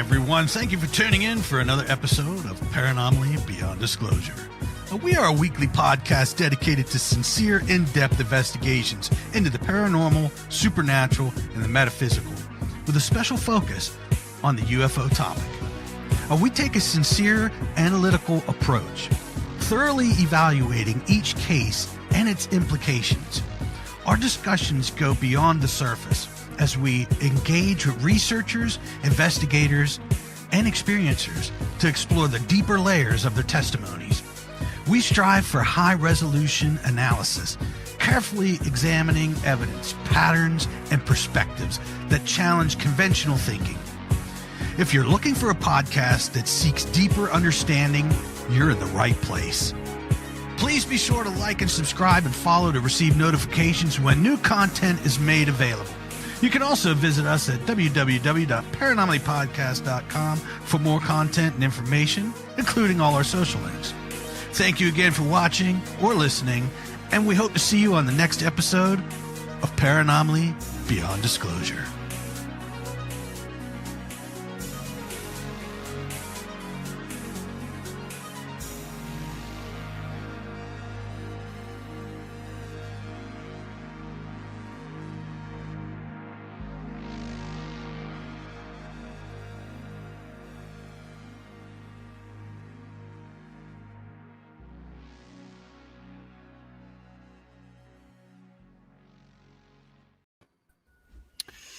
everyone. Thank you for tuning in for another episode of Paranomaly Beyond Disclosure. We are a weekly podcast dedicated to sincere, in-depth investigations into the paranormal, supernatural, and the metaphysical, with a special focus on the UFO topic. We take a sincere, analytical approach, thoroughly evaluating each case and its implications. Our discussions go beyond the surface as we engage with researchers, investigators, and experiencers to explore the deeper layers of their testimonies. We strive for high-resolution analysis, carefully examining evidence, patterns, and perspectives that challenge conventional thinking. If you're looking for a podcast that seeks deeper understanding, you're in the right place. Please be sure to like and subscribe and follow to receive notifications when new content is made available. You can also visit us at www.paranomalypodcast.com for more content and information, including all our social links. Thank you again for watching or listening, and we hope to see you on the next episode of Paranomaly Beyond Disclosure.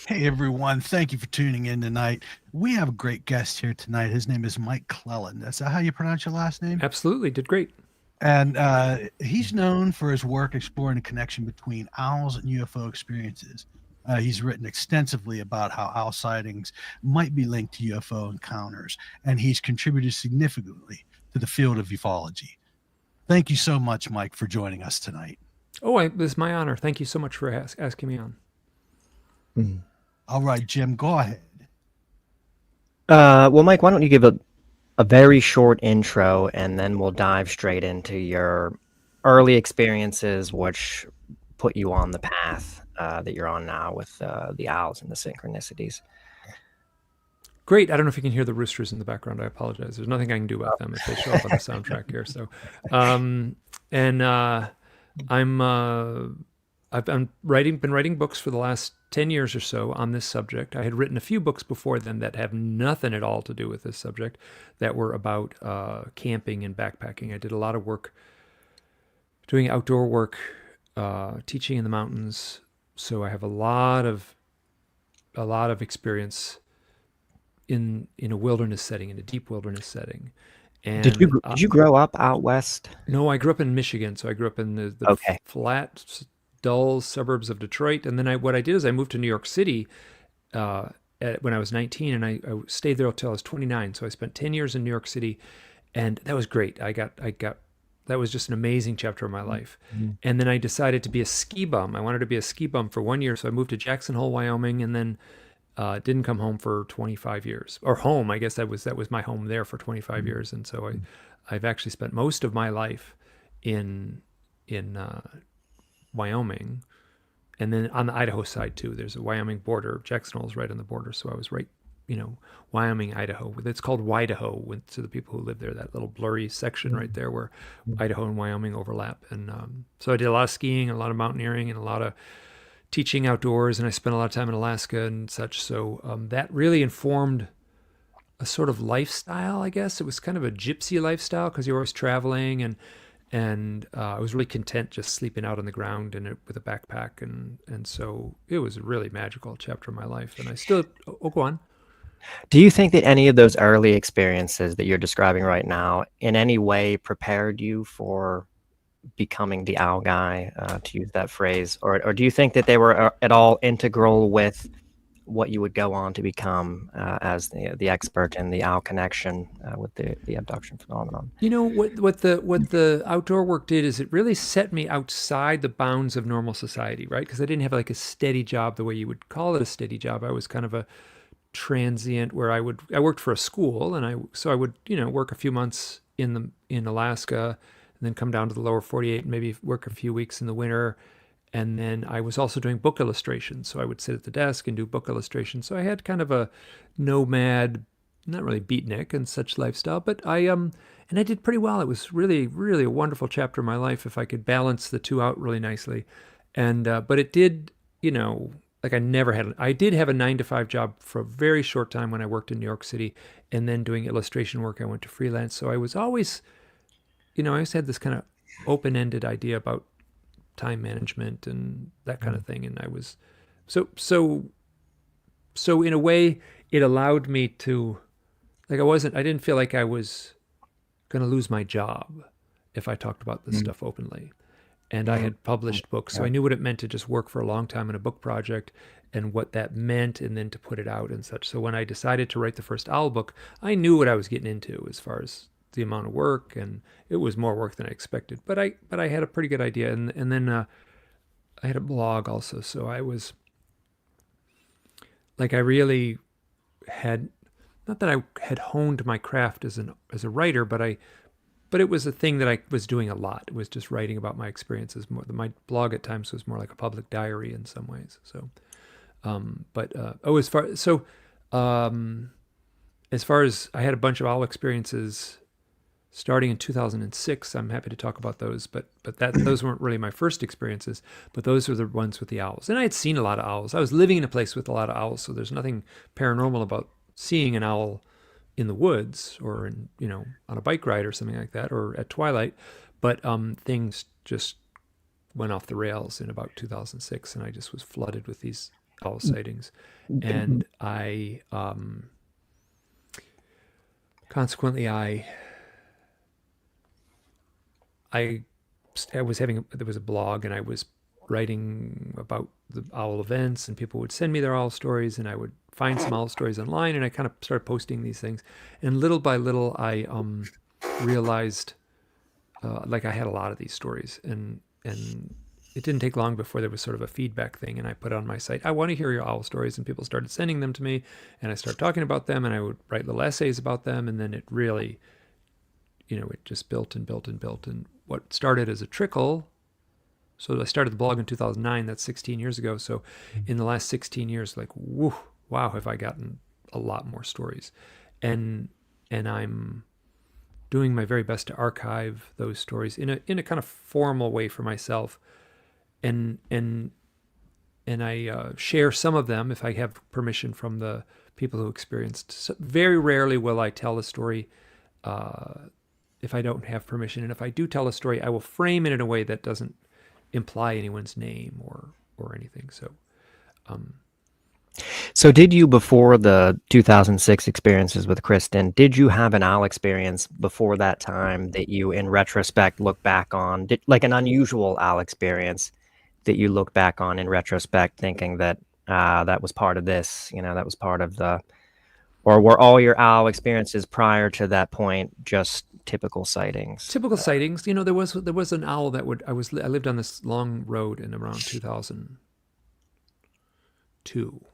Hey everyone, thank you for tuning in tonight. We have a great guest here tonight. His name is Mike Clelland. Is that how you pronounce your last name? Absolutely, did great. And he's known for his work exploring the connection between owls and UFO experiences. He's written extensively about how owl sightings might be linked to UFO encounters, and he's contributed significantly to the field of ufology. Thank you so much, Mike, for joining us tonight. Oh, it's my honor. Thank you so much for asking me on. Mm-hmm. All right, Jim, go ahead. Well, Mike, why don't you give a very short intro, and then we'll dive straight into your early experiences, which put you on the path that you're on now with the owls and the synchronicities. Great. I don't know if you can hear the roosters in the background. I apologize. There's nothing I can do about them if they show up on the soundtrack here. So, I've been writing books for the last 10 years or so on this subject. I had written a few books before then that have nothing at all to do with this subject, that were about camping and backpacking. I did a lot of work doing outdoor work, teaching in the mountains. So I have a lot of experience in a wilderness setting, in a deep wilderness setting. And did you grow up out west? No, I grew up in Michigan. So I grew up in the flat, dull suburbs of Detroit. And then what I did is I moved to New York City when I was 19, and I stayed there until I was 29. So I spent 10 years in New York City, and that was great. That was just an amazing chapter of my life. Mm-hmm. And then I decided to be a ski bum. I wanted to be a ski bum for 1 year. So I moved to Jackson Hole, Wyoming, and then didn't come home for 25 years. Or home, I guess that was my home there for 25 mm-hmm. years. And so I've actually spent most of my life in Wyoming, and then on the Idaho side too. There's a Wyoming border. Jackson Hole's right on the border, so I was right, Wyoming, Idaho. It's called Wydaho to the people who live there. That little blurry section right there where Idaho and Wyoming overlap. And so I did a lot of skiing, a lot of mountaineering, and a lot of teaching outdoors. And I spent a lot of time in Alaska and such. So that really informed a sort of lifestyle, I guess. It was kind of a gypsy lifestyle because you're always traveling, and I was really content just sleeping out on the ground with a backpack, and so it was a really magical chapter of my life. And I still go on. Do you think that any of those early experiences that you're describing right now in any way prepared you for becoming the owl guy, to use that phrase, or do you think that they were at all integral with what you would go on to become as the expert in the owl connection with the abduction phenomenon? What the outdoor work did is it really set me outside the bounds of normal society, right? Because I didn't have like a steady job the way you would call it a steady job. I was kind of a transient where I worked for a school, and I would work a few months in Alaska, and then come down to the lower 48 and maybe work a few weeks in the winter. And then I was also doing book illustrations. So I would sit at the desk and do book illustrations. So I had kind of a nomad not really beatnik and such lifestyle, but and I did pretty well. It was really, really a wonderful chapter of my life if I could balance the two out really nicely. And but it did, like I did have a 9 to 5 job for a very short time when I worked in New York City, and then doing illustration work, I went to freelance. So I was always, I always had this kind of open-ended idea about time management and that kind of thing. And I was, so in a way, it allowed me to, like, I didn't feel like I was going to lose my job if I talked about this stuff openly. And I had published books, so I knew what it meant to just work for a long time in a book project and what that meant, and then to put it out and such. So when I decided to write the first Owl book, I knew what I was getting into as far as the amount of work, and it was more work than I expected. But I had a pretty good idea, and then I had a blog also, so I was like, I really had, not that I had honed my craft as a writer, but it was a thing that I was doing a lot. It was just writing about my experiences. My blog at times was more like a public diary in some ways. So, as far as I had a bunch of owl experiences starting in 2006, I'm happy to talk about those. But those weren't really my first experiences. But those were the ones with the owls. And I had seen a lot of owls. I was living in a place with a lot of owls, so there's nothing paranormal about seeing an owl in the woods or on a bike ride or something like that, or at twilight. But things just went off the rails in about 2006, and I just was flooded with these owl sightings. And I consequently there was a blog, and I was writing about the owl events, and people would send me their owl stories, and I would find some owl stories online, and I kind of started posting these things. And little by little, I realized like I had a lot of these stories, and it didn't take long before there was sort of a feedback thing, and I put on my site, I want to hear your owl stories, and people started sending them to me, and I started talking about them, and I would write little essays about them, and then it really, it just built and built and built. And what started as a trickle, so I started the blog in 2009, that's 16 years ago. So in the last 16 years, like, woo, wow, have I gotten a lot more stories. And I'm doing my very best to archive those stories in a kind of formal way for myself. And I share some of them if I have permission from the people who experienced. So very rarely will I tell a story if I don't have permission. And if I do tell a story, I will frame it in a way that doesn't imply anyone's name or anything. So did you, before the 2006 experiences with Kristen, did you have an owl experience before that time that you, in retrospect, look back on, like an unusual owl experience that you look back on in retrospect thinking that that was part of this, that was part of or were all your owl experiences prior to that point just typical sightings? Typical sightings. There was an owl that I lived on this long road in around 2002.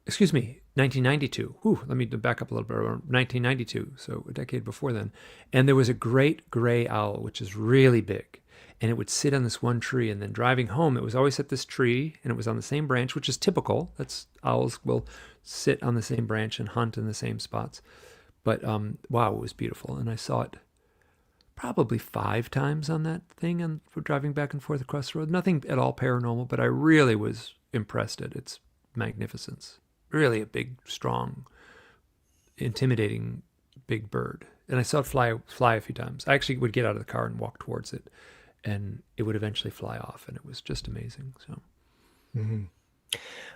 Excuse me, 1992. Let me back up a little bit. Around 1992, so a decade before then. And there was a great gray owl, which is really big. And it would sit on this one tree, and then driving home, it was always at this tree, and it was on the same branch, which is typical. Owls will sit on the same branch and hunt in the same spots. But wow, it was beautiful. And I saw it probably 5 times on that thing, and for driving back and forth across the road. Nothing at all paranormal, but I really was impressed at its magnificence. Really a big, strong, intimidating big bird. And I saw it fly a few times. I actually would get out of the car and walk towards it, and it would eventually fly off, and it was just amazing. So. Mm-hmm.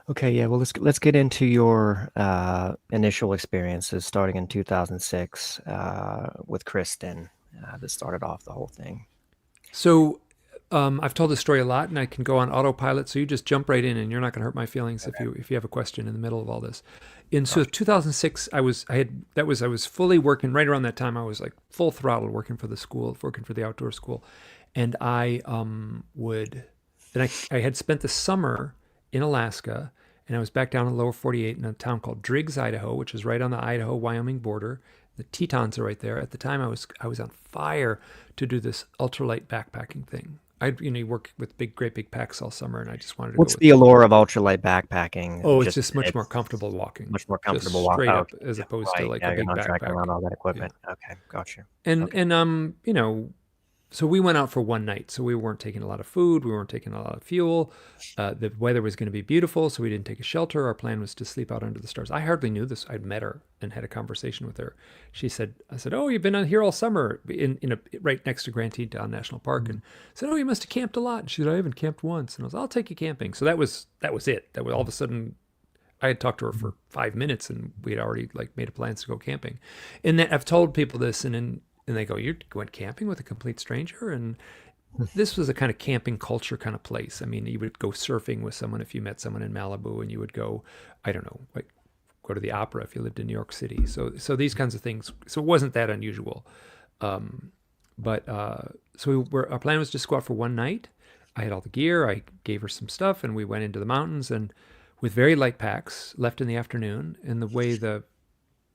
Okay, yeah. Well, let's get into your initial experiences starting in 2006 with Kristen. That started off the whole thing. So I've told this story a lot, and I can go on autopilot. So you just jump right in, and you're not going to hurt my feelings if you have a question in the middle of all this. So 2006, I was fully working right around that time. I was like full throttle working for the school, working for the outdoor school, and I had spent the summer in Alaska, and I was back down in the lower 48 in a town called Driggs, Idaho, which is right on the Idaho-Wyoming border. The Tetons are right there. At the time, I was on fire to do this ultralight backpacking thing. you work with great big packs all summer, and I just wanted to What's go the with. allure of ultralight backpacking? Oh, it's just much more comfortable walking, much more just comfortable walk. straight Oh, up, as yeah, opposed to right. like Yeah, a you're big not dragging backpack. around all that Yeah. equipment. Okay, got you. And Okay. and so we went out for one night. So we weren't taking a lot of food. We weren't taking a lot of fuel. The weather was going to be beautiful, so we didn't take a shelter. Our plan was to sleep out under the stars. I hardly knew this. I'd met her and had a conversation with her. I said, oh, you've been on here all summer right next to Grand Teton National Park. And I said, oh, you must have camped a lot. And she said, I haven't camped once. And I was, I'll take you camping. So that was it. That was all of a sudden, I had talked to her for 5 minutes, and we had already like made plans to go camping. And I've told people this, and they go, you went camping with a complete stranger? And this was a kind of camping culture kind of place. I mean, you would go surfing with someone if you met someone in Malibu, and you would go, I don't know, like go to the opera if you lived in New York City. So these kinds of things. So it wasn't that unusual. But our plan was just to go out for one night. I had all the gear. I gave her some stuff, and we went into the mountains, and with very light packs, left in the afternoon. And the way the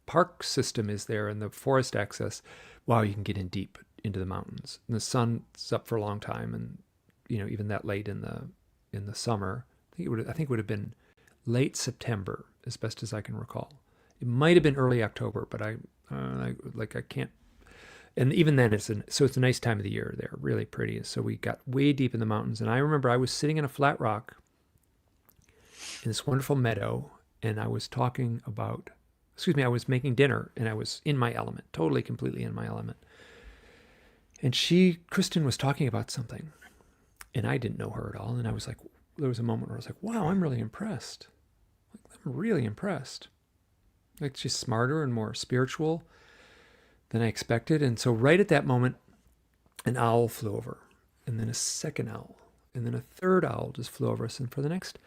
park system is there and the forest access, wow, you can get in deep into the mountains. And the sun's up for a long time, and even that late in the summer, I think it would have been late September, as best as I can recall. It might have been early October, but I can't. And even then, it's a nice time of the year there, really pretty. So we got way deep in the mountains, and I remember I was sitting in a flat rock in this wonderful meadow, and I was I was making dinner, and I was in my element, totally, completely in my element. And Kristen was talking about something, and I didn't know her at all. And I was like, there was a moment where I was like, wow, I'm really impressed. I'm really impressed. Like, she's smarter and more spiritual than I expected. And so right at that moment, an owl flew over, and then a second owl, and then a third owl just flew over us. And for the next,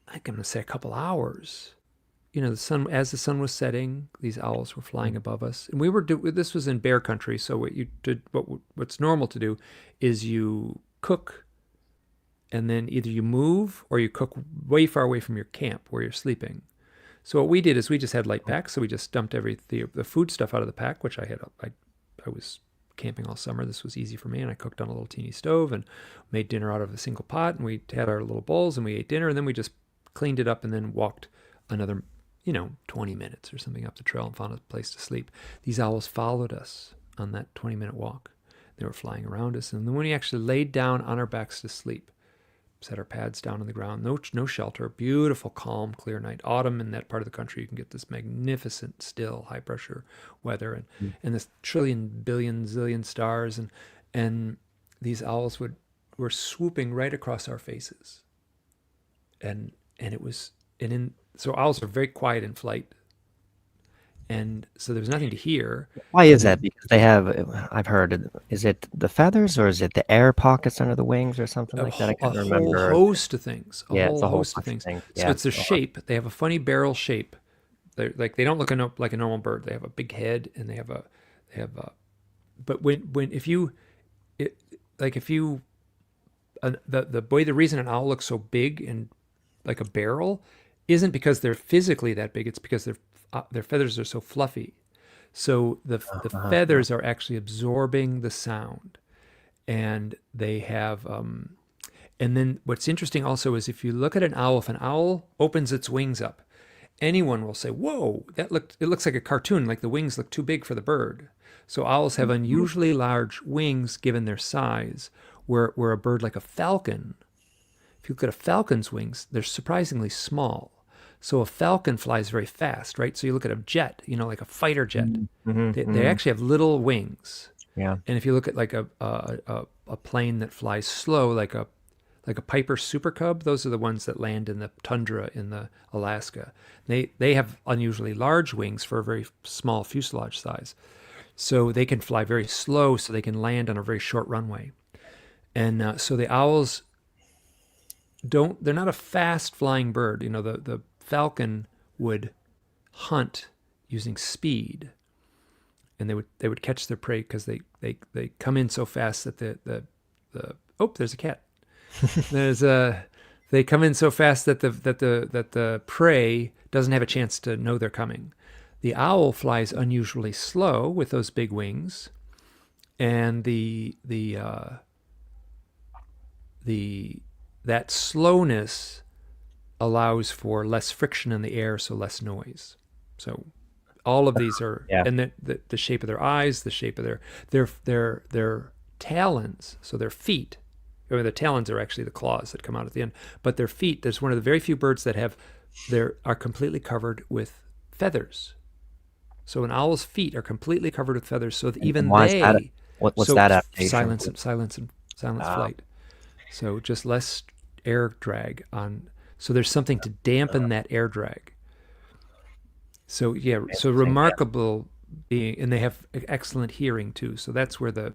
I'm going to say a couple hours, as the sun was setting, these owls were flying above us, and this was in bear country. So what's normal to do is you cook, and then either you move or you cook way far away from your camp where you're sleeping. So what we did is we just had light packs. So we just dumped the food stuff out of the pack, which I was camping all summer. This was easy for me, and I cooked on a little teeny stove and made dinner out of a single pot, and we had our little bowls, and we ate dinner, and then we just cleaned it up and then walked another 20 minutes or something up the trail and found a place to sleep. These owls followed us on that 20-minute walk. They were flying around us. And then when we actually laid down on our backs to sleep, set our pads down on the ground, no shelter, beautiful, calm, clear night. Autumn in that part of the country, you can get this magnificent, still, high-pressure weather, and this trillion, billion, zillion stars. And these owls were swooping right across our faces. So owls are very quiet in flight, and so there's nothing to hear. Why is that? Because they have, I've heard, is it the feathers, or is it the air pockets under the wings, or something like that? I can't remember. A whole host of things. Yeah, it's a whole host of things. Yeah. So it's the shape. They have a funny barrel shape. They don't look like a normal bird. They have a big head, and they have a. But the reason an owl looks so big and like a barrel isn't because they're physically that big. It's because their feathers are so fluffy. So the feathers are actually absorbing the sound, and they have. And then what's interesting also is if you look at an owl, if an owl opens its wings up, anyone will say, "Whoa, it looks like a cartoon. Like the wings look too big for the bird." So owls have unusually large wings given their size, where a bird like a falcon. If you look at a falcon's wings, they're surprisingly small. So a falcon flies very fast, right? So you look at a jet, like a fighter jet. They actually have little wings. Yeah. And if you look at like a plane that flies slow, like a Piper Super Cub, those are the ones that land in the tundra in the Alaska. They have unusually large wings for a very small fuselage size. So they can fly very slow, so they can land on a very short runway. And so the owls they're not a fast flying bird. The falcon would hunt using speed, and they would catch their prey because they come in so fast that there's a cat. They come in so fast that the prey doesn't have a chance to know they're coming. The owl flies unusually slow with those big wings, and the that slowness allows for less friction in the air, so less noise. So all of these are, Yeah. and the shape of their eyes, the shape of their talons, so their feet. I mean, the talons are actually the claws that come out at the end, but their feet. There's one of the very few birds that are completely covered with feathers. So an owl's feet are completely covered with feathers, so that even why is that? they. What's So that adaptation? silence Wow. flight. So just less air drag on. So there's something to dampen that air drag. So yeah, so Interesting, yeah. remarkable being, and they have excellent hearing too. So that's where the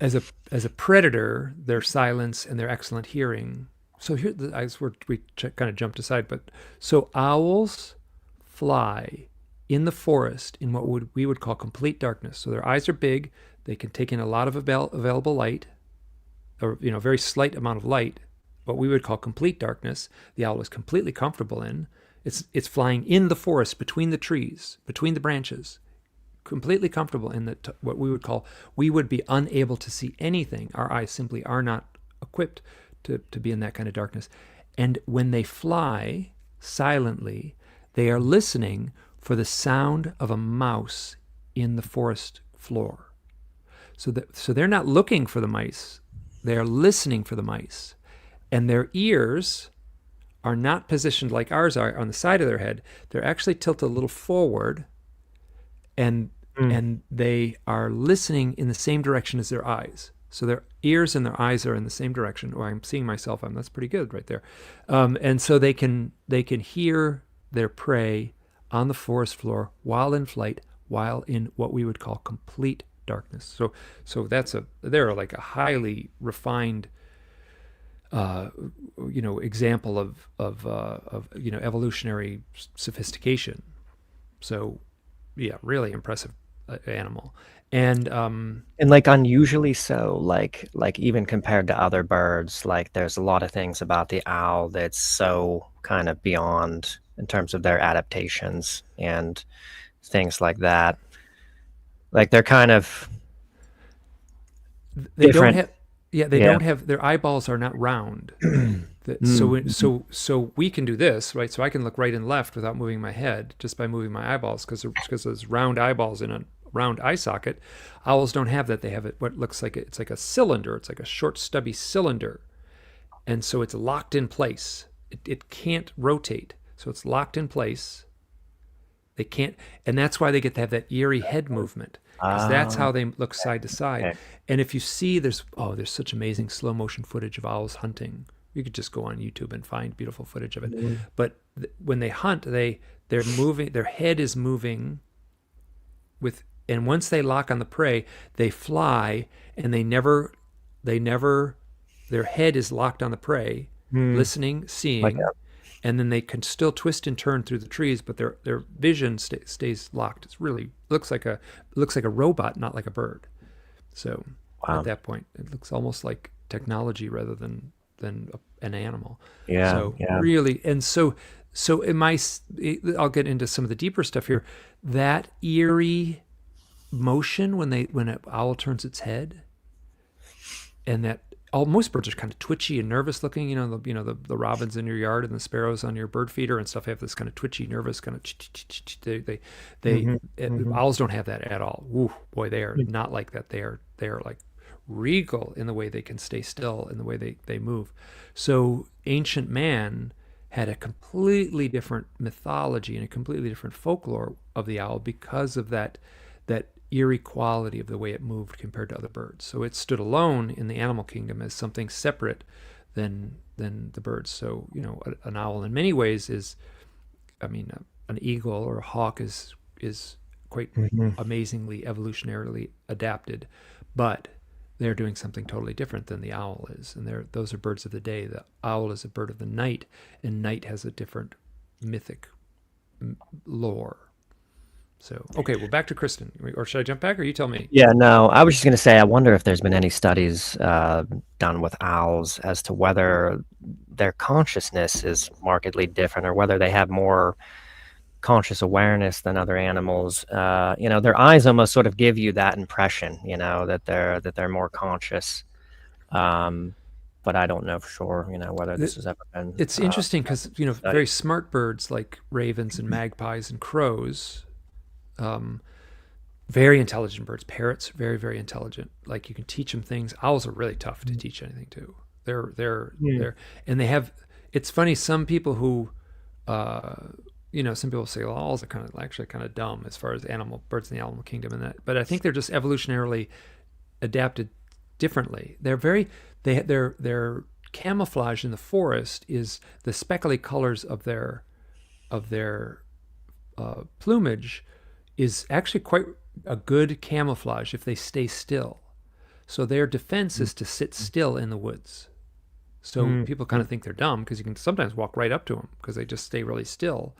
as a predator, their silence and their excellent hearing. So here, we kind of jumped aside, but so owls fly in the forest in what we would call complete darkness. So their eyes are big; they can take in a lot of available light, or very slight amount of light. What we would call complete darkness, the owl is completely comfortable in. It's flying in the forest between the trees, between the branches, completely comfortable in what we would be unable to see anything. Our eyes simply are not equipped to be in that kind of darkness. And when they fly silently, they are listening for the sound of a mouse in the forest floor. So they're not looking for the mice. They are listening for the mice. And their ears are not positioned like ours are on the side of their head. They're actually tilted a little forward, and they are listening in the same direction as their eyes. So their ears and their eyes are in the same direction. Oh, I'm seeing myself. That's pretty good right there. And so they can hear their prey on the forest floor while in flight, while in what we would call complete darkness. So they're like a highly refined example of evolutionary sophistication. So yeah, really impressive animal. And like unusually so, like even compared to other birds, like there's a lot of things about the owl that's so kind of beyond in terms of their adaptations and things like that. Like they're kind of they different. don't have their eyeballs are not round. So we can do this, right? So I can look right and left without moving my head, just by moving my eyeballs, because there's round eyeballs in a round eye socket. Owls don't have that. They have what looks like it's like a cylinder. It's like a short, stubby cylinder, and so it's locked in place. It can't rotate, so it's locked in place. They can't, and that's why they get to have that eerie head movement, because that's how they look side to side. Okay. And if you see, there's such amazing slow motion footage of owls hunting. You could just go on YouTube and find beautiful footage of it. But when they hunt, they're moving. Their head is moving and once they lock on the prey, they fly, and their head is locked on the prey, listening, seeing, and then they can still twist and turn through the trees, but their vision stays locked. It's really looks like a robot, not like a bird. So at that point, it looks almost like technology rather than an animal. Yeah. So really, and so I'll get into some of the deeper stuff here. That eerie motion when an owl turns its head, and that most birds are kind of twitchy and nervous looking. The robins in your yard and the sparrows on your bird feeder and stuff have this kind of twitchy, nervous kind of. Owls don't have that at all. Ooh, boy, they are not like that. They are like regal in the way they can stay still, in the way they move. So ancient man had a completely different mythology and a completely different folklore of the owl because of that eerie quality of the way it moved compared to other birds. So it stood alone in the animal kingdom as something separate than the birds. So an owl in many ways is, an eagle or a hawk is quite amazingly evolutionarily adapted, but they're doing something totally different than the owl is. And those are birds of the day. The owl is a bird of the night, and night has a different mythic lore. So, okay, well, back to Kristen. Or should I jump back, or you tell me? Yeah, no, I was just going to say, I wonder if there's been any studies done with owls as to whether their consciousness is markedly different, or whether they have more conscious awareness than other animals. Their eyes almost sort of give you that impression, that they're more conscious. But I don't know for sure, whether this has ever been. It's interesting because, studied. very smart birds like ravens and magpies and crows, very intelligent birds, parrots, very, very intelligent. Like you can teach them things. Owls are really tough to teach anything to. And they have, it's funny, some people who, some people say, well, owls are actually kind of dumb as far as birds in the animal kingdom and that, but I think they're just evolutionarily adapted differently. Their camouflage in the forest is the speckly colors of their plumage is actually quite a good camouflage if they stay still. So their defense is to sit still in the woods. So people kind of think they're dumb because you can sometimes walk right up to them because they just stay really still,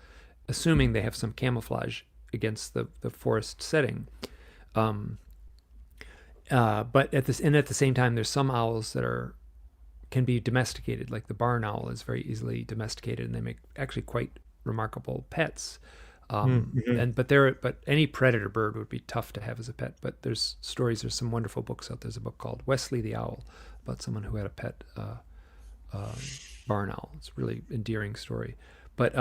assuming they have some camouflage against the forest setting. But at the same time, there's some owls that can be domesticated. Like the barn owl is very easily domesticated, and they make actually quite remarkable pets. But any predator bird would be tough to have as a pet. But there's some wonderful books out. There's a book called Wesley the Owl about someone who had a pet barn owl. It's a really endearing story. But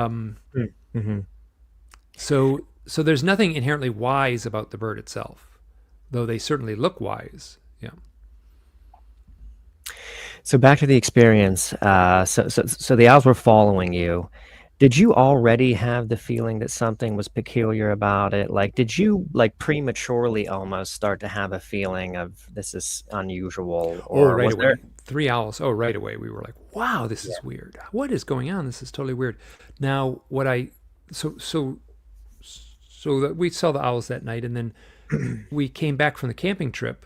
so there's nothing inherently wise about the bird itself, though they certainly look wise. Yeah. So back to the experience. So the owls were following you. Did you already have the feeling that something was peculiar about it? Like, did you prematurely almost start to have a feeling of this is unusual? Or right was away. there... 3 owls. Oh, right away. We were like, wow, this is weird. What is going on? This is totally weird. Now, so that we saw the owls that night, and then we came back from the camping trip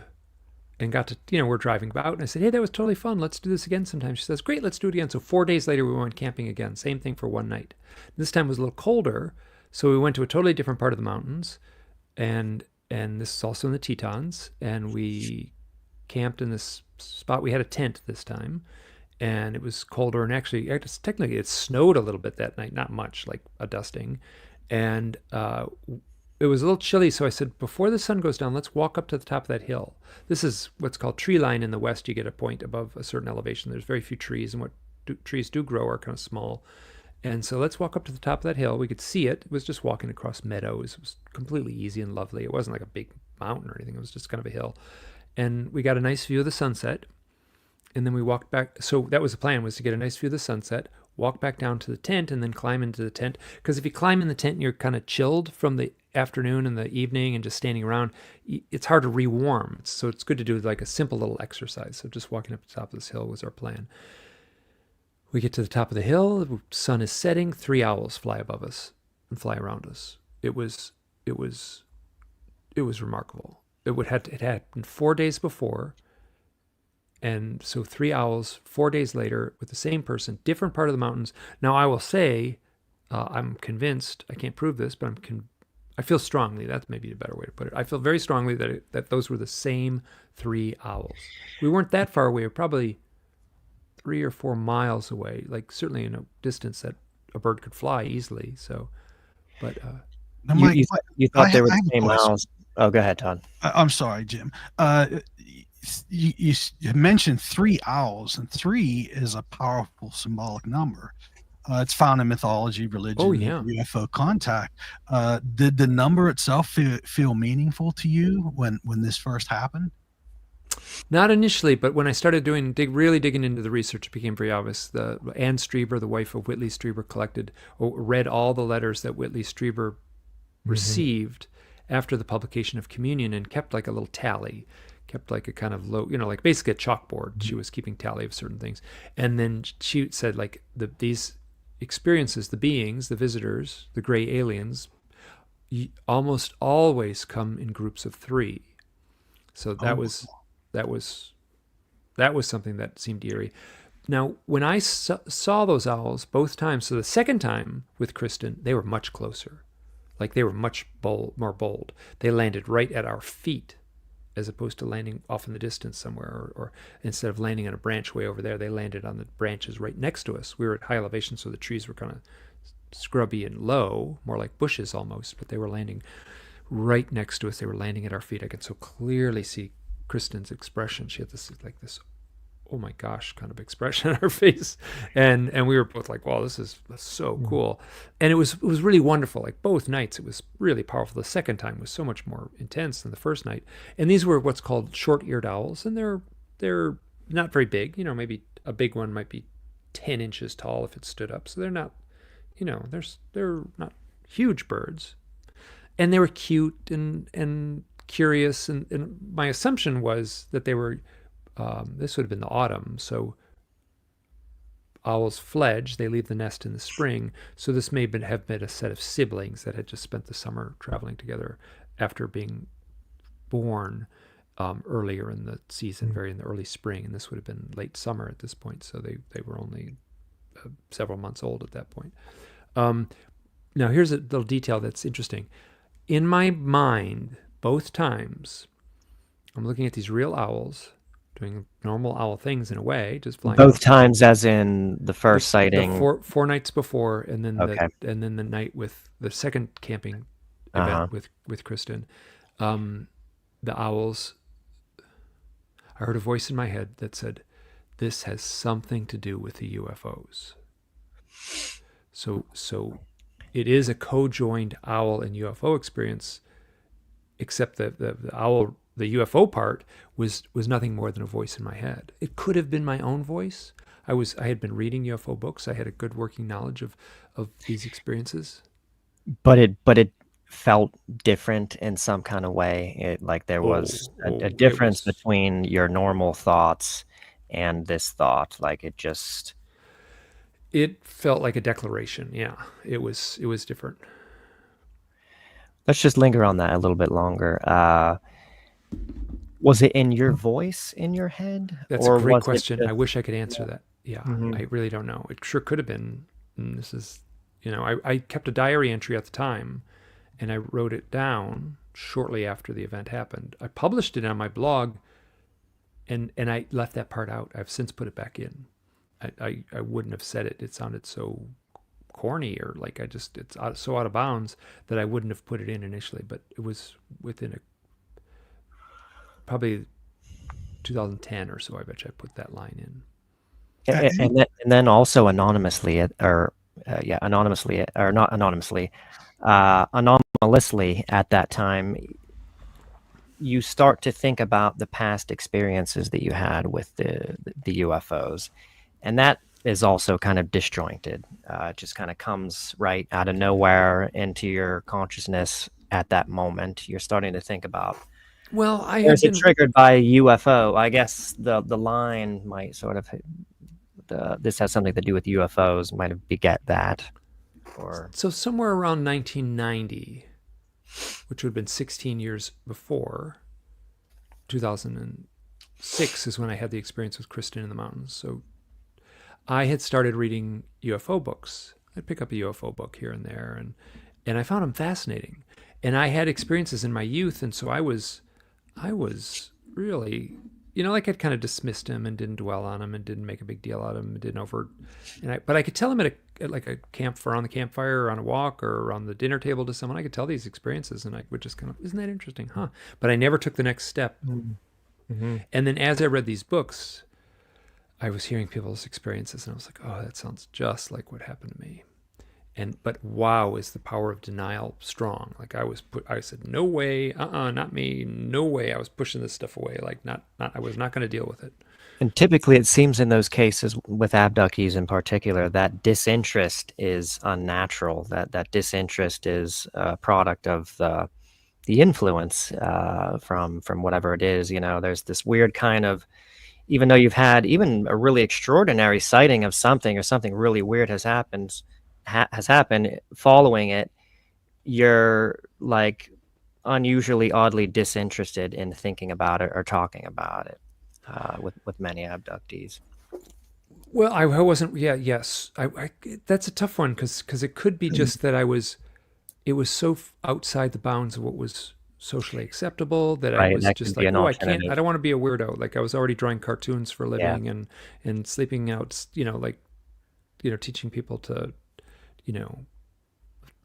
and got to, we're driving about, and I said, hey, that was totally fun. Let's do this again sometime. She says, great, let's do it again. So 4 days later, we went camping again. Same thing for one night. This time was a little colder, so we went to a totally different part of the mountains, and this is also in the Tetons, and we camped in this spot. We had a tent this time, and it was colder, and actually, technically, it snowed a little bit that night, not much, like a dusting, and it was a little chilly, so I said, before the sun goes down, let's walk up to the top of that hill. This is what's called tree line in the west. You get a point above a certain elevation. There's very few trees, and what trees do grow are kind of small. And so let's walk up to the top of that hill. We could see it. It was just walking across meadows. It was completely easy and lovely. It wasn't like a big mountain or anything. It was just kind of a hill. And we got a nice view of the sunset. And then we walked back. So that was the plan, was to get a nice view of the sunset, walk back down to the tent, and then climb into the tent. Because if you climb in the tent and you're kind of chilled from the afternoon and the evening and just standing around, it's hard to rewarm. So it's good to do like a simple little exercise. So just walking up the top of this hill was our plan. We get to the top of the hill, the sun is setting, 3 owls fly above us and fly around us. It was remarkable. It had happened 4 days before. And so 3 owls, 4 days later, with the same person, different part of the mountains. Now, I will say, I'm convinced, I can't prove this, but I feel strongly, that's maybe a better way to put it. I feel very strongly that those were the same 3 owls. We weren't that far away, we were probably 3 or 4 miles away, like certainly in a distance that a bird could fly easily. So, but Now, Mike, you thought they were I the same owls. Oh, go ahead, Todd. I'm sorry, Jim. You mentioned 3 owls, and 3 is a powerful symbolic number. It's found in mythology, religion, UFO contact. Did the number itself feel meaningful to you when this first happened? Not initially, but when I started really digging into the research, it became very obvious. Anne Strieber, the wife of Whitley Strieber, read all the letters that Whitley Strieber received after the publication of Communion, and kept like a little tally, kept like a kind of low, like basically a chalkboard. She was keeping tally of certain things. And then she said, like, these experiences, the beings, the visitors, the gray aliens, almost always come in groups of 3. So that was something that seemed eerie. Now, when I saw those owls both times, so the second time with Kristen, they were much closer. Like, they were much more bold. They landed right at our feet, as opposed to landing off in the distance somewhere, or instead of landing on a branch way over there, they landed on the branches right next to us. We were at high elevation, so the trees were kind of scrubby and low, more like bushes almost, but they were landing right next to us. They were landing at our feet. I could so clearly see Kristen's expression. She had this like this, oh my gosh, kind of expression on her face, and we were both like, wow, this is so cool. And it was really wonderful. Like both nights, it was really powerful. The second time was so much more intense than the first night. And these were what's called short-eared owls, and they're not very big. Maybe a big one might be 10 inches tall if it stood up. So they're not, they're not huge birds. And they were cute and curious. And my assumption was that they were, this would have been the autumn. So owls fledge, they leave the nest in the spring. So this may have been a set of siblings that had just spent the summer traveling together after being born earlier in the season, very in the early spring. And this would have been late summer at this point. So they were only several months old at that point. Now, here's a little detail that's interesting. In my mind, both times, I'm looking at these real owls doing normal owl things in a way, just flying. Both times, as in the first sighting, the four nights before, and then the night with the second camping event with Kristen. The owls. I heard a voice in my head that said, "This has something to do with the UFOs." So it is a co-joined owl and UFO experience, except that the UFO part was nothing more than a voice in my head. It could have been my own voice. I had been reading UFO books. I had a good working knowledge of these experiences. But it felt different in some kind of way. There was a difference between your normal thoughts and this thought. It felt like a declaration. Yeah, it was different. Let's just linger on that a little bit longer. Was it in your voice in your head? That's a great question. I wish I could answer that. Yeah, I really don't know. It sure could have been. And this is, I kept a diary entry at the time, and I wrote it down shortly after the event happened. I published it on my blog, and I left that part out. I've since put it back in. I wouldn't have said it. It sounded so corny, or like it's so out of bounds that I wouldn't have put it in initially. But it was within probably 2010 or so. I bet you I put that line in. And then also anomalously, anomalously at that time, you start to think about the past experiences that you had with the UFOs, and that is also kind of disjointed. It just kind of comes right out of nowhere into your consciousness at that moment. You're starting to think about, well, is it triggered by a UFO? I guess the line might sort of, this has something to do with UFOs, might have beget that. So somewhere around 1990, which would have been 16 years before, 2006 is when I had the experience with Kristen in the mountains. So I had started reading UFO books. I'd pick up a UFO book here and there, and I found them fascinating. And I had experiences in my youth, and so I was really, I'd kind of dismissed him and didn't dwell on him and didn't make a big deal out of him and but I could tell him at a campfire, around the campfire, or on a walk, or around the dinner table to someone. I could tell these experiences, and I would just kind of, isn't that interesting, huh? But I never took the next step. Mm-hmm. And then as I read these books, I was hearing people's experiences, and I was like, oh, that sounds just like what happened to me. But wow, is the power of denial strong? Like I said, no way, not me, no way. I was pushing this stuff away, like I was not going to deal with it. And typically, it seems in those cases, with abductees in particular, that disinterest is unnatural. That disinterest is a product of the influence from whatever it is. There's this weird kind of, even though you've had even a really extraordinary sighting of something, or something really weird has happened, following it, you're like unusually, oddly disinterested in thinking about it or talking about it. With many abductees. Well, I wasn't. Yeah, yes. That's a tough one because it could be just that it was so outside the bounds of what was socially acceptable that I was just like, I can't. I don't want to be a weirdo. Like I was already drawing cartoons for a living and sleeping out. Teaching people to,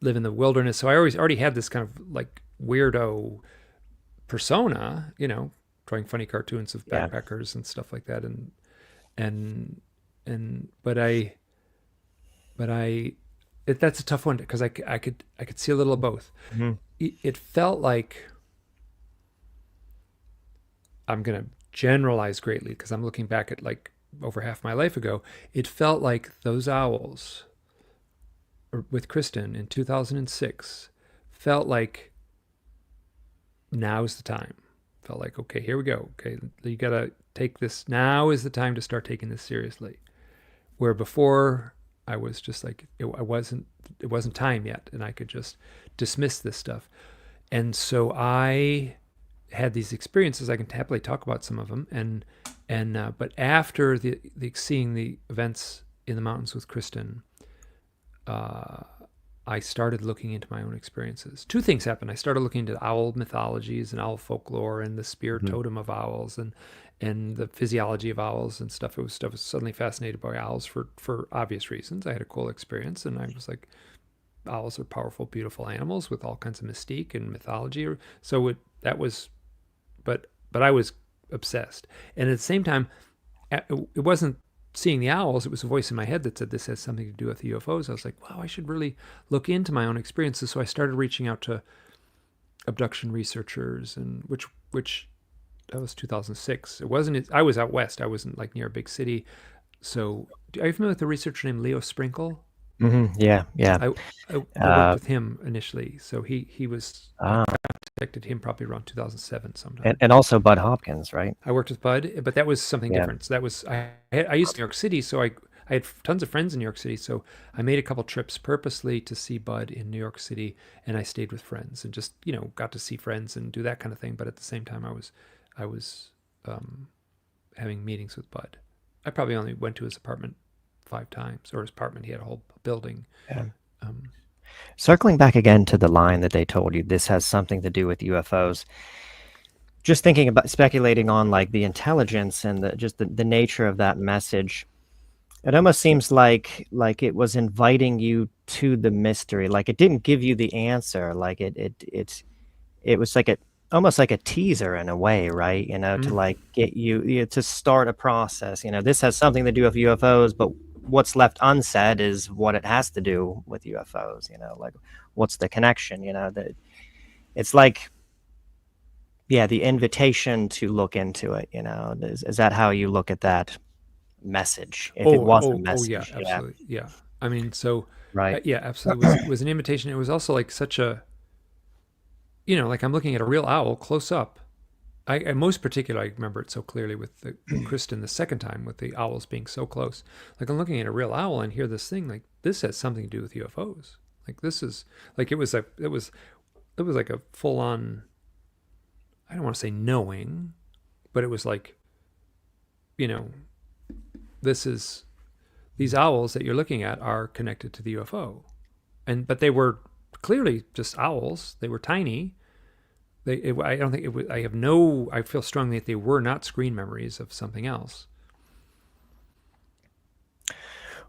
live in the wilderness. So I already had this kind of like weirdo persona, drawing funny cartoons of Yeah. backpackers and stuff like that. And, but that's a tough one because I could see a little of both. Mhm. It felt like, I'm going to generalize greatly because I'm looking back at like over half my life ago. It felt like those owls with Kristen in 2006 felt like now's the time. Felt like, okay, here we go. Okay, you got to take this. Now is the time to start taking this seriously. Where before I was just like, it wasn't time yet, and I could just dismiss this stuff. And so I had these experiences. I can happily talk about some of them. But after the seeing the events in the mountains with Kristen, I started looking into my own experiences. Two things happened. I started looking into owl mythologies and owl folklore and the spirit totem of owls and the physiology of owls and stuff. I was suddenly fascinated by owls for obvious reasons. I had a cool experience, and I was like, owls are powerful, beautiful animals with all kinds of mystique and mythology. So but I was obsessed. And at the same time, it wasn't seeing the owls, it was a voice in my head that said this has something to do with UFOs. I was like, wow, I should really look into my own experiences. So I started reaching out to abduction researchers, and which that was 2006. I was out west. I wasn't like near a big city. So are you familiar with a researcher named Leo Sprinkle? Yeah. I worked with him initially. So he was, I contacted him probably around 2007 sometime. And also Bud Hopkins, right? I worked with Bud, but that was something different. So that was, I used to New York City, so I had tons of friends in New York City. So I made a couple trips purposely to see Bud in New York City, and I stayed with friends and just, got to see friends and do that kind of thing. But at the same time, I was having meetings with Bud. I probably only went to his apartment 5 times, or his apartment. He had a whole building. Yeah. Circling back again to the line that they told you, this has something to do with UFOs. Just thinking about speculating on like the intelligence and the nature of that message, it almost seems like it was inviting you to the mystery. Like it didn't give you the answer. Like it was like almost like a teaser in a way, right? To like get you to start a process. This has something to do with UFOs, but what's left unsaid is what it has to do with UFOs. Like what's the connection? That it's like, yeah, the invitation to look into it. Is that how you look at that message? If it was a message, yeah, absolutely, yeah. I mean, so right, yeah, absolutely. It was an invitation. It was also like such a, like I'm looking at a real owl close up. I most particularly, I remember it so clearly with the Kristen the second time with the owls being so close. Like I'm looking at a real owl and hear this thing, like this has something to do with UFOs. Like this is like it was like a full on, I don't want to say knowing, but it was like, these owls that you're looking at are connected to the UFO. But they were clearly just owls. They were tiny. I don't think it was, I feel strongly that they were not screen memories of something else.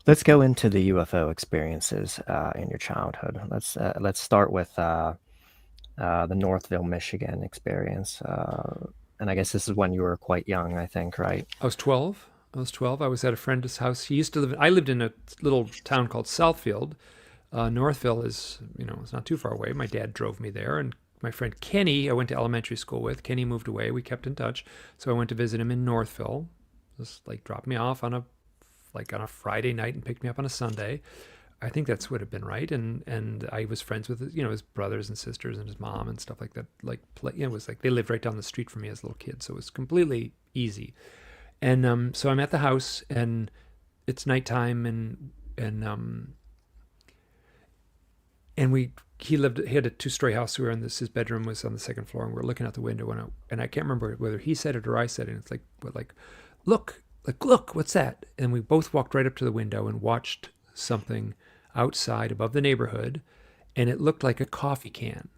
Let's go into the UFO experiences in your childhood. Let's start with the Northville, Michigan experience. And I guess this is when you were quite young, I think, right? I was 12. I was at a friend's house. I lived in a little town called Southfield. Northville is, it's not too far away. My dad drove me there, and my friend Kenny, I went to elementary school with. Kenny moved away. We kept in touch. So I went to visit him in Northville. Just like dropped me off on a Friday night and picked me up on a Sunday. I think that's would have been right. And I was friends with his brothers and sisters and his mom and stuff like that. It was like they lived right down the street from me as little kids. So it was completely easy. And so I'm at the house, and it's nighttime, and he had a 2-story house. We were in his bedroom was on the second floor, and we were looking out the window, and I can't remember whether he said it or I said it. And it's like, look, what's that? And we both walked right up to the window and watched something outside above the neighborhood, and it looked like a coffee can.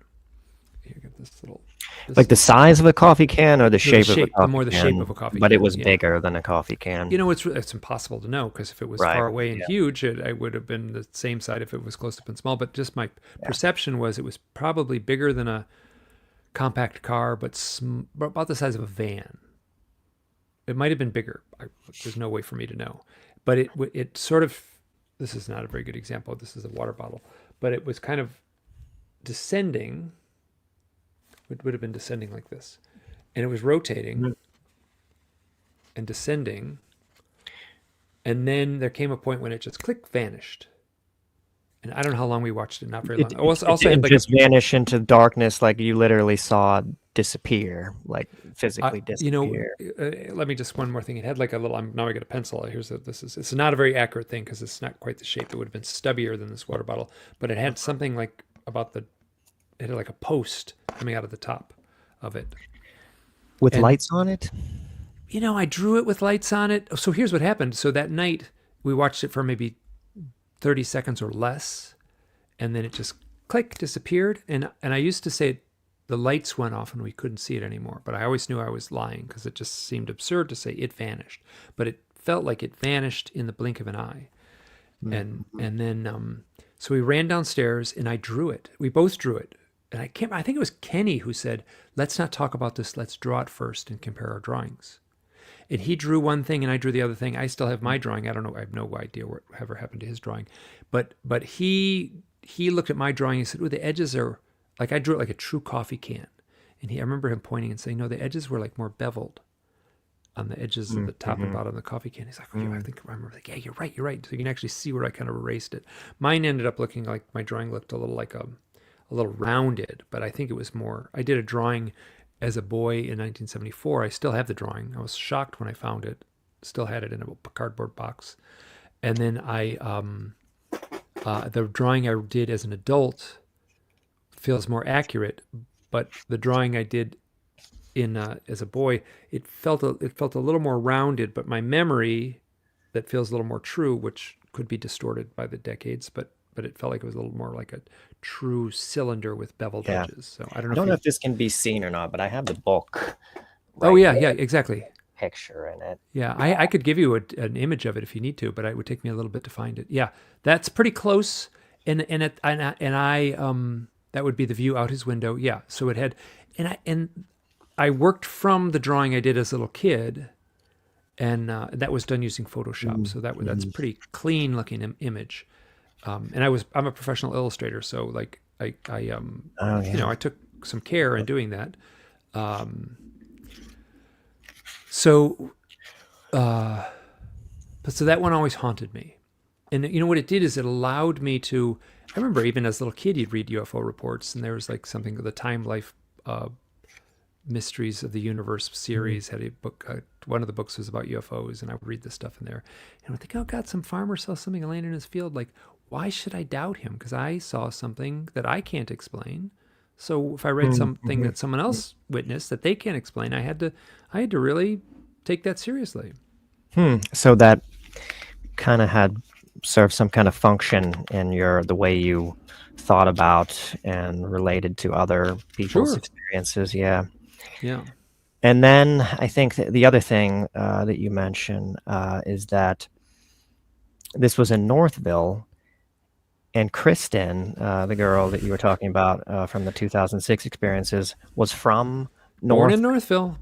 Here, get this little. This Like the size of a coffee can or the no, shape of a coffee more the can? shape of a coffee But can. it was Yeah. bigger than a coffee can. You know, it's impossible to know because if it was Right. far away and Yeah. huge, it would have been the same side if it was close up and small. But just my perception was it was probably bigger than a compact car, but about the size of a van. It might have been bigger. There's no way for me to know. But it sort of, this is not a very good example. This is a water bottle. But it was kind of descending. It would have been descending like this. And it was rotating and descending. And then there came a point when it just click vanished. And I don't know how long we watched it. Not very long. It Also didn't had like just vanish into darkness, like you literally saw disappear, like physically you know, disappear. let me just one more thing. It had like a little. Now I got a pencil. It's not a very accurate thing because it's not quite the shape. It would have been stubbier than this water bottle, but it had something like it had like a post coming out of the top of it. With lights on it? You know, I drew it with lights on it. So here's what happened. So that night we watched it for maybe 30 seconds or less, and then it just click disappeared. And I used to say the lights went off and we couldn't see it anymore, but I always knew I was lying because it just seemed absurd to say it vanished. But it felt like it vanished in the blink of an eye. And then so we ran downstairs and I drew it. We both drew it. And I think it was Kenny who said, let's not talk about this. Let's draw it first and compare our drawings. And he drew one thing and I drew the other thing. I still have my drawing. I don't know. I have no idea what ever happened to his drawing. But he looked at my drawing and said, oh, the edges are like, I drew it like a true coffee can. And I remember him pointing and saying, no, the edges were like more beveled on the edges of the top and bottom of the coffee can. He's like, oh, I remember like, yeah, you're right. So you can actually see where I kind of erased it. Mine ended up looking like my drawing looked a little like a little rounded, but I think it was more, I did a drawing as a boy in 1974. I still have the drawing. I was shocked when I found it. Still had it in a cardboard box. And then the drawing I did as an adult feels more accurate, but the drawing I did as a boy, it felt a little more rounded, but my memory that feels a little more true, which could be distorted by the decades, but it felt like it was a little more like a true cylinder with beveled edges. So I don't know if this can be seen or not, but I have the book. Oh yeah, exactly. Picture in it. Yeah, I could give you an image of it if you need to, but it would take me a little bit to find it. Yeah, that's pretty close. And that would be the view out his window. Yeah, so it had, and I worked from the drawing I did as a little kid, and that was done using Photoshop. So that's pretty clean looking image. And I'm a professional illustrator, so like I took some care in doing that. So that one always haunted me. And you know what it did is it allowed me to, I remember even as a little kid, you'd read UFO reports and there was like something, the Time Life Mysteries of the Universe series had a book. One of the books was about UFOs, and I would read this stuff in there. And I would think, oh God, some farmer saw something land in his field. Like, why should I doubt him? Because I saw something that I can't explain. So if I read something that someone else witnessed that they can't explain, I had to really take that seriously. So that kind of had served some kind of function in the way you thought about and related to other people's experiences. Yeah. And then I think the other thing that you mentioned is that this was in Northville, and Kristen, the girl that you were talking about from the 2006 experiences, was from Born in Northville,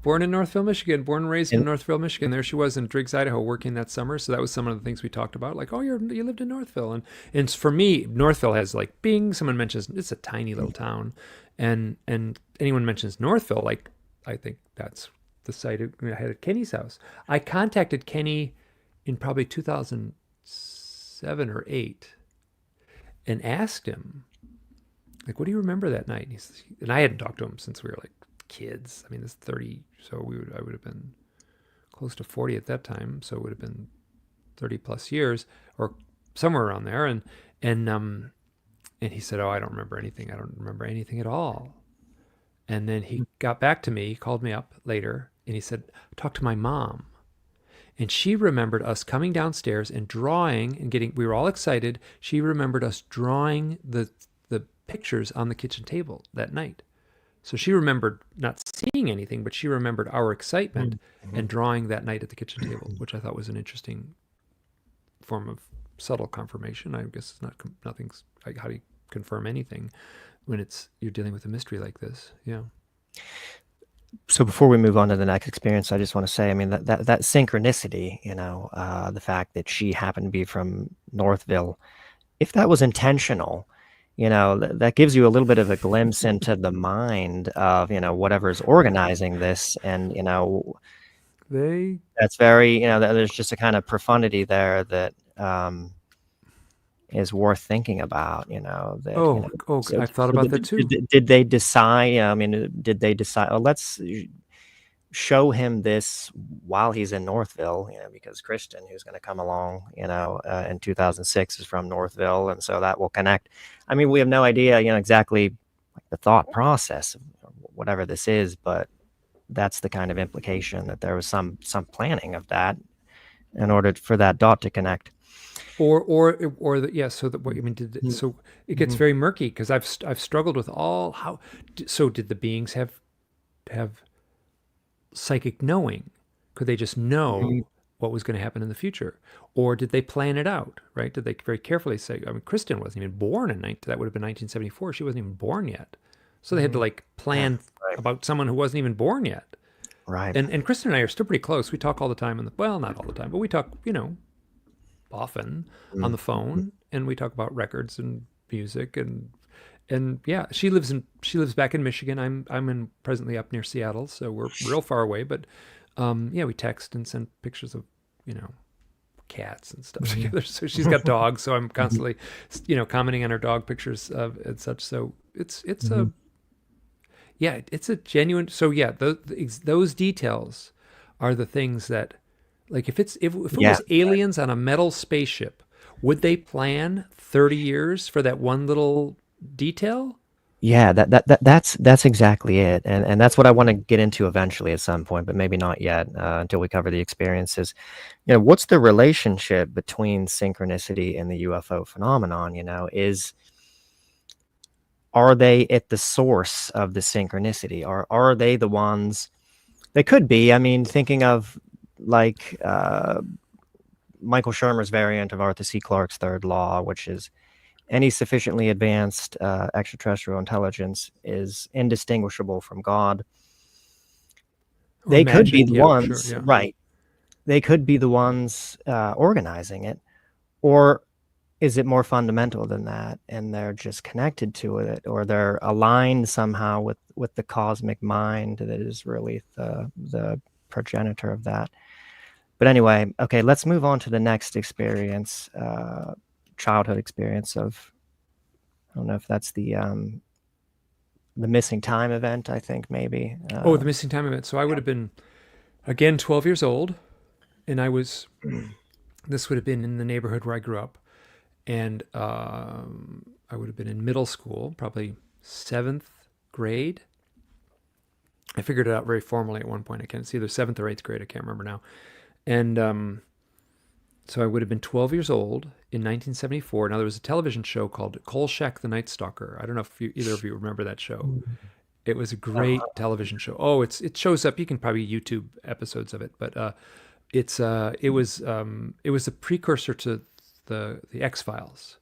Michigan, born and raised in Northville, Michigan. There she was in Driggs, Idaho, working that summer. So that was some of the things we talked about. Like, oh, you lived in Northville. And for me, Northville has like Bing. Someone mentions it's a tiny little town. And anyone mentions Northville, like, I think that's the site I had at Kenny's house. I contacted Kenny in probably 2007 or 8 and asked him, like, what do you remember that night? And I hadn't talked to him since we were like kids. I mean, it's 30, so I would have been close to 40 at that time. So it would have been 30 plus years or somewhere around there. And he said, oh, I don't remember anything. I don't remember anything at all. And then he got back to me, he called me up later, and he said, talk to my mom. And she remembered us coming downstairs and drawing and we were all excited. She remembered us drawing the pictures on the kitchen table that night. So she remembered not seeing anything, but she remembered our excitement and drawing that night at the kitchen table, which I thought was an interesting form of subtle confirmation. I guess it's not nothing's like, how do you confirm anything when you're dealing with a mystery like this? Yeah. So before we move on to the next experience, I just want to say, I mean, that synchronicity, the fact that she happened to be from Northville, if that was intentional, that gives you a little bit of a glimpse into the mind of, whatever's organizing this. And, that's very, there's just a kind of profundity there that is worth thinking about, that, I've thought about that too. Did they decide, did they decide, oh, let's show him this while he's in Northville, because Kristen, who's going to come along, in 2006 is from Northville. And so that will connect. I mean, we have no idea, exactly like the thought process of whatever this is, but that's the kind of implication that there was some planning of that in order for that dot to connect. So that what I mean, so it gets very murky because I've struggled with so did the beings have psychic knowing? Could they just know what was going to happen in the future, or did they plan it out? Right? Did they very carefully say? I mean, Kristen wasn't even born that would have been 1974. She wasn't even born yet, so they had to plan about someone who wasn't even born yet. Right. And Kristen and I are still pretty close. We talk all the time not all the time, but we talk, often on the phone, and we talk about records and music and yeah, she lives back in Michigan. I'm presently up near Seattle, so we're real far away, but we text and send pictures of, cats and stuff together. So she's got dogs, so I'm constantly commenting on her dog pictures and such. So it's a genuine. So yeah, those details are the things that, like, if it was aliens on a metal spaceship, would they plan 30 years for that one little detail? Yeah, that's exactly it, and that's what I want to get into eventually at some point, but maybe not yet until we cover the experiences. What's the relationship between synchronicity and the UFO phenomenon? Are they at the source of the synchronicity? Are they the ones? They could be. I mean, thinking of like Michael Shermer's variant of Arthur C. Clarke's third law, which is any sufficiently advanced extraterrestrial intelligence is indistinguishable from God. They could be the ones, right? They could be the ones organizing it, or is it more fundamental than that, and they're just connected to it, or they're aligned somehow with the cosmic mind that is really the progenitor of that? But anyway, okay, let's move on to the next experience, childhood experience of, I don't know if that's the missing time event, I think maybe. The missing time event. So I would have been, again, 12 years old, and this would have been in the neighborhood where I grew up, and I would have been in middle school, probably 7th grade. I figured it out very formally at one point. It's either 7th or 8th grade. I can't remember now. And so I would have been 12 years old in 1974. Now, there was a television show called Kolchak the Night Stalker. I don't know if either of you remember that show. It was a great television show. Oh, it shows up. You can probably YouTube episodes of it, but it was a precursor to the X-Files.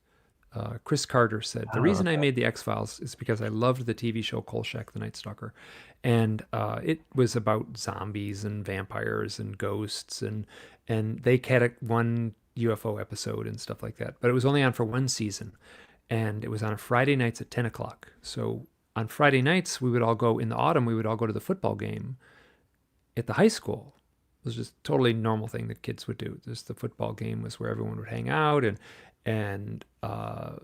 Chris Carter said, the reason I made the X-Files is because I loved the TV show Kolchak the Night Stalker. And it was about zombies and vampires and ghosts, and they had one UFO episode and stuff like that. But it was only on for one season, and it was on Friday nights at 10 o'clock. So on Friday nights, in the autumn, we would all go to the football game at the high school. It was just a totally normal thing that kids would do. Just the football game was where everyone would hang out, and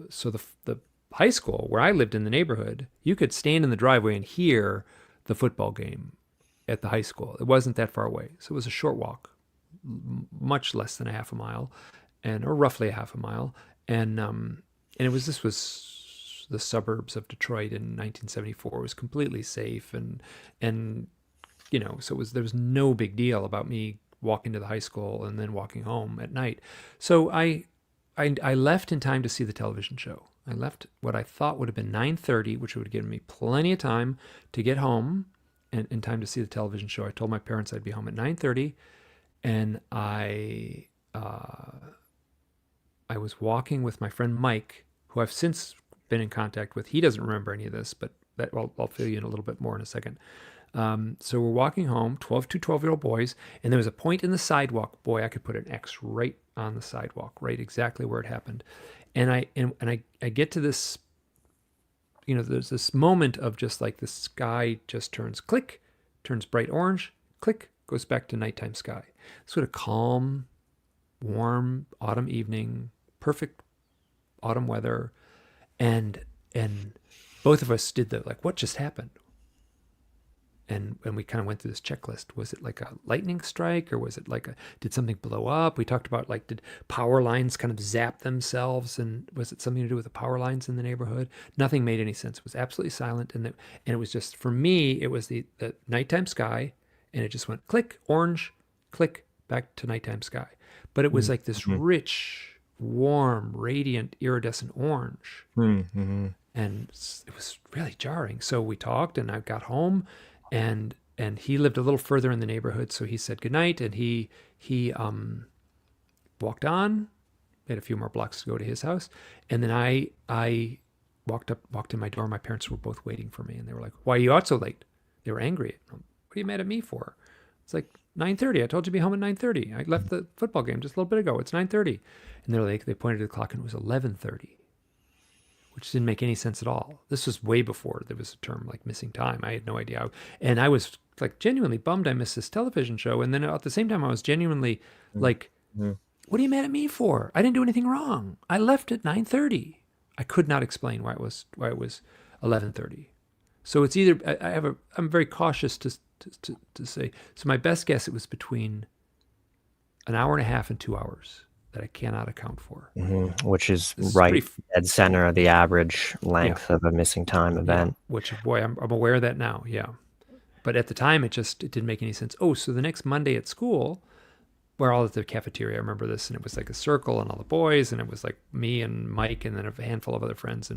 so the high school where I lived in the neighborhood, you could stand in the driveway and hear the football game at the high school. It wasn't that far away, so it was a short walk, much less than a half a mile, or roughly a half a mile, and this was the suburbs of Detroit in 1974. It was completely safe, and so there was no big deal about me walking to the high school and then walking home at night. So I left in time to see the television show. I left what I thought would have been 9:30, which would have given me plenty of time to get home and in time to see the television show. I told my parents I'd be home at 9:30, and I was walking with my friend Mike, who I've since been in contact with. He doesn't remember any of this, but I'll fill you in a little bit more in a second. So we're walking home, 12-year-old boys, and there was a point in the sidewalk. Boy, I could put an X right on the sidewalk, right exactly where it happened. And I get to this, there's this moment of just like the sky just turns click, turns bright orange, click, goes back to nighttime sky. Sort of calm, warm autumn evening, perfect autumn weather, and both of us did the like, what just happened? And we kind of went through this checklist. Was it like a lightning strike, or was it like did something blow up? We talked about like, did power lines kind of zap themselves, and was it something to do with the power lines in the neighborhood? Nothing made any sense. It was absolutely silent, and it was just, for me, it was the nighttime sky, and it just went click, orange, click, back to nighttime sky. But it was like this rich, warm, radiant, iridescent orange, and it was really jarring. So we talked, and I got home. And he lived a little further in the neighborhood, so he said goodnight, and he walked on. We had a few more blocks to go to his house, and then I walked in my door. My parents were both waiting for me, and they were like, "Why are you out so late?" They were angry. "What are you mad at me for?" It's like 9:30. I told you to be home at 9:30. I left the football game just a little bit ago. It's 9:30, and they pointed at the clock, and it was 11:30. Which didn't make any sense at all. This was way before there was a term like missing time. I had no idea. And I was like genuinely bummed I missed this television show. And then at the same time, I was genuinely like, what are you mad at me for? I didn't do anything wrong. I left at 9:30. I could not explain why it was 11:30. So it's either, I'm very cautious to say, so my best guess, it was between an hour and a half and 2 hours that I cannot account for. Which is right dead center of the average length of a missing time event. Which, boy, I'm aware of that now, But at the time, it didn't make any sense. Oh, so the next Monday at school, we're all at the cafeteria. I remember this, and it was like a circle and all the boys, and it was like me and Mike and then a handful of other friends.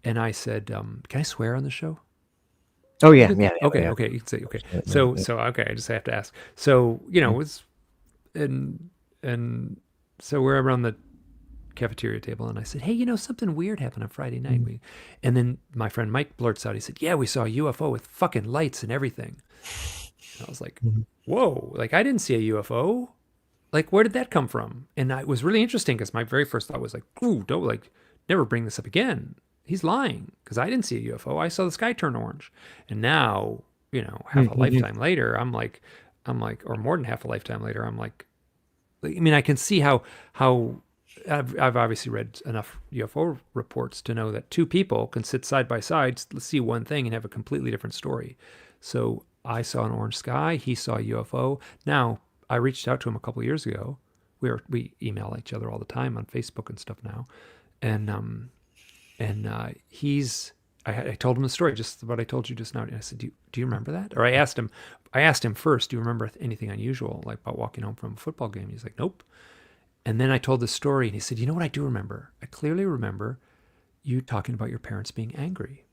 And I said, can I swear on the show? Oh, yeah. Okay, you can say, okay. So okay, I just have to ask. So, it was, and so we're around the cafeteria table, and I said, hey, something weird happened on Friday night. And then my friend Mike blurts out, he said, yeah, we saw a UFO with fucking lights and everything. And I was like, whoa, like I didn't see a UFO. Like, where did that come from? And it was really interesting because my very first thought was like, ooh, don't like never bring this up again. He's lying because I didn't see a UFO. I saw the sky turn orange. And now, half a lifetime later, I'm like, or more than half a lifetime later, I'm like, I mean, I can see how I've obviously read enough UFO reports to know that two people can sit side by side, see one thing, and have a completely different story. So I saw an orange sky. He saw a UFO. Now, I reached out to him a couple of years ago. We email each other all the time on Facebook and stuff now, I told him the story, just what I told you just now. And I said, do you remember that? Or I asked him first, do you remember anything unusual, like about walking home from a football game? He's like, nope. And then I told the story, and he said, you know what I do remember? I clearly remember you talking about your parents being angry.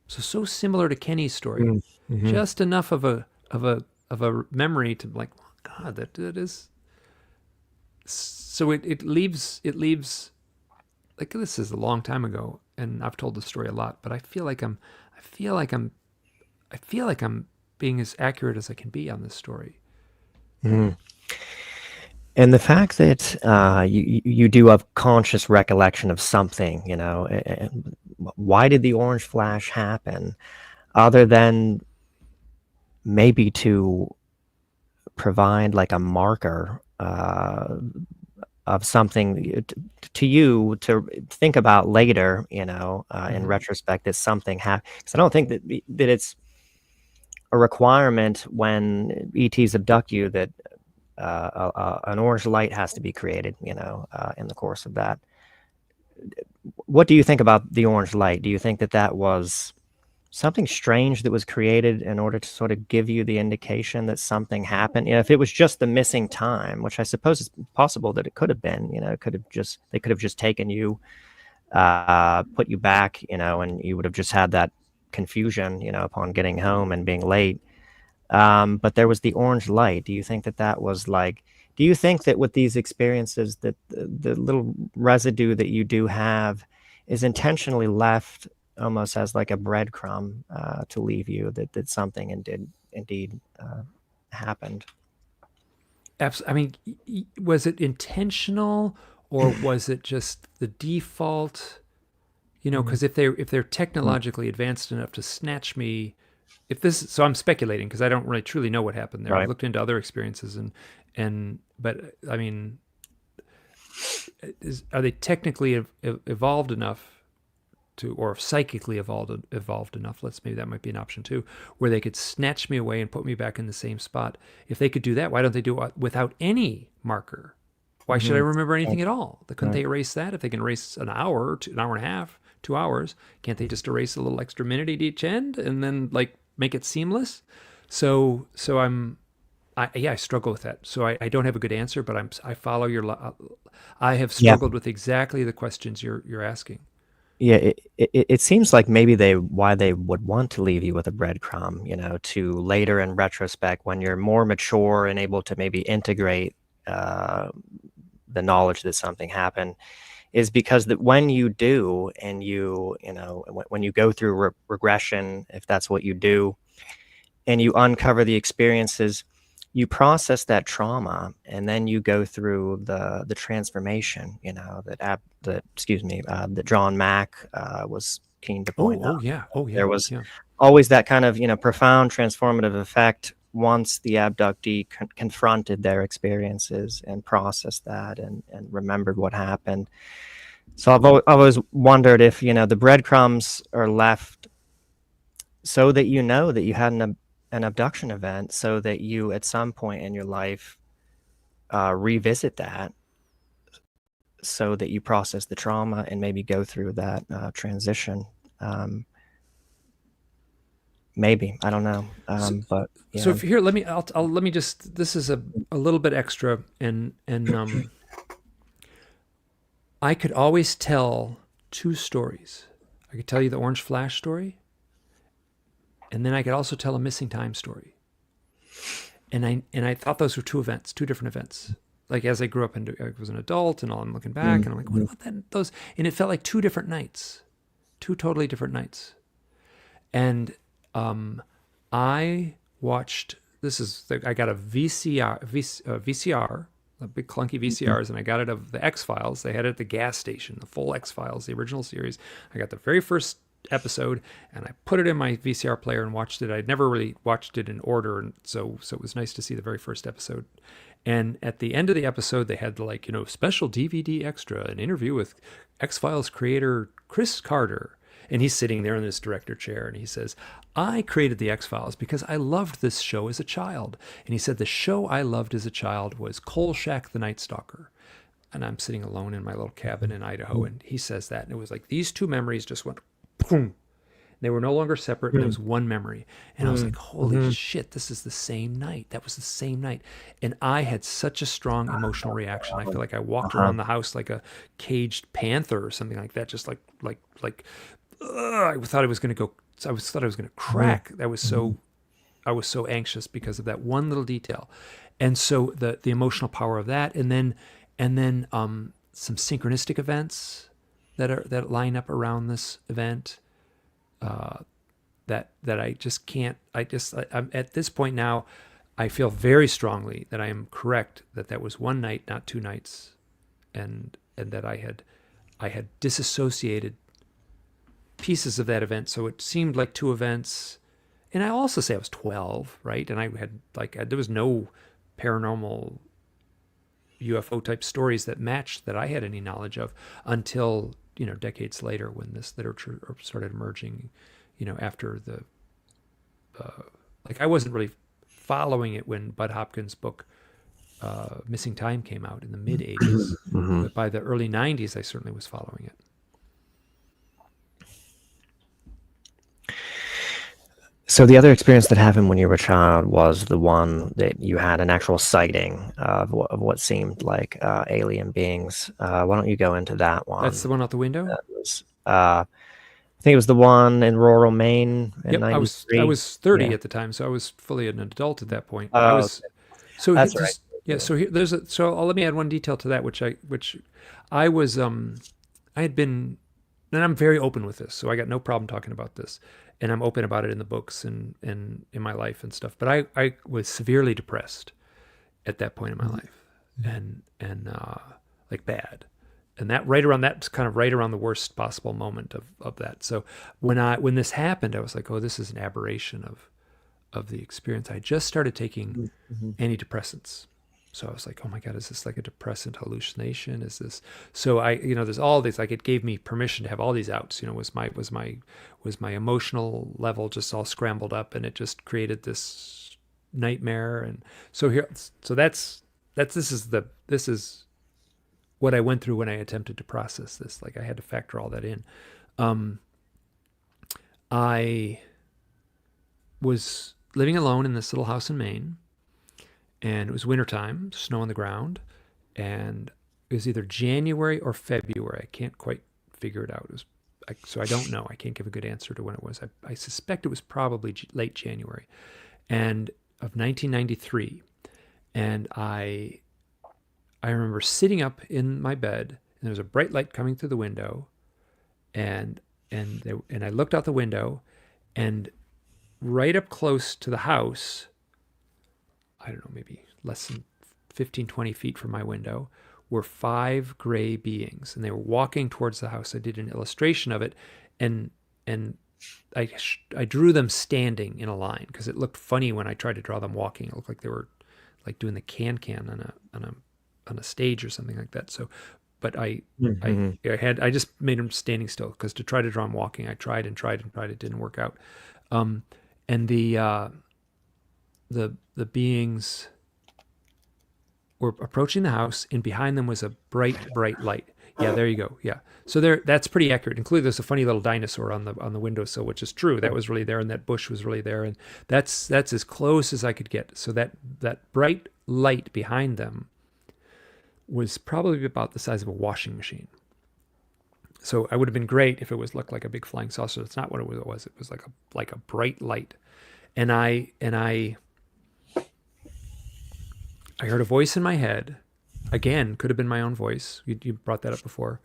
So similar to Kenny's story, just enough of a memory to like, oh, God, that is. So it leaves like, this is a long time ago, and I've told the story a lot, but I feel like I'm being as accurate as I can be on this story. And the fact that you do have conscious recollection of something, why did the orange flash happen, other than maybe to provide like a marker of something to you to think about later, in retrospect, that something happened. Because I don't think that it's a requirement when ETs abduct you that an orange light has to be created, in the course of that. What do you think about the orange light? Do you think that was something strange that was created in order to sort of give you the indication that something happened? If it was just the missing time, which I suppose is possible that it could have been, they could have just taken you put you back, and you would have just had that confusion, upon getting home and being late. But there was the orange light. Do you think that was like, do you think that with these experiences that the little residue that you do have is intentionally left almost as like a breadcrumb to leave you that something indeed happened? I mean, was it intentional or was it just the default? Because if they're technologically advanced enough to snatch me, so I'm speculating because I don't really truly know what happened there. I've Right. looked into other experiences but I mean, are they technically evolved enough or psychically evolved enough? Maybe that might be an option too, where they could snatch me away and put me back in the same spot. If they could do that, why don't they do it without any marker? Why should I remember anything at all? Couldn't they erase that? If they can erase an hour, an hour and a half, 2 hours, can't they just erase a little extra minute at each end and then like make it seamless? So I struggle with that. So I don't have a good answer, but I follow I have Yeah. struggled with exactly the questions you're asking. Yeah, it seems like maybe why they would want to leave you with a breadcrumb, to later in retrospect when you're more mature and able to maybe integrate the knowledge that something happened, is because that when you do, and when you go through regression, if that's what you do, and you uncover the experiences, you process that trauma, and then you go through the transformation, that John Mack was keen to point out. Oh yeah. There was Yeah. always that kind of profound transformative effect once the abductee confronted their experiences and processed that and remembered what happened. So I've always wondered if the breadcrumbs are left so that that you had an abduction event, so that you at some point in your life revisit that, so that you process the trauma and maybe go through that transition. Maybe, I don't know. But So if here, let me just. This is a little bit extra, and I could always tell two stories. I could tell you the orange flash story, and then I could also tell a missing time story. And I thought those were two different events. Like as I grew up and I was an adult, and all, I'm looking back, and I'm like, what about those? And it felt like two different nights, two totally different nights. And I watched. I got a VCR, a big clunky VCRs, and I got it of the X-Files. They had it at the gas station, the full X-Files, the original series. I got the very first episode, and I put it in my VCR player and watched it. I'd never really watched it in order, and so it was nice to see the very first episode. And at the end of the episode, they had special DVD extra, an interview with X-Files creator Chris Carter. And he's sitting there in this director chair, and he says, I created the X-Files because I loved this show as a child. And he said, the show I loved as a child was Kolchak the Night Stalker. And I'm sitting alone in my little cabin in Idaho, and he says that. And it was like these two memories just went boom. They were no longer separate. There was one memory. And I was like, holy shit, this is the same night. That was the same night. And I had such a strong emotional reaction. I feel like I walked around the house like a caged panther or something like that, just like I thought I was going to go. I thought I was going to crack. I was so anxious because of that one little detail, and so the emotional power of that, and then some synchronistic events that line up around this event. That I just can't. I'm at this point now. I feel very strongly that I am correct. That was one night, not two nights, and that I had disassociated pieces of that event, so it seemed like two events. And I also say I was 12, right? And I had there was no paranormal UFO type stories that matched that I had any knowledge of until decades later, when this literature started emerging. After the I wasn't really following it when Bud Hopkins' book Missing Time came out in the mid 80s, but by the early 90s I certainly was following it. So the other experience that happened when you were a child was the one that you had an actual sighting of what seemed like alien beings. Why don't you go into that That's the one? one out the window. That was, I think it was the one in rural Maine in Yep, I '93. was 30 Yeah. at the time, so I was fully an adult at that point. But I Oh, was so that's right. just yeah. So here, there's a so let me add one detail to that, which I was I had been, and I'm very open with this, so I got no problem talking about this, and I'm open about it in the books and in my life and stuff. But I was severely depressed at that point in my life, and like bad. And that right around that's kind of right around the worst possible moment of that. So when this happened, I was like, oh, this is an aberration of the experience. I just started taking Mhm. antidepressants. So I was like, oh my God, is this like a depressant hallucination? Is this so there's all these, like, it gave me permission to have all these outs. Was my emotional level just all scrambled up, and it just created this nightmare. And so this is what I went through when I attempted to process this. Like, I had to factor all that in. I was living alone in this little house in Maine, and it was wintertime, snow on the ground, and it was either January or February. I can't quite figure it out. So I don't know. I can't give a good answer to when it was. I suspect it was probably late January, and of 1993. And I remember sitting up in my bed, and there was a bright light coming through the window, and I looked out the window, and right up close to the house, I don't know, maybe less than 15, 20 feet from my window, were 5 gray beings, and they were walking towards the house. I did an illustration of it, and I drew them standing in a line because it looked funny when I tried to draw them walking. It looked like they were like doing the can on a stage or something like that. So, but I just made them standing still because to try to draw them walking, I tried and tried and tried. It didn't work out. And the beings were approaching the house, and behind them was a bright light. Yeah, there you go. Yeah. So that's pretty accurate. Including there's a funny little dinosaur on the windowsill, which is true. That was really there, and that bush was really there, and that's as close as I could get. So that bright light behind them was probably about the size of a washing machine. So it would have been great if it looked like a big flying saucer. That's not what it was. It was like a bright light, and I heard a voice in my head. Again, could have been my own voice. You brought that up before,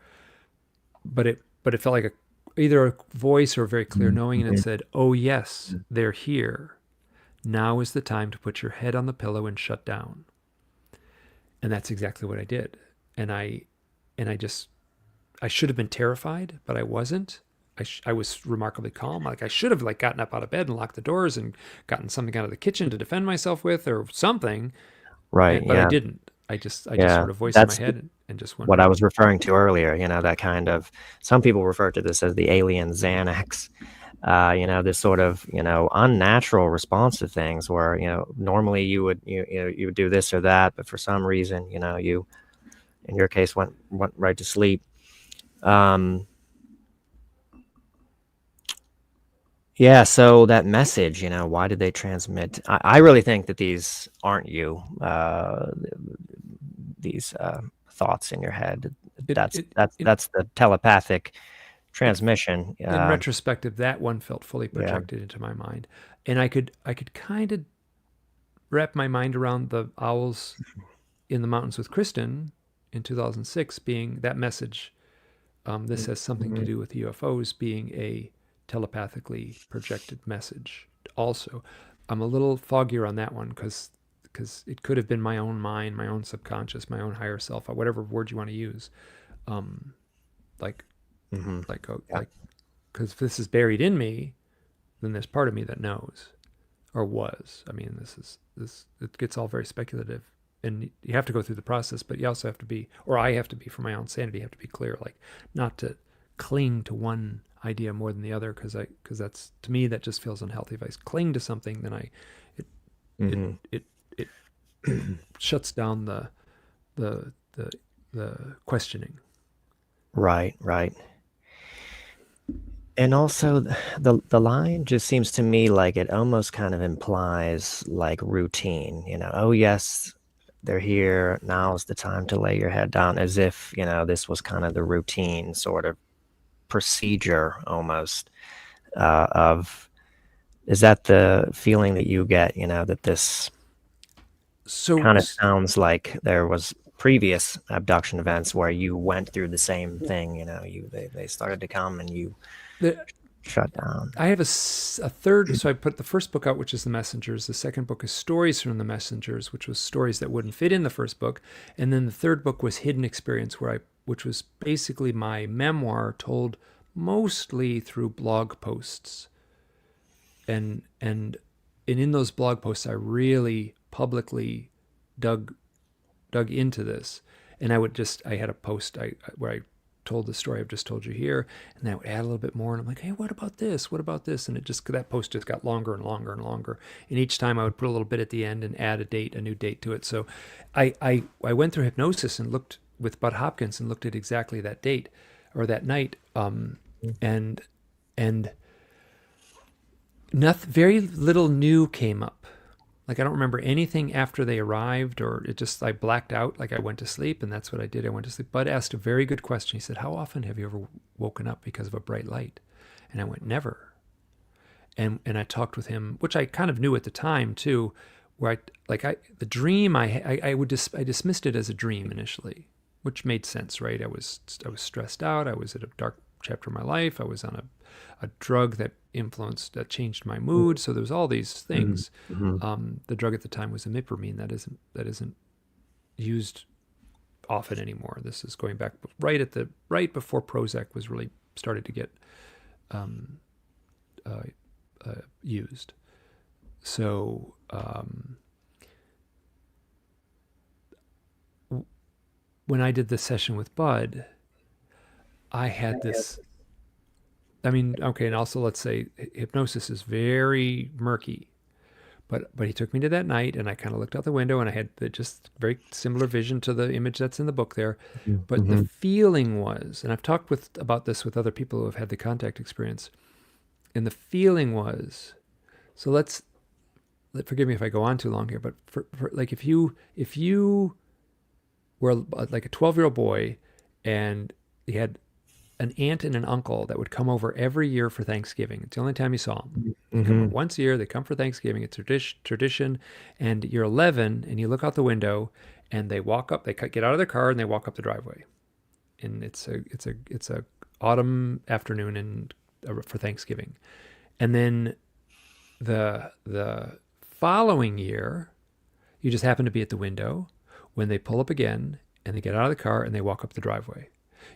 but it felt like either a voice or a very clear knowing, and it said, "Oh yes, they're here. Now is the time to put your head on the pillow and shut down." And that's exactly what I did. And I should have been terrified, but I wasn't. I was remarkably calm. Like, I should have gotten up out of bed and locked the doors and gotten something out of the kitchen to defend myself with or something. Right. But Yeah. I didn't. I just sort of voiced in my head and just went. What I was referring to earlier, that kind of, some people refer to this as the alien Xanax, this sort of, unnatural response to things where, normally you would do this or that, but for some reason, you, in your case, went right to sleep. Yeah, so that message, why did they transmit? I really think that these aren't you, these thoughts in your head. That's the telepathic transmission. In retrospective, that one felt fully projected into my mind, and I could kind of wrap my mind around the owls in the mountains with Kristen in 2006 being that message. This has something to do with UFOs being a telepathically projected message. Also, I'm a little foggier on that one because it could have been my own mind, my own subconscious, my own higher self, whatever word you want to use. Because if this is buried in me, then there's part of me that knows, or was. I mean, it gets all very speculative, and you have to go through the process, but you also have to be, or I have to be, for my own sanity, have to be clear, like not to cling to one idea more than the other, because that's, to me, that just feels unhealthy. If I cling to something, then it shuts down the questioning. Right. And also, the line just seems to me like it almost kind of implies like routine. Oh yes, they're here. Now's the time to lay your head down, as if this was kind of the routine sort of procedure almost of. Is that the feeling that you get? That this So kind of sounds like there was previous abduction events where you went through the same thing. They started to come and you the, shut down. I have a third. So I put the first book out, which is The Messengers. The second book is Stories from the Messengers, which was stories that wouldn't fit in the first book. And then the third book was Hidden Experience, which was basically my memoir told mostly through blog posts. And in those blog posts, I really publicly dug into this. And I had a post where I told the story I've just told you here, and I would add a little bit more, and I'm like, hey, what about this? What about this? And that post just got longer and longer and longer. And each time I would put a little bit at the end and add a new date to it. So I went through hypnosis and looked with Bud Hopkins and looked at exactly that date or that night, and nothing, very little new came up. Like I don't remember anything after they arrived, or I blacked out. Like I went to sleep, and that's what I did. I went to sleep. Bud asked a very good question. He said, how often have you ever woken up because of a bright light? And I went, never. And I talked with him, which I kind of knew at the time too, where the dream I dismissed it as a dream initially, which made sense, right? I was stressed out. I was at a dark chapter of my life. I was on a drug that changed my mood. So there was all these things. Mm-hmm. The drug at the time was imipramine. That isn't used often anymore. This is going back right before Prozac was really started to get used. So when I did the session with Bud, I had this. I mean, okay, and also let's say hypnosis is very murky, but he took me to that night, and I kind of looked out the window, and I had just very similar vision to the image that's in the book there. But Mm-hmm. the feeling was, and I've talked about this with other people who have had the contact experience, and the feeling was, so forgive me if I go on too long here, but for like if you were like a 12-year-old boy, and you had an aunt and an uncle that would come over every year for Thanksgiving. It's the only time you saw them. They come over once a year. They come for Thanksgiving. It's tradition. And you're 11, and you look out the window, and they walk up. They get out of their car, and they walk up the driveway. And it's a autumn afternoon for Thanksgiving. And then the following year, you just happen to be at the window when they pull up again, and they get out of the car, and they walk up the driveway.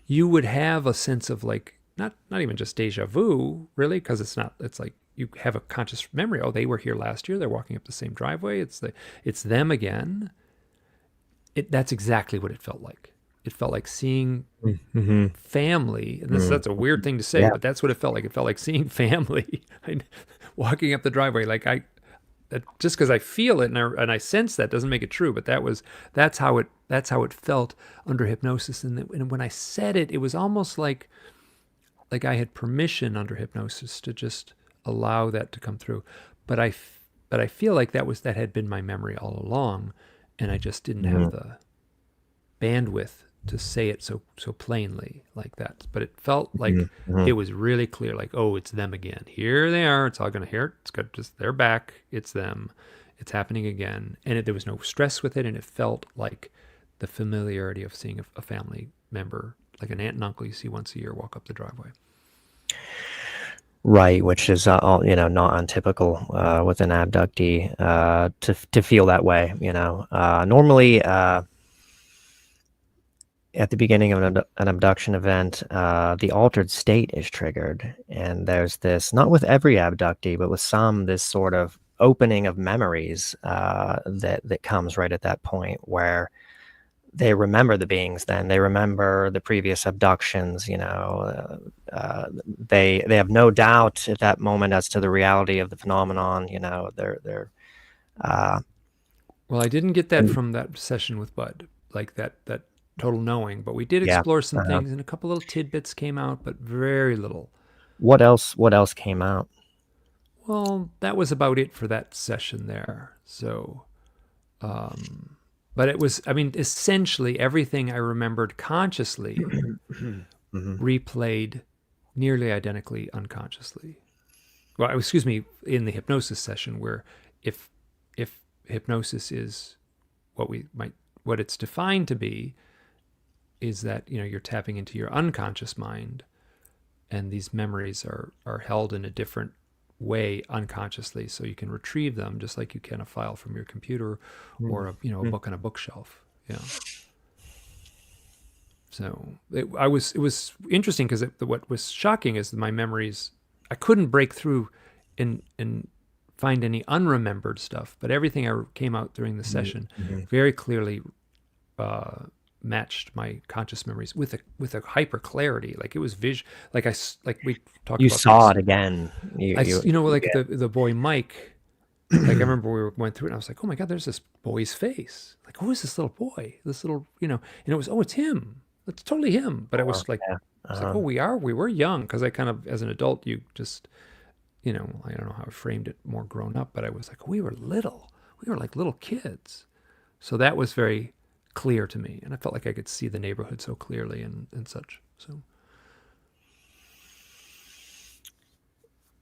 You would have a sense of like, not even just deja vu, really, because it's like you have a conscious memory. Oh, they were here last year. They're walking up the same driveway. It's them again. That's exactly what it felt like. It felt like seeing family. And that's a weird thing to say, but that's what it felt like. It felt like seeing family walking up the driveway. Like just because I feel it and I sense that doesn't make it true, but that's how it felt under hypnosis. And when I said it, it was almost like I had permission under hypnosis to just allow that to come through. But I feel like that had been my memory all along, and I just didn't have the bandwidth to say it so plainly like that. But it felt like it was really clear, like, oh, it's them again. Here they are. It's all going to hear it. It's got just, they're back. It's them. It's happening again. And there was no stress with it. And it felt like the familiarity of seeing a family member, like an aunt and uncle you see once a year, walk up the driveway. Right, which is not untypical with an abductee to feel that way. Normally at the beginning of an abduction event, the altered state is triggered, and there's this, not with every abductee, but with some, this sort of opening of memories that comes right at that point where they remember the beings. Then they remember the previous abductions. They have no doubt at that moment as to the reality of the phenomenon. They're well, I didn't get that from that session with Bud, like that total knowing, but we did explore some things, and a couple little tidbits came out, but very little. What else came out? Well, that was about it for that session there. So, but it was, I mean, essentially everything I remembered consciously replayed nearly identically unconsciously. Well, excuse me, in the hypnosis session, where if hypnosis is what it's defined to be, is that you're tapping into your unconscious mind, and these memories are held in a different way unconsciously, so you can retrieve them just like you can a file from your computer or a book on a bookshelf. Yeah. So it was interesting because what was shocking is that my memories, I couldn't break through and find any unremembered stuff, but everything I came out during the session very clearly matched my conscious memories with a hyper clarity. Like it was like we talked about. You saw it again. The boy Mike. Like I remember we were going through it, and I was like, "Oh my God, there's this boy's face. Like, who is this little boy? This little, And it was, it's him. It's totally him." But it was like, it's like, oh, we were young, because I kind of, as an adult, you just, I don't know how I framed it more grown up, but I was like, we were little. We were like little kids. So that was very clear to me, and I felt like I could see the neighborhood so clearly and such.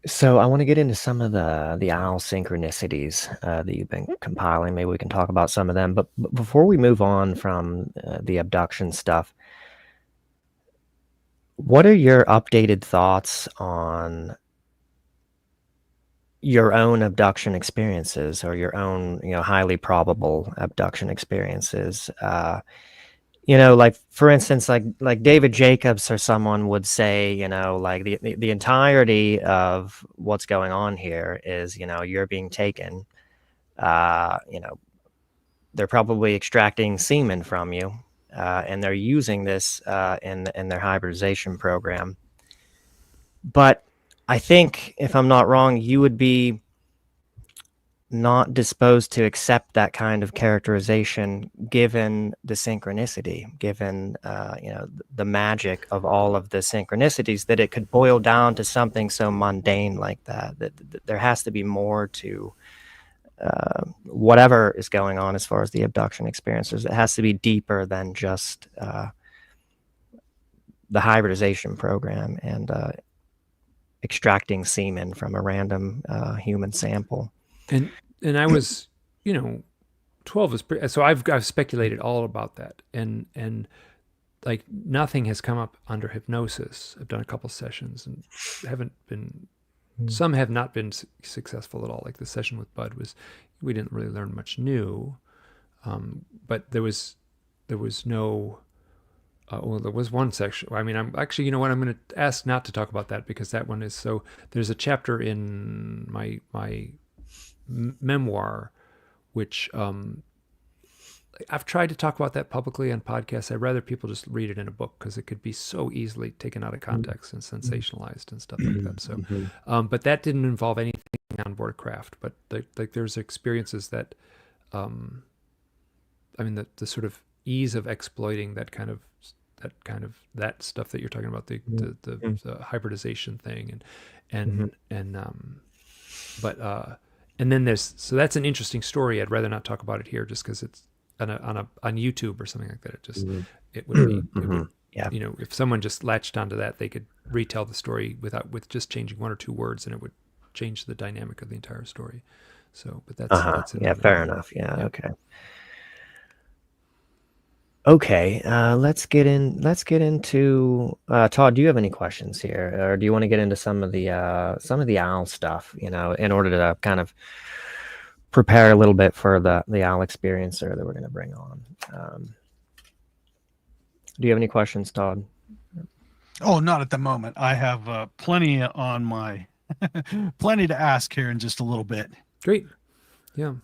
So I want to get into some of the owl synchronicities that you've been compiling. Maybe we can talk about some of them. But before we move on from the abduction stuff, what are your updated thoughts on your own abduction experiences, or your own, highly probable abduction experiences? Like, for instance, like David Jacobs or someone would say, like the entirety of what's going on here is, you're being taken. They're probably extracting semen from you, and they're using this in their hybridization program. But I think, if I'm not wrong, you would be not disposed to accept that kind of characterization, given the synchronicity, given the magic of all of the synchronicities, that it could boil down to something so mundane like that. That there has to be more to whatever is going on as far as the abduction experiences. It has to be deeper than just the hybridization program and extracting semen from a random human sample. And I was, 12 is pretty, so I've speculated all about that, and like nothing has come up under hypnosis. I've done a couple sessions and some have not been successful at all. Like the session with Bud we didn't really learn much new, but there was no. Well, there was one section. I mean, I'm actually, I'm going to ask not to talk about that, because that one is so. There's a chapter in my memoir, which I've tried to talk about that publicly on podcasts. I'd rather people just read it in a book, because it could be so easily taken out of context and sensationalized and stuff like that. So, but that didn't involve anything on board a craft. But there's experiences that, I mean, the sort of ease of exploiting that stuff that you're talking about, the hybridization thing, and then that's an interesting story. I'd rather not talk about it here, just because it's on YouTube or something like that. It would be, if someone just latched onto that, they could retell the story with just changing one or two words, and it would change the dynamic of the entire story. So, but that's fair enough. Yeah. Okay, let's get into Todd. Do you have any questions here, or do you want to get into some of the owl stuff? In order to kind of prepare a little bit for the owl experiencer that we're going to bring on. Do you have any questions, Todd? Oh, not at the moment. I have plenty on my plenty to ask here in just a little bit. Great, yeah.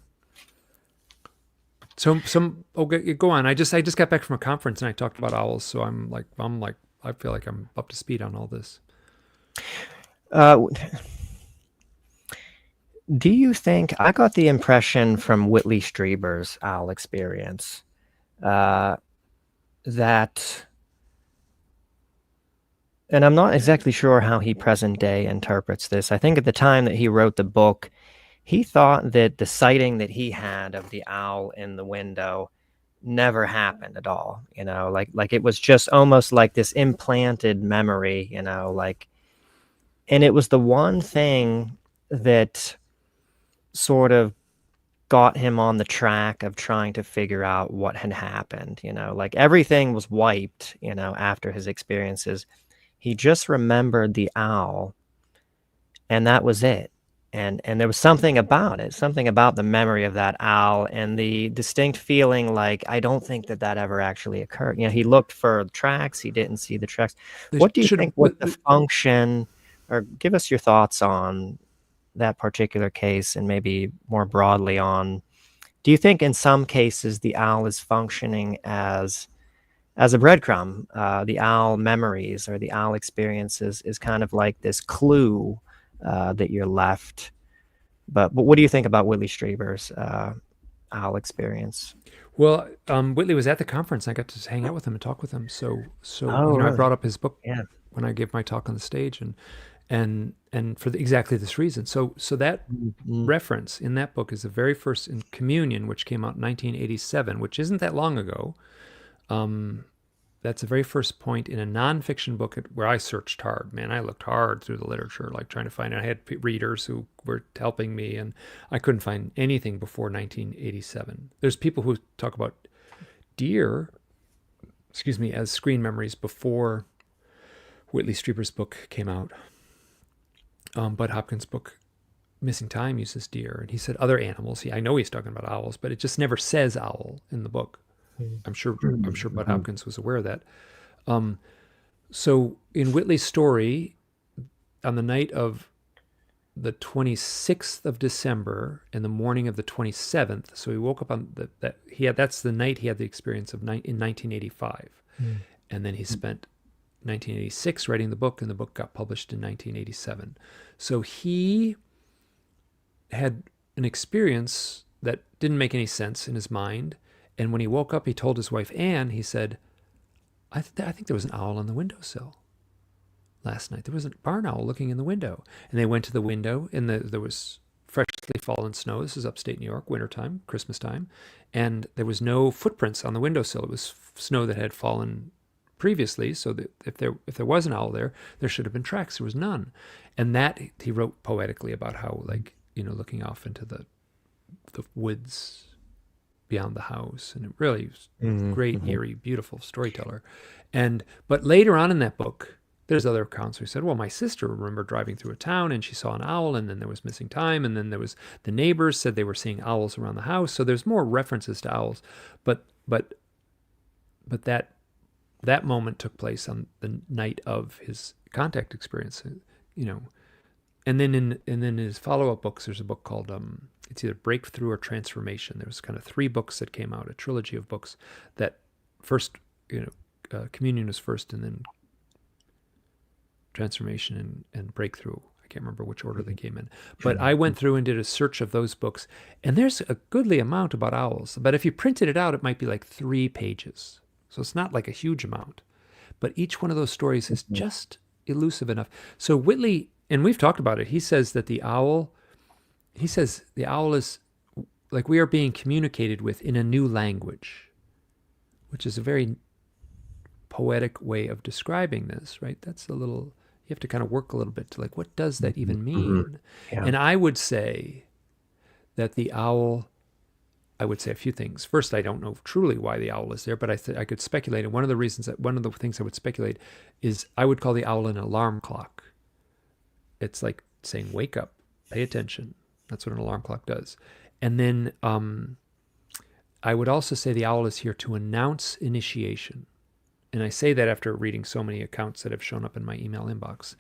So okay, go on. I just got back from a conference and I talked about owls, so I'm like I feel like I'm up to speed on all this. Do you think, I got the impression from Whitley Strieber's owl experience, that, And I'm not exactly sure how he present day interprets this. I think at the time that he wrote the book, he thought that the sighting that he had of the owl in the window never happened at all, like it was just almost like this implanted memory, like, and it was the one thing that sort of got him on the track of trying to figure out what had happened, like everything was wiped, after his experiences. He just remembered the owl, and that was it. And there was something about it, something about the memory of that owl and the distinct feeling like, I don't think that that ever actually occurred. He looked for tracks, he didn't see the tracks. They What do you should have. think was the function, or give us your thoughts on that particular case, and maybe more broadly on, do you think in some cases the owl is functioning as a breadcrumb? The owl memories or the owl experiences is kind of like this clue that you're left. But what do you think about Whitley Strieber's owl experience? Well, Whitley was at the conference. I got to hang out with him and talk with him. So Oh, I really? brought up his book Yeah. when I gave my talk on the stage, and for exactly this reason. So that Mhm. reference in that book is the very first in Communion, which came out in 1987, which isn't that long ago. That's the very first point in a nonfiction book where I searched hard. Man, I looked hard through the literature, like trying to find it. I had readers who were helping me, and I couldn't find anything before 1987. There's people who talk about deer, as screen memories before Whitley Strieber's book came out. Bud Hopkins' book, Missing Time, uses deer, and he said other animals. I know he's talking about owls, but it just never says owl in the book. I'm sure Bud Hopkins was aware of that. So in Whitley's story, on the night of the 26th of December and the morning of the 27th, so he woke up on that's the night he had the experience in 1985. And then he spent 1986 writing the book, and the book got published in 1987. So he had an experience that didn't make any sense in his mind. And when he woke up, he told his wife, Anne, he said, I think there was an owl on the windowsill last night. There was a barn owl looking in the window. And they went to the window, and there was freshly fallen snow. This is upstate New York, wintertime, Christmas time. And there was no footprints on the windowsill. It was snow that had fallen previously, so that if there was an owl there should have been tracks. There was none. And that he wrote poetically about how, like, looking off into the woods beyond the house, and it really was great, eerie, beautiful storyteller. But later on in that book, there's other accounts where he said, well, my sister remembered driving through a town and she saw an owl, and then there was missing time, and then there was the neighbors said they were seeing owls around the house. So there's more references to owls, but that moment took place on the night of his contact experience, And then in his follow-up books, there's a book called it's either Breakthrough or Transformation. There was kind of 3 books that came out, a trilogy of books that first, Communion was first, and then Transformation and Breakthrough. I can't remember which order they came in. But I went through and did a search of those books, and there's a goodly amount about owls. But if you printed it out, it might be like 3 pages. So it's not like a huge amount. But each one of those stories is just elusive enough. So Whitley, and we've talked about it, he says the owl is like we are being communicated with in a new language, which is a very poetic way of describing this, right? That's you have to kind of work a little bit to, like, what does that even mean? Yeah. And I would say that the owl, I would say a few things. First, I don't know truly why the owl is there, but I could speculate. And one of the things I would speculate is I would call the owl an alarm clock. It's like saying, wake up, pay attention. That's what an alarm clock does. And then I would also say the owl is here to announce initiation. And I say that after reading so many accounts that have shown up in my email inbox.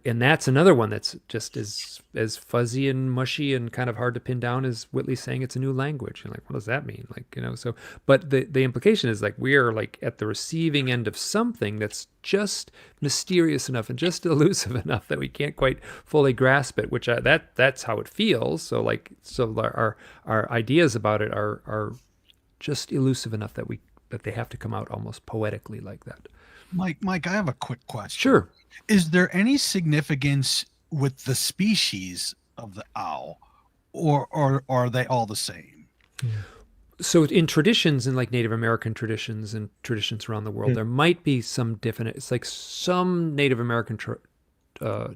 And that's another one that's just as fuzzy and mushy and kind of hard to pin down as Whitley saying it's a new language. And like, what does that mean? Like, so, but the implication is like we are like at the receiving end of something that's just mysterious enough and just elusive enough that we can't quite fully grasp it, which that's how it feels. So our ideas about it are just elusive enough that they have to come out almost poetically like that. Mike, I have a quick question. Sure. Is there any significance with the species of the owl, or are they all the same? So in traditions, in like Native American traditions and traditions around the world, there might be some different. It's like some Native American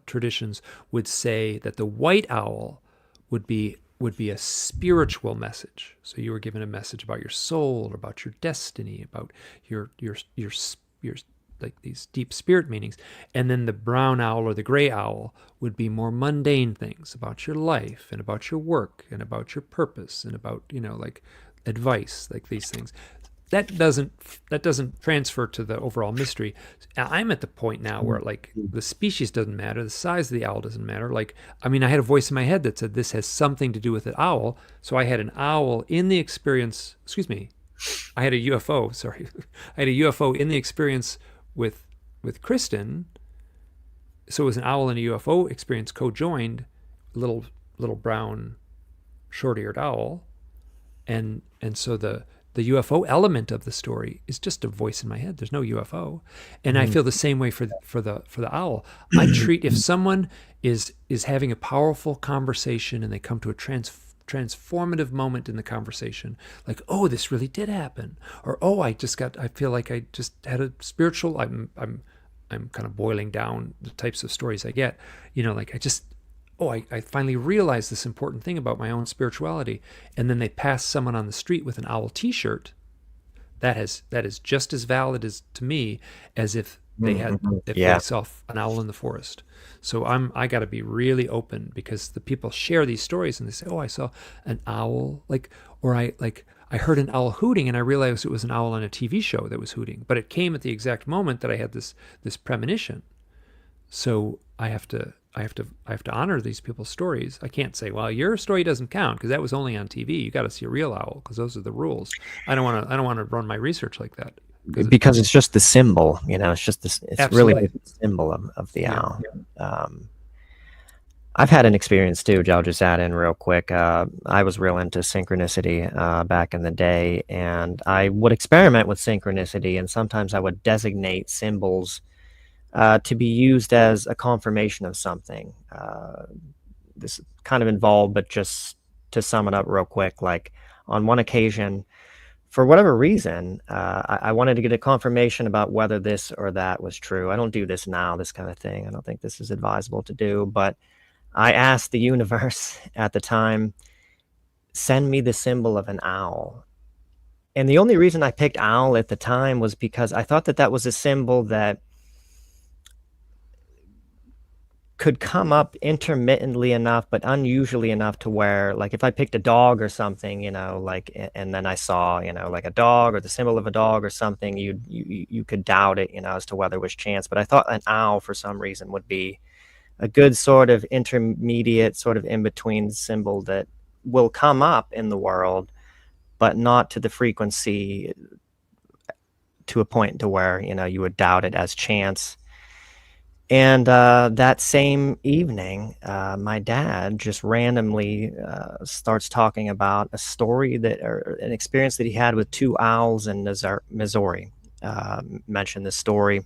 traditions would say that the white owl would be a spiritual message. So you were given a message about your soul, or about your destiny, about your like these deep spirit meanings. And then the brown owl or the gray owl would be more mundane things about your life and about your work and about your purpose and about, like advice, like these things. That doesn't transfer to the overall mystery. I'm at the point now where like the species doesn't matter, the size of the owl doesn't matter. Like, I mean, I had a voice in my head that said this has something to do with the owl. So I had an owl in the experience. Excuse me, I had a UFO. Sorry, I had a UFO in the experience with Kristen. So it was an owl and a UFO experience co-joined, little brown, short-eared owl, and so the UFO element of the story is just a voice in my head. There's no UFO, and I feel the same way for the owl. I treat, if someone is having a powerful conversation and they come to a transformative moment in the conversation, like, oh, this really did happen, or oh, I feel like I just had a spiritual. I'm kind of boiling down the types of stories I get. Like I finally realized this important thing about my own spirituality. And then they pass someone on the street with an owl t-shirt. That is just as valid as to me as if they saw an owl in the forest. So I got to be really open, because the people share these stories and they say, oh, I saw an owl, or I heard an owl hooting, and I realized it was an owl on a TV show that was hooting, but it came at the exact moment that I had this premonition. So I have to honor these people's stories. I can't say, well, your story doesn't count because that was only on TV. You got to see a real owl because those are the rules. I don't want to run my research like that. Because it's just the symbol, it's just this. It's Absolutely. really the symbol of the owl. Yeah. I've had an experience too. I'll just add in real quick. I was real into synchronicity back in the day, and I would experiment with synchronicity, and sometimes I would designate symbols to be used as a confirmation of something. This is kind of involved, but just to sum it up real quick, like on one occasion, for whatever reason, I wanted to get a confirmation about whether this or that was true. I don't do this now, this kind of thing. I don't think this is advisable to do, but I asked the universe at the time, send me the symbol of an owl. And the only reason I picked owl at the time was because I thought that was a symbol that could come up intermittently enough, but unusually enough to where, like, if I picked a dog or something, and then I saw, like a dog or the symbol of a dog or something, you could doubt it, as to whether it was chance. But I thought an owl, for some reason, would be a good sort of intermediate, sort of in-between symbol that will come up in the world, but not to the frequency to a point to where, you would doubt it as chance. And that same evening, my dad just randomly starts talking about a story or an experience that he had with two owls in Missouri. Mentioned this story.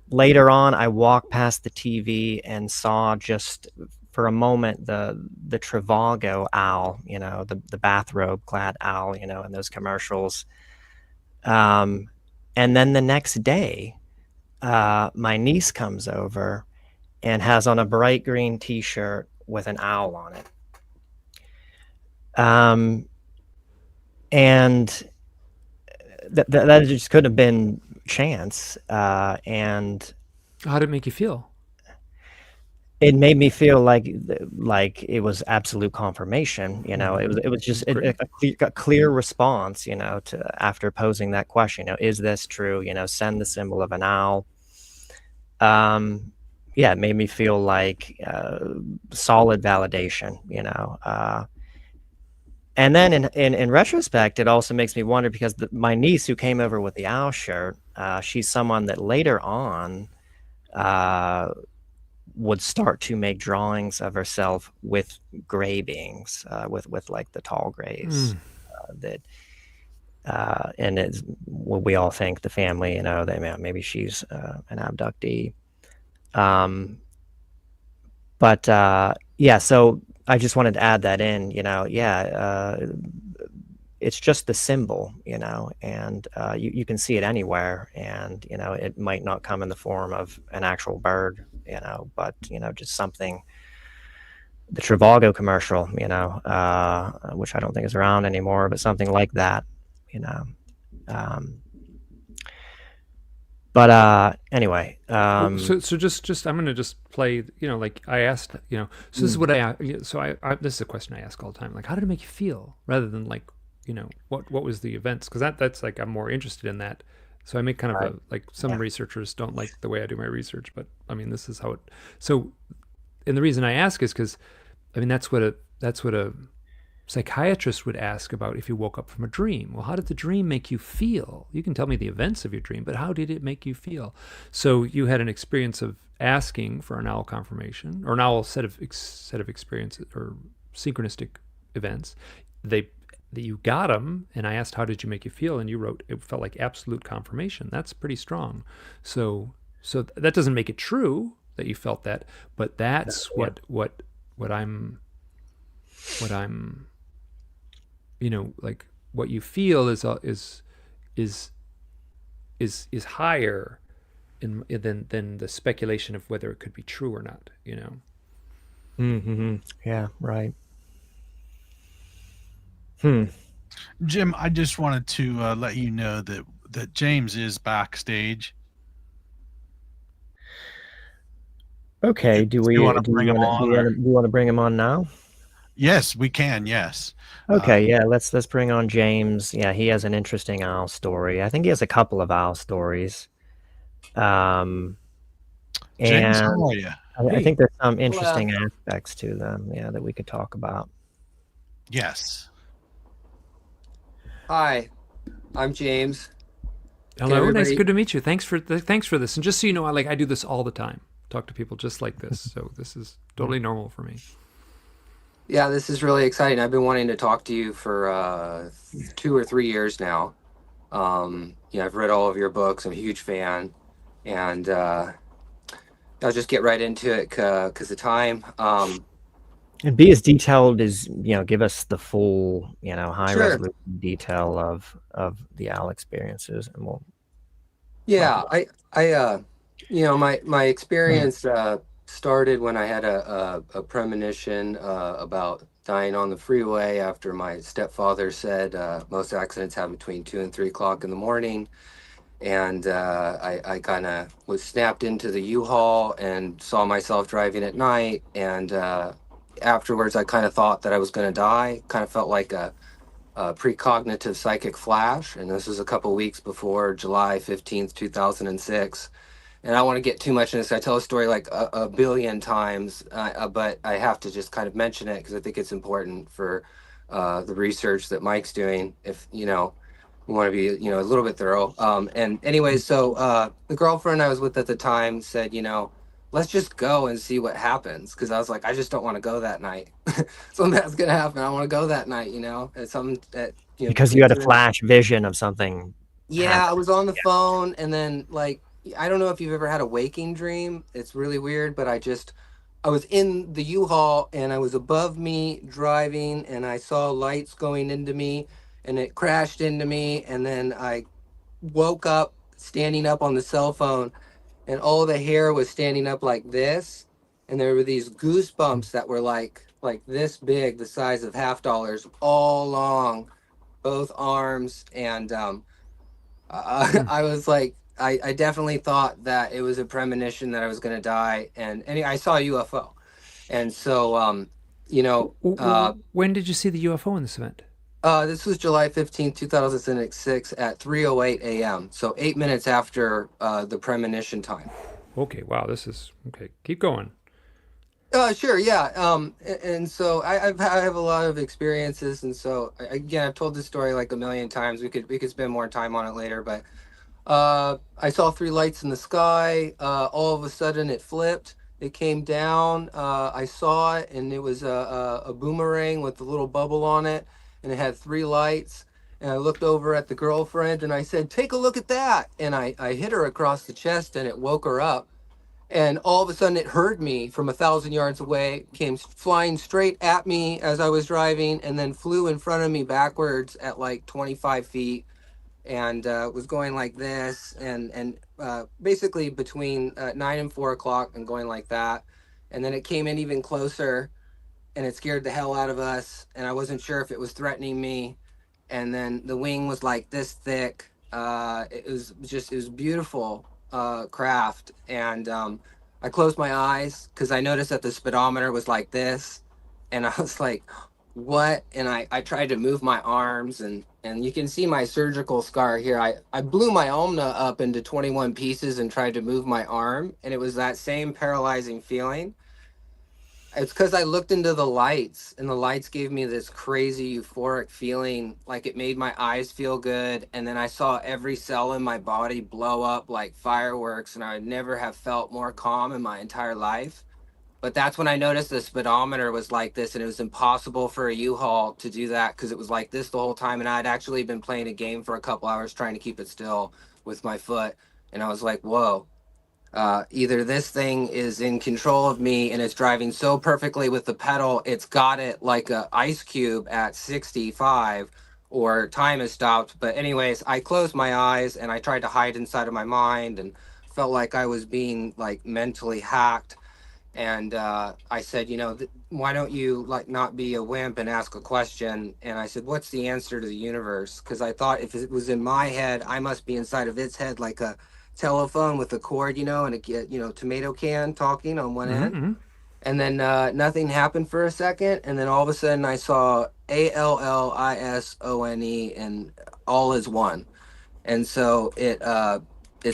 Later on, I walked past the TV and saw, just for a moment, the Trivago owl, the bathrobe clad owl, in those commercials. And then the next day, my niece comes over and has on a bright green t-shirt with an owl on it. And that just could have been chance. And how did it make you feel? It made me feel like it was absolute confirmation. It was just a clear response, to after posing that question. Is this true? Send the symbol of an owl. It made me feel like solid validation. And then in retrospect, it also makes me wonder, because my niece, who came over with the owl shirt, she's someone that later on would start to make drawings of herself with gray beings, with like the tall grays. That and it's what we all think the family, that maybe she's an abductee. But yeah, so I just wanted to add that in, it's just the symbol, and you can see it anywhere, and it might not come in the form of an actual bird, but just something. The Trivago commercial, which I don't think is around anymore, but something like that, you know. Um, but anyway, So just I'm gonna just play. Like I asked. So this is what this is a question I ask all the time. Like, how did it make you feel? Rather than like, what was the events? Because that's like I'm more interested in that. So I make kind of right. like some researchers don't like the way I do my research, but I mean this is how it. So, and the reason I ask is because, I mean that's what a psychiatrist would ask about if you woke up from a dream. Well, how did the dream make you feel? You can tell me the events of your dream, but how did it make you feel? So you had an experience of asking for an owl confirmation or an owl set of experiences or synchronistic events. You got them, and I asked, how did you make you feel? And you wrote, it felt like absolute confirmation. That's pretty strong. So that doesn't make it true that you felt that, but that's what I'm like what you feel is higher than the speculation of whether it could be true or not. Yeah, right. Jim, I just wanted to let you know that James is backstage. Okay. Do we want to bring him on? do you want to bring him on now? Yes, we can. Yes. Okay, yeah, let's bring on James. Yeah, he has an interesting owl story. I think he has a couple of owl stories. James, And how are you? I think there's some interesting aspects to them, that we could talk about. Yes. Hi, I'm James. Hello, nice, good to meet you. Thanks for this. And just so you know, I do this all the time. Talk to people just like this. So this is totally normal for me. Yeah, this is really exciting. I've been wanting to talk to you for 2 or 3 years now. I've read all of your books. I'm a huge fan, and I'll just get right into it because of time. And be as detailed as, give us the full, high Sure. resolution detail of the owl experiences, and we'll. Yeah, my experience started when I had a premonition about dying on the freeway after my stepfather said most accidents happen between 2 and 3 o'clock in the morning. And I kind of was snapped into the U-Haul and saw myself driving at night. And afterwards, I kind of thought that I was going to die. Kind of felt like a precognitive psychic flash. And this was a couple weeks before July 15th, 2006. And I don't want to get too much in this. I tell a story like a billion times, but I have to just kind of mention it because I think it's important for the research that Mike's doing. If we want to be a little bit thorough. And anyway, so the girlfriend I was with at the time said, let's just go and see what happens. Because I was like, I just don't want to go that night. Something that's gonna happen. I want to go that night. It's something that because you had a flash vision of something. Yeah, happening. I was on the phone, and then I don't know if you've ever had a waking dream. It's really weird, but I was in the U-Haul and I was above me driving and I saw lights going into me and it crashed into me. And then I woke up standing up on the cell phone and all the hair was standing up like this. And there were these goosebumps that were like this big, the size of $50, all along both arms. And I was like, I definitely thought that it was a premonition that I was going to die. And I saw a UFO. And so, when did you see the UFO in this event? This was July 15th, 2006 at 3:08 a.m. So 8 minutes after the premonition time. Okay. Wow. This is okay. Keep going. Sure. Yeah. And so I have a lot of experiences. And so again, I've told this story like a million times. We could spend more time on it later, but I saw 3 lights in the sky. All of a sudden it flipped. It came down. I saw it, and it was a boomerang with a little bubble on it, and it had 3 lights. And I looked over at the girlfriend and I said, take a look at that. And I hit her across the chest and it woke her up. And all of a sudden it heard me from 1,000 yards away, came flying straight at me as I was driving, and then flew in front of me backwards at like 25 feet, and was going like this, and basically between 9 and 4 o'clock and going like that. And then it came in even closer, and it scared the hell out of us, and I wasn't sure if it was threatening me. And then the wing was like this thick. It was beautiful craft. And I closed my eyes because I noticed that the speedometer was like this, and I was like, what? And I tried to move my arms, and you can see my surgical scar here. I blew my ulna up into 21 pieces and tried to move my arm, and it was that same paralyzing feeling. It's because I looked into the lights, and the lights gave me this crazy euphoric feeling, like it made my eyes feel good. And then I saw every cell in my body blow up like fireworks, and I would never have felt more calm in my entire life. But that's when I noticed the speedometer was like this, and it was impossible for a U-Haul to do that because it was like this the whole time. And I'd actually been playing a game for a couple hours trying to keep it still with my foot. And I was like, whoa. Either this thing is in control of me and it's driving so perfectly with the pedal, it's got it like a ice cube at 65, or time has stopped. But anyways, I closed my eyes and I tried to hide inside of my mind and felt like I was being like mentally hacked. And I said, why don't you like not be a wimp and ask a question? And I said, what's the answer to the universe? Because I thought if it was in my head, I must be inside of its head like a telephone with a cord, and a tomato can talking on one end. Mm-hmm. And then nothing happened for a second, and then all of a sudden I saw ALLISONE and all is one. And so it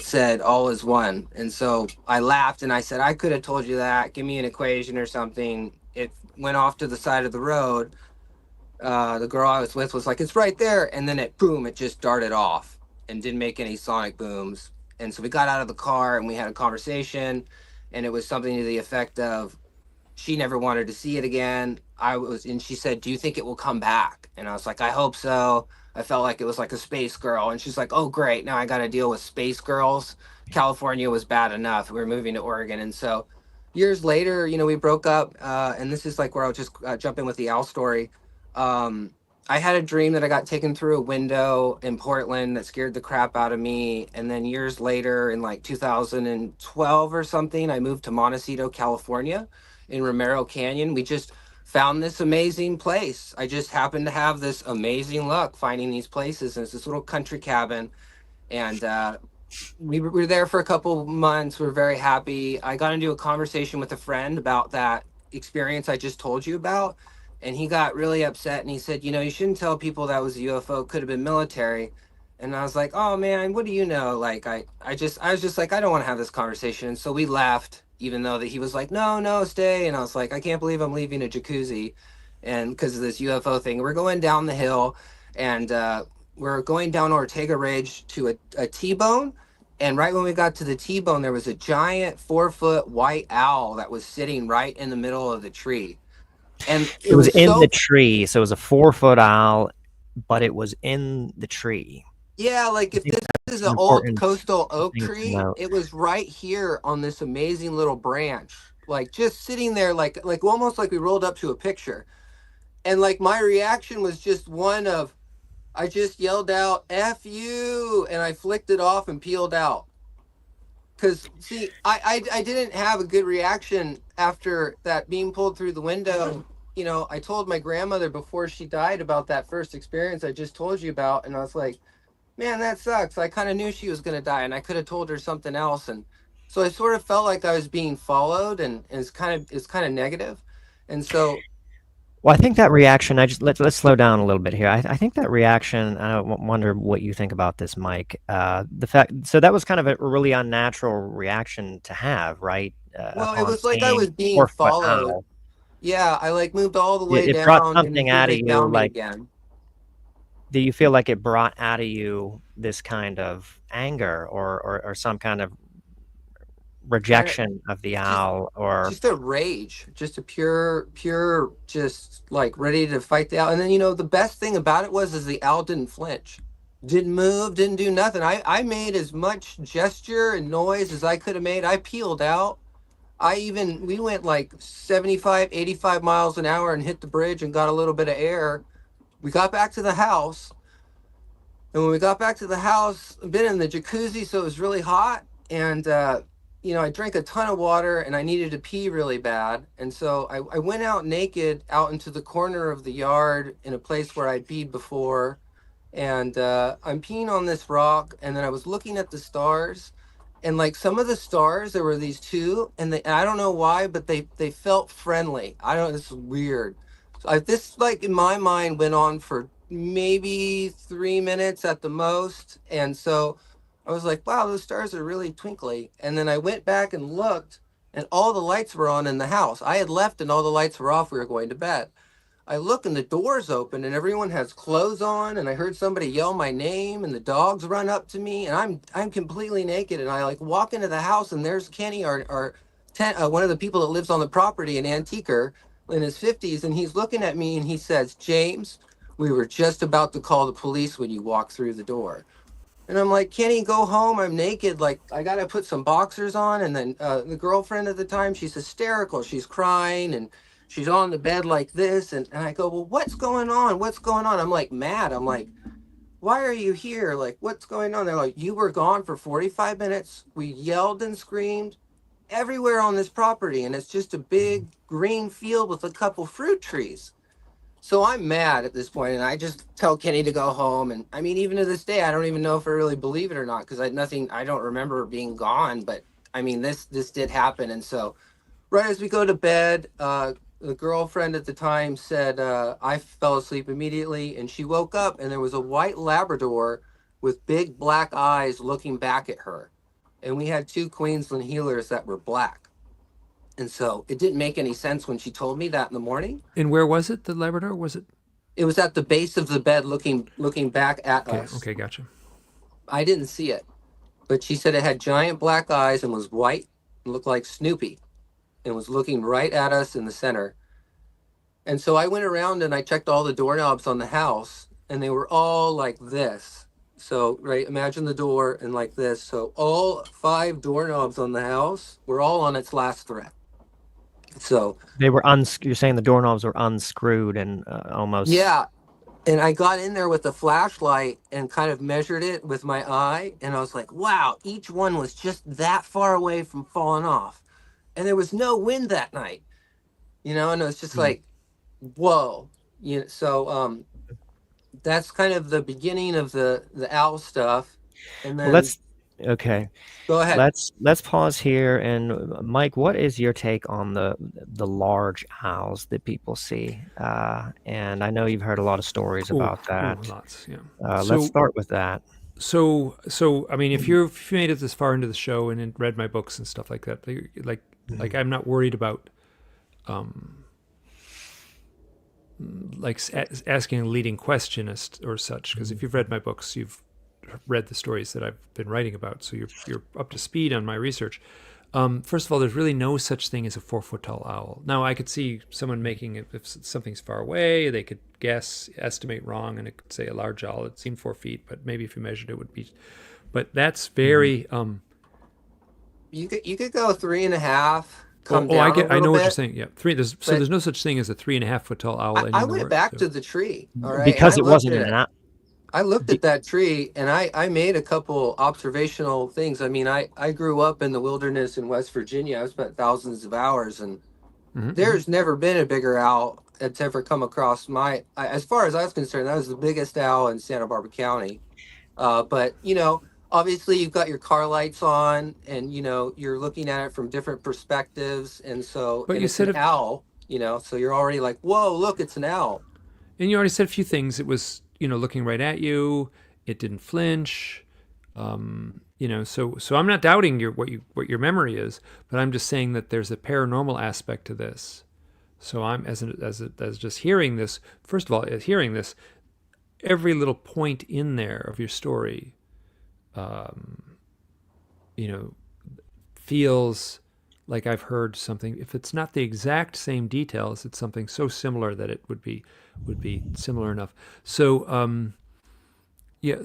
said all is one. And so I laughed and I said, I could have told you that. Give me an equation or something. It went off to the side of the road. The girl I was with was like, it's right there. And then it just darted off and didn't make any sonic booms. And so we got out of the car and we had a conversation, and it was something to the effect of, she never wanted to see it again. And she said, do you think it will come back? And I was like, I hope so. I felt like it was like a space girl. And she's like, oh, great. Now I got to deal with space girls. California was bad enough. We were moving to Oregon. And so years later, we broke up. And this is like where I'll just jump in with the Owl story. I had a dream that I got taken through a window in Portland that scared the crap out of me. And then years later, in like 2012 or something, I moved to Montecito, California, in Romero Canyon. We just found this amazing place. I just happened to have this amazing luck finding these places. And it's this little country cabin. And we were there for a couple months. We were very happy. I got into a conversation with a friend about that experience I just told you about. And he got really upset and he said, you shouldn't tell people that was a UFO. It could have been military. And I was like, oh man, what do you know? Like, I was just like, I don't want to have this conversation. And so we left, even though that he was like, no, stay. And I was like, I can't believe I'm leaving a jacuzzi. And because of this UFO thing, we're going down the hill, and we're going down Ortega Ridge to a T-bone. And right when we got to the T-bone, there was a giant 4-foot white owl that was sitting right in the middle of the tree. And it was in the tree, so it was a 4-foot owl, but it was in the tree. Yeah, like if this is an old coastal oak tree, it was right here on this amazing little branch, like just sitting there, like almost like we rolled up to a picture. And like my reaction was just one of, I just yelled out, F you, and I flicked it off and peeled out. Because, see, I didn't have a good reaction after that being pulled through the window. I told my grandmother before she died about that first experience I just told you about. And I was like, man, that sucks. I kind of knew she was going to die, and I could have told her something else. And so I sort of felt like I was being followed, and it's kind of negative. And so... Well, I think that reaction, let's slow down a little bit here. I think that reaction, I wonder what you think about this, Mike. So that was kind of a really unnatural reaction to have, right? Well, it was like I was being followed. Yeah, I like moved all the way down. It brought something out of you, like, again. Do you feel like it brought out of you this kind of anger or some kind of rejection of the just owl, or just a rage, just a pure, just like ready to fight the owl. And then the best thing about it is the owl didn't flinch, didn't move, didn't do nothing. I made as much gesture and noise as I could have made. I peeled out. We went like 75, 85 miles an hour and hit the bridge and got a little bit of air. We got back to the house. And when we got back to the house, I'd been in the jacuzzi, so it was really hot. And, I drank a ton of water and I needed to pee really bad. And so I went out naked out into the corner of the yard in a place where I'd peed before. And I'm peeing on this rock. And then I was looking at the stars. And like some of the stars, there were these two. And I don't know why, but they felt friendly. I don't know, it's weird. So this, like, in my mind, went on for maybe 3 minutes at the most. And so I was like, wow, those stars are really twinkly. And then I went back and looked, and all the lights were on in the house. I had left and all the lights were off. We were going to bed. I look and the door's open and everyone has clothes on, and I heard somebody yell my name and the dogs run up to me, and I'm completely naked, and I like walk into the house and there's Kenny, one of the people that lives on the property, an antiquer in his 50s, and he's looking at me and he says, James, we were just about to call the police when you walked through the door. And I'm like, Kenny, go home. I'm naked. Like, I got to put some boxers on. And then the girlfriend at the time, she's hysterical. She's crying and she's on the bed like this. And I go, well, what's going on? What's going on? I'm like, mad. I'm like, why are you here? Like, what's going on? They're like, you were gone for 45 minutes. We yelled and screamed everywhere on this property. And it's just a big green field with a couple fruit trees. So I'm mad at this point, and I just tell Kenny to go home. And I mean, even to this day, I don't even know if I really believe it or not, because I don't remember being gone. But I mean, this did happen. And so right as we go to bed, the girlfriend at the time said I fell asleep immediately, and she woke up and there was a white Labrador with big black eyes looking back at her. And we had 2 Queensland healers that were black. And so it didn't make any sense when she told me that in the morning. And where was it, the Labrador? Was it? It was at the base of the bed looking back at us. Okay, gotcha. I didn't see it. But she said it had giant black eyes and was white and looked like Snoopy and was looking right at us in the center. And so I went around and I checked all the doorknobs on the house, and they were all like this. So, right, imagine the door and like this. So all 5 doorknobs on the house were all on its last thread. So they were you're saying the doorknobs were unscrewed and almost. Yeah. And I got in there with a flashlight and kind of measured it with my eye. And I was like, wow, each one was just that far away from falling off. And there was no wind that night, and it was just like, whoa. So that's kind of the beginning of the owl stuff. And then okay. Go ahead. Let's pause here. And Mike, what is your take on the large owls that people see? And I know you've heard a lot of stories about that. Lots, yeah. Let's start with that. So I mean, if you made it this far into the show and read my books and stuff like that, like I'm not worried about like asking a leading question or such, because if you've read my books, you've read the stories that I've been writing about, so you're up to speed on my research. First of all, there's really no such thing as a 4-foot tall owl. Now, I could see someone making it, if something's far away, they could estimate wrong, and it could say a large owl. It seemed 4 feet, but maybe if you measured it would be. But that's very. You could go 3.5. I know what you're saying. Yeah, 3. There's no such thing as a 3.5 foot tall owl. I went back to the tree. All right, because it wasn't an owl. I looked at that tree and I made a couple observational things. I mean, I grew up in the wilderness in West Virginia. I've spent thousands of hours, and there's never been a bigger owl that's ever come across as far as I was concerned, that was the biggest owl in Santa Barbara County. But, obviously you've got your car lights on, and, you're looking at it from different perspectives. And so but you it's said an owl, so you're already like, whoa, look, it's an owl. And you already said a few things. It was, looking right at you. It didn't flinch. So I'm not doubting what your memory is, but I'm just saying that there's a paranormal aspect to this. So I'm as just hearing this. First of all, hearing this, every little point in there of your story, feels like I've heard something. If it's not the exact same details, it's something so similar that it would be similar enough. So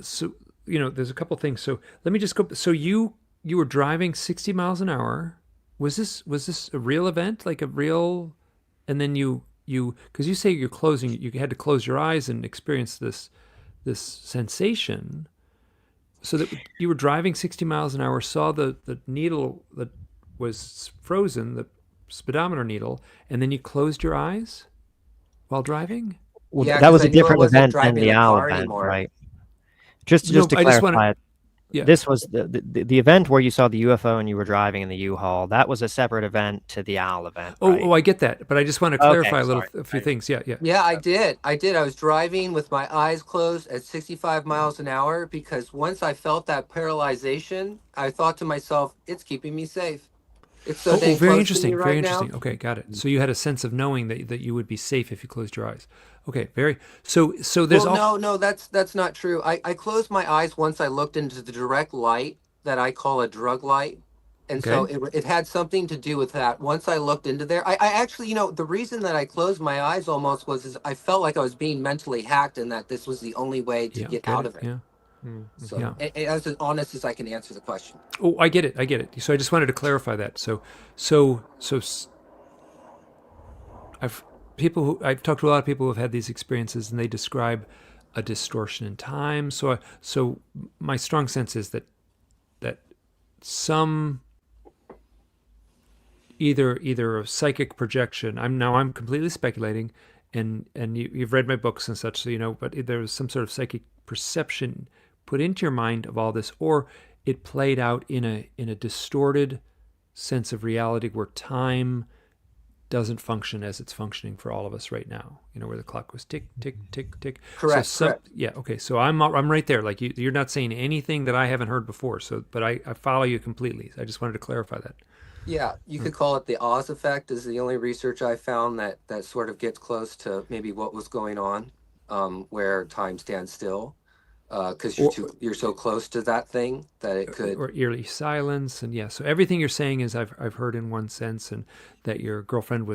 so there's a couple things. So let me just go. So you were driving 60 miles an hour. Was this a real event, like a real? And then you because you say you had to close your eyes and experience this sensation. So that you were driving 60 miles an hour, saw the needle that was frozen, the speedometer needle, and then you closed your eyes while driving? Well, Yeah, that was because a I knew I different wasn't event than driving the the owl car event, anymore. right? Just No, to I just clarify, wanna Yeah. this was the event where you saw the UFO and you were driving in the U-Haul. That was a separate event to the owl event, right? Oh, I get that, but I just want to Okay, clarify sorry. a few Right. things. Yeah. Yeah, I did. I was driving with my eyes closed at 65 miles an hour because once I felt that paralyzation, I thought to myself, it's keeping me safe. It's so dang Very close to me interesting. Very right now. interesting. Okay, got it. So you had a sense of knowing that you would be safe if you closed your eyes. Okay, so there's Well, no, that's not true. I closed my eyes once I looked into the direct light that I call a drug light. And so Okay. it had something to do with that. Once I looked into there, I actually, the reason that I closed my eyes almost was is I felt like I was being mentally hacked and that this was the only way to Yeah, get get out it. of it. Yeah. So, Yeah. as honest as I can answer the question. Oh, I get it. I get it. So I just wanted to clarify that. I've talked to a lot of people who have had these experiences, and they describe a distortion in time. So my strong sense is that some either a psychic projection. I'm completely speculating, and you've read my books and such, so but there was some sort of psychic perception put into your mind of all this, or it played out in a distorted sense of reality where time doesn't function as it's functioning for all of us right now. Where the clock was tick, tick, tick, tick. Correct. Correct. Yeah. Okay. So I'm right there. Like you're not saying anything that I haven't heard before. So, but I follow you completely. I just wanted to clarify that. Yeah, you could call it the Oz effect. Is the only research I found that sort of gets close to maybe what was going on, where time stands still, because you're so close to that thing that it could. Or eerie silence, and yeah. So everything you're saying is I've heard in one sense, and that your girlfriend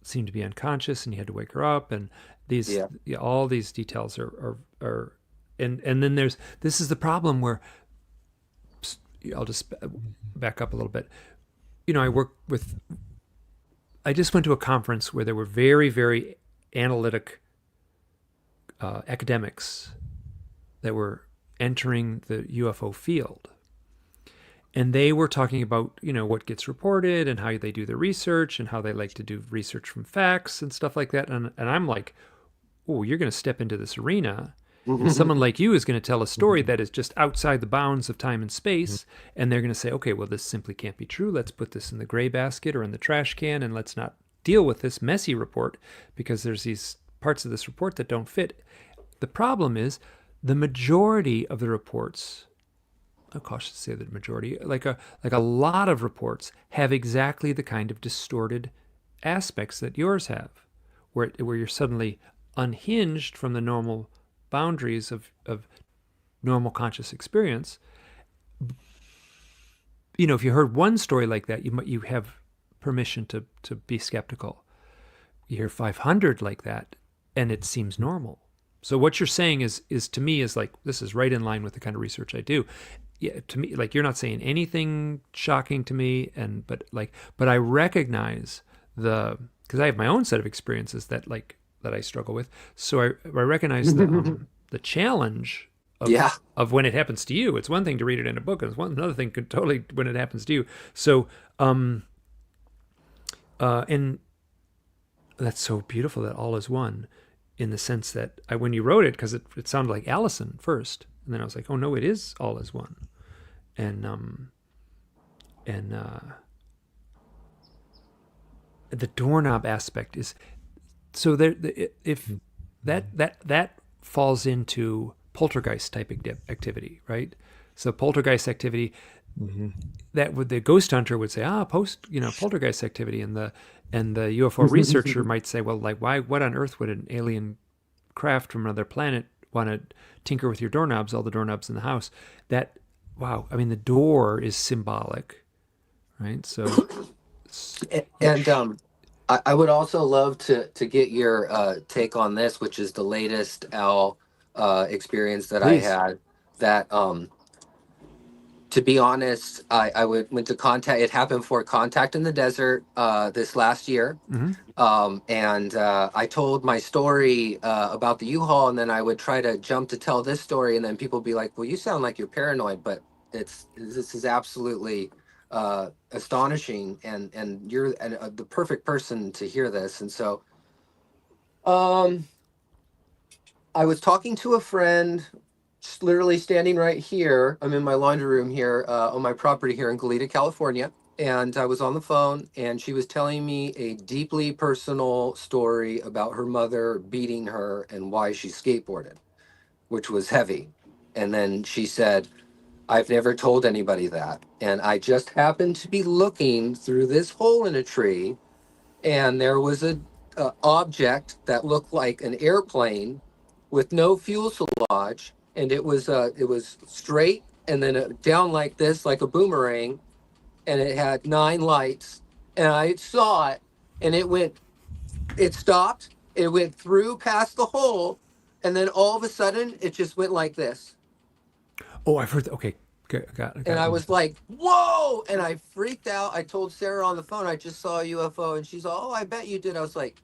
seemed to be unconscious, and you had to wake her up, and these all these details are and then this is the problem where I'll just back up a little bit. I just went to a conference where there were very, very analytic academics that were entering the UFO field. And they were talking about, what gets reported and how they do their research and how they like to do research from facts and stuff like that. And I'm like, oh, you're going to step into this arena. And someone like you is going to tell a story that is just outside the bounds of time and space. And they're going to say, okay, well, this simply can't be true. Let's put this in the gray basket or in the trash can, and let's not deal with this messy report because there's these parts of this report that don't fit. The problem is the majority of the reports, I'm cautious to say the majority, like a lot of reports have exactly the kind of distorted aspects that yours have, where you're suddenly unhinged from the normal boundaries of normal conscious experience. If you heard one story like that, you have permission to be skeptical. You hear 500 like that, and it seems normal. So what you're saying is to me is like, this is right in line with the kind of research I do. Yeah, to me, like, you're not saying anything shocking to me, but I recognize because I have my own set of experiences that I struggle with. So I recognize the challenge of when it happens to you. It's one thing to read it in a book, and it's another thing totally when it happens to you. So and that's so beautiful that all is one, in the sense that when you wrote it, because it sounded like Allison first, and then I was like, oh no, it is all is one, and the doorknob aspect is so there. If that falls into poltergeist type activity, right? So poltergeist activity, that would the ghost hunter would say, poltergeist activity, and the UFO researcher might say, well, like, what on earth would an alien craft from another planet want to tinker with your doorknobs, all the doorknobs in the house? The door is symbolic. right? So And I would also love to get your take on this, which is the latest owl experience that I please. had. That to be honest, went to contact. It happened for Contact in the Desert this last year. Hmm. And I told my story about the U-Haul, and then I would try to jump to tell this story, and then people would be like, "Well, you sound like you're paranoid," but this is absolutely astonishing, and you're the perfect person to hear this. And so, um, I was talking to a friend, literally standing right here. I'm in my laundry room here on my property here in Goleta, California. And I was on the phone, and she was telling me a deeply personal story about her mother beating her and why she skateboarded, which was heavy. And then she said, "I've never told anybody that. And I just happened to be looking through this hole in a tree, and there was a object that looked like an airplane with no fuselage, and it was straight and then down like this, like a boomerang, and it had 9 lights, and I saw it, and it stopped, it went through past the hole, and then all of a sudden it just went like this." Oh, I've heard. Okay, got And I it. was like, "Whoa!" And I freaked out. I told Sarah on the phone, "I just saw a UFO," and she's all, "Oh, I bet you did." I was like,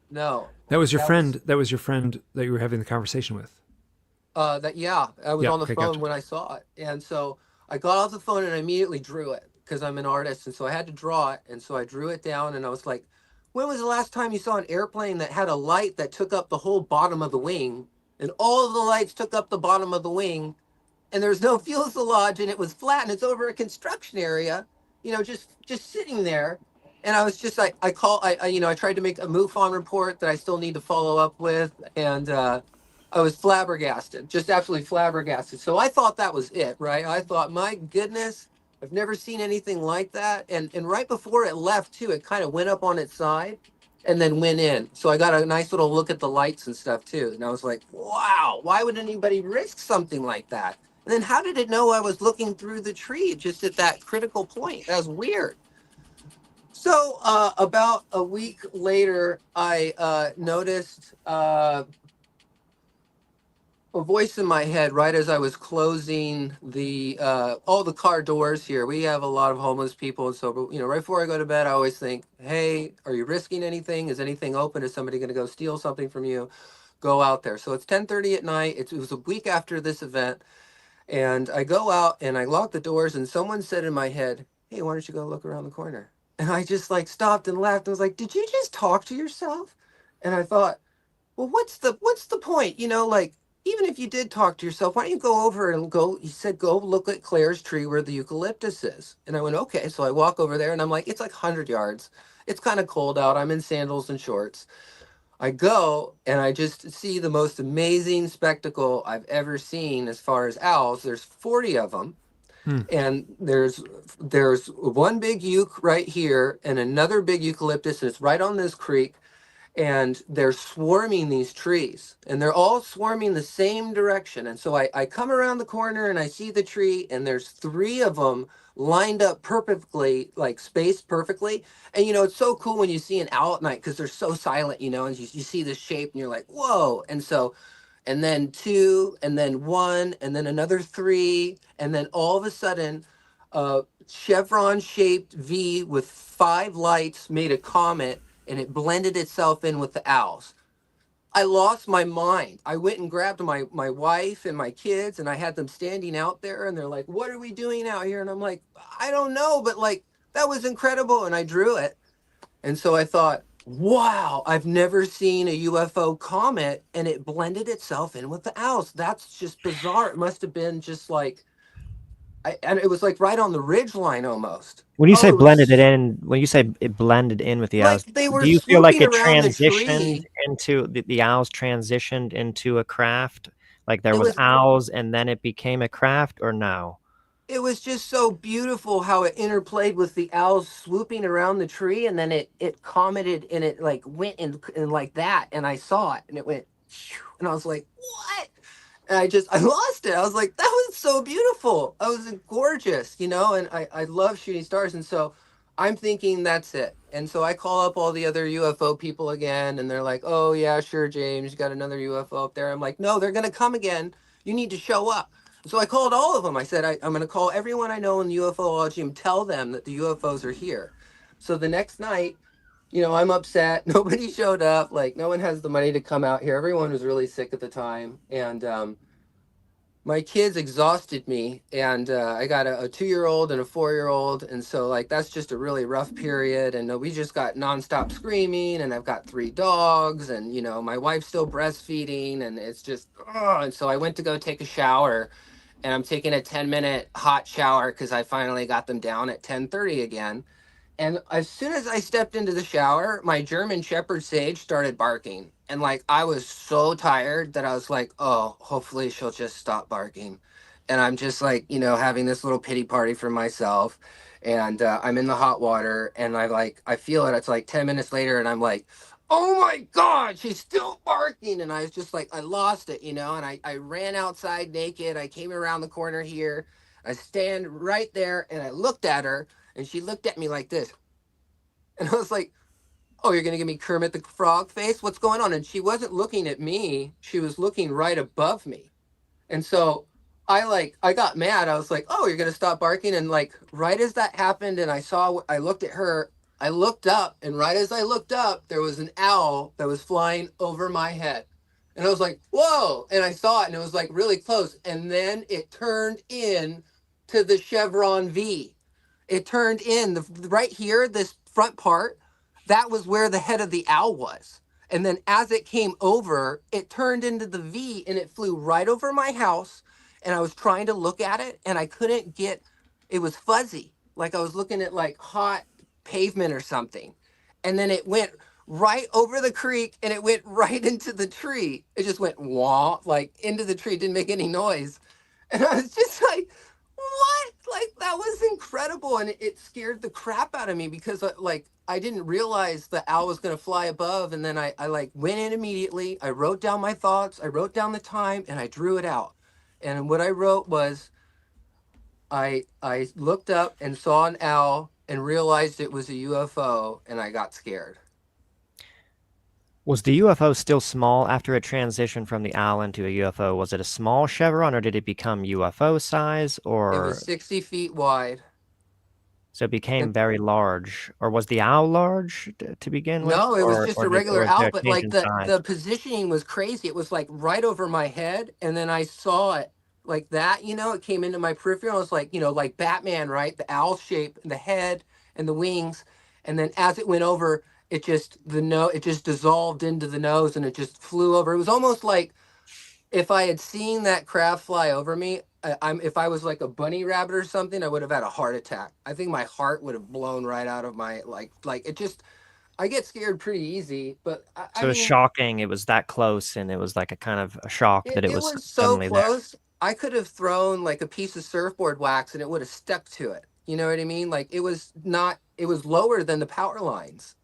"No, That was your that was friend. That was your friend that you were having the conversation with. that yeah." I was Yeah. on the Okay, phone gotcha. when I saw it, and so I got off the phone and I immediately drew it because I'm an artist, and so I had to draw it, and so I drew it down, and I was like, "When was the last time you saw an airplane that had a light that took up the whole bottom of the wing, and all of the lights took up the bottom of the wing, and there's no fuselage, and it was flat, and it's over a construction area, just sitting there." And I was just like, I tried to make a MUFON report that I still need to follow up with, and I was flabbergasted, just absolutely flabbergasted. So I thought that was it, right? I thought, my goodness, I've never seen anything like that. And right before it left too, it kind of went up on its side and then went in. So I got a nice little look at the lights and stuff too. And I was like, wow, why would anybody risk something like that? And then how did it know I was looking through the tree just at that critical point? That was weird. So about a week later, I noticed a voice in my head right as I was closing the all the car doors here. We have a lot of homeless people, and so right before I go to bed, I always think, "Hey, are you risking anything? Is anything open? Is somebody going to go steal something from you? Go out there." So it's 10:30 at night. It was a week after this event, and I go out and I lock the doors, and someone said in my head, "Hey, why don't you go look around the corner?" And I just like stopped and laughed. I was like, "Did you just talk to yourself?" And I thought, well, what's the point? Like, even if you did talk to yourself, why don't you go over and go? He said, "Go look at Claire's tree where the eucalyptus is." And I went, "Okay." So I walk over there, and I'm like, it's like 100 yards. It's kind of cold out. I'm in sandals and shorts. I go and I just see the most amazing spectacle I've ever seen as far as owls. There's 40 of them. Hmm. And there's one big uke right here and another big eucalyptus, and it's right on this creek, and they're swarming these trees, and they're all swarming the same direction. And so I come around the corner and I see the tree, and there's 3 of them lined up perfectly, like spaced perfectly. And it's so cool when you see an owl at night because they're so silent, and you see this shape and you're like, whoa. And so, and then 2, and then 1, and then another 3, and then all of a sudden a chevron shaped V with 5 lights made a comet, and it blended itself in with the owls. I lost my mind. I went and grabbed my wife and my kids, and I had them standing out there, and they're like, "What are we doing out here?" And I'm like, "I don't know, but like, that was incredible." And I drew it. And so I thought, wow, I've never seen a UFO comet, and it blended itself in with the owls. That's just bizarre. It must have been just like, and it was like right on the ridge line almost. When you Oh, say it blended it was in, when you say it blended in with the like owls, they were do you feel like swooping it around the transitioned tree. into the owls transitioned into a craft? Like there It was was owls and then it became a craft, or no? it was just so beautiful how it interplayed with the owls swooping around the tree, and then it commented, and it like went in like that, and I saw it, and it went, and I was like, what? And I lost it. I was like, that was so beautiful. I was gorgeous, and I love shooting stars. And so I'm thinking that's it. And so I call up all the other UFO people again, and they're like, oh, yeah, sure, James, you got another UFO up there. I'm like, no, they're going to come again. You need to show up. So I called all of them. I said, I'm going to call everyone I know in the UFOlogy and tell them that the UFOs are here. So the next night, I'm upset. Nobody showed up. Like, no one has the money to come out here. Everyone was really sick at the time. And my kids exhausted me. And I got a 2-year-old and a 4-year-old. And so, like, that's just a really rough period. And we just got nonstop screaming. And I've got 3 dogs. And, my wife's still breastfeeding. And it's just, oh. And so I went to go take a shower. And I'm taking a 10-minute hot shower because I finally got them down at 10:30 again. And as soon as I stepped into the shower, my German Shepherd Sage started barking. And like, I was so tired that I was like, oh, hopefully she'll just stop barking. And I'm just like, having this little pity party for myself. And I'm in the hot water and I feel it. It's like 10 minutes later and I'm like, oh my God, she's still barking. And I was just like, I lost it, and I ran outside naked. I came around the corner here. I stand right there and I looked at her. And she looked at me like this. And I was like, oh, you're going to give me Kermit the Frog face? What's going on? And she wasn't looking at me. She was looking right above me. And so I got mad. I was like, oh, you're going to stop barking? And like, right as that happened and I looked at her, I looked up. And right as I looked up, there was an owl that was flying over my head. And I was like, whoa. And I saw it and it was like really close. And then it turned in to the chevron V. It turned in right here, this front part, that was where the head of the owl was. And then as it came over, it turned into the V and it flew right over my house. And I was trying to look at it and I couldn't it was fuzzy. Like I was looking at like hot pavement or something. And then it went right over the creek and it went right into the tree. It just went wah, like into the tree, didn't make any noise. And I was just like, what? Like, that was incredible. And it scared the crap out of me because I didn't realize the owl was going to fly above. And then I like went in immediately. I wrote down my thoughts. I wrote down the time and I drew it out. And what I wrote was I looked up and saw an owl and realized it was a UFO and I got scared. Was the UFO still small after it transitioned from the owl into a UFO? Was it a small chevron, or did it become UFO size, It or was 60 feet wide. so it became And very large? Or was the owl large to begin with? no, it was Or just or a did, or regular was there owl, a but change like in the size? the positioning was crazy. It was like right over my head, and then I saw it like that. It came into my peripheral. It was like like Batman, right? The owl shape, the head and the wings, and then as it went over, it just it just dissolved into the nose, and it just flew over. It was almost like if I had seen that craft fly over me. If I was like a bunny rabbit or something, I would have had a heart attack. I think my heart would have blown right out of my like it just. I get scared pretty easy, but I So it was mean, shocking. It was that close, and it was like a kind of a shock that it it was was so suddenly there. close. I could have thrown like a piece of surfboard wax and it would have stuck to it. You know what I mean? Like it was lower than the power lines.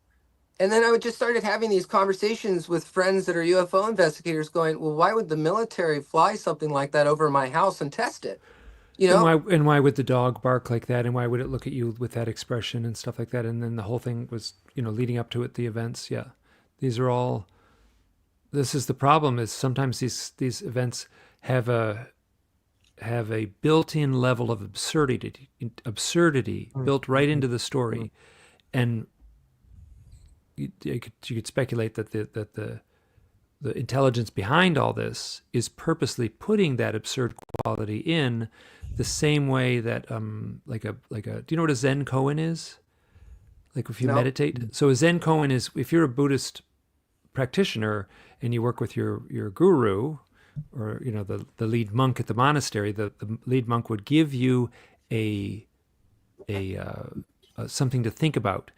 And then I would just started having these conversations with friends that are UFO investigators going, well, why would the military fly something like that over my house and test it? You And know? why would the dog bark like that? And why would it look at you with that expression and stuff like that? And then the whole thing was, leading up to it, the events. Yeah, these are all. This is the problem. Is sometimes these events have a built-in level of absurdity built right into the story, and you could speculate that the intelligence behind all this is purposely putting that absurd quality in the same way that like a do you know what a Zen koan is? Like if you No. meditate. So a Zen koan is if you're a Buddhist practitioner and you work with your guru or the lead monk at the monastery, the lead monk would give you a something to think about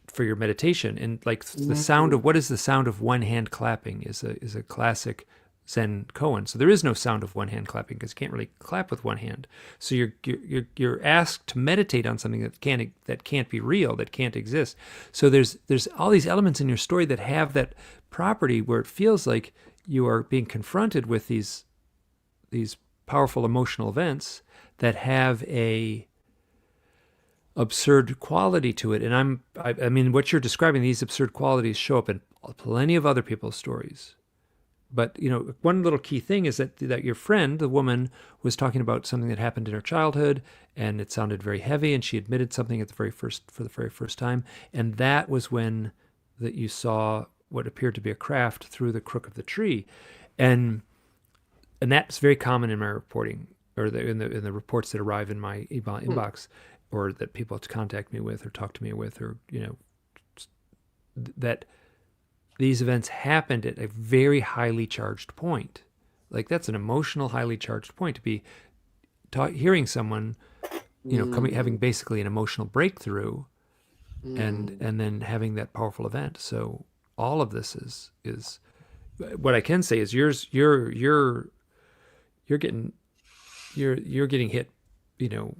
for your meditation. And like the sound of, what is the sound of one hand clapping is a classic Zen koan. So there is no sound of one hand clapping because you can't really clap with one hand. So you're asked to meditate on something that can't be real, that can't exist. So there's all these elements in your story that have that property where it feels like you are being confronted with these these powerful emotional events that have a absurd quality to it. And I mean, what you're describing, these absurd qualities show up in plenty of other people's stories. But, you know, one little key thing is that your friend, the woman, was talking about something that happened in her childhood, and it sounded very heavy, and she admitted something for the very first time. And that was when that you saw what appeared to be a craft through the crook of the tree. And that's very common in my reporting, or in the reports that arrive in my inbox, or that people contact me with or talk to me with, or, you know, that these events happened at a very highly charged point. Like, that's an emotional, highly charged point to be hearing someone, you know, having basically an emotional breakthrough, and then having that powerful event. So all of this is what I can say is you're getting hit, you know,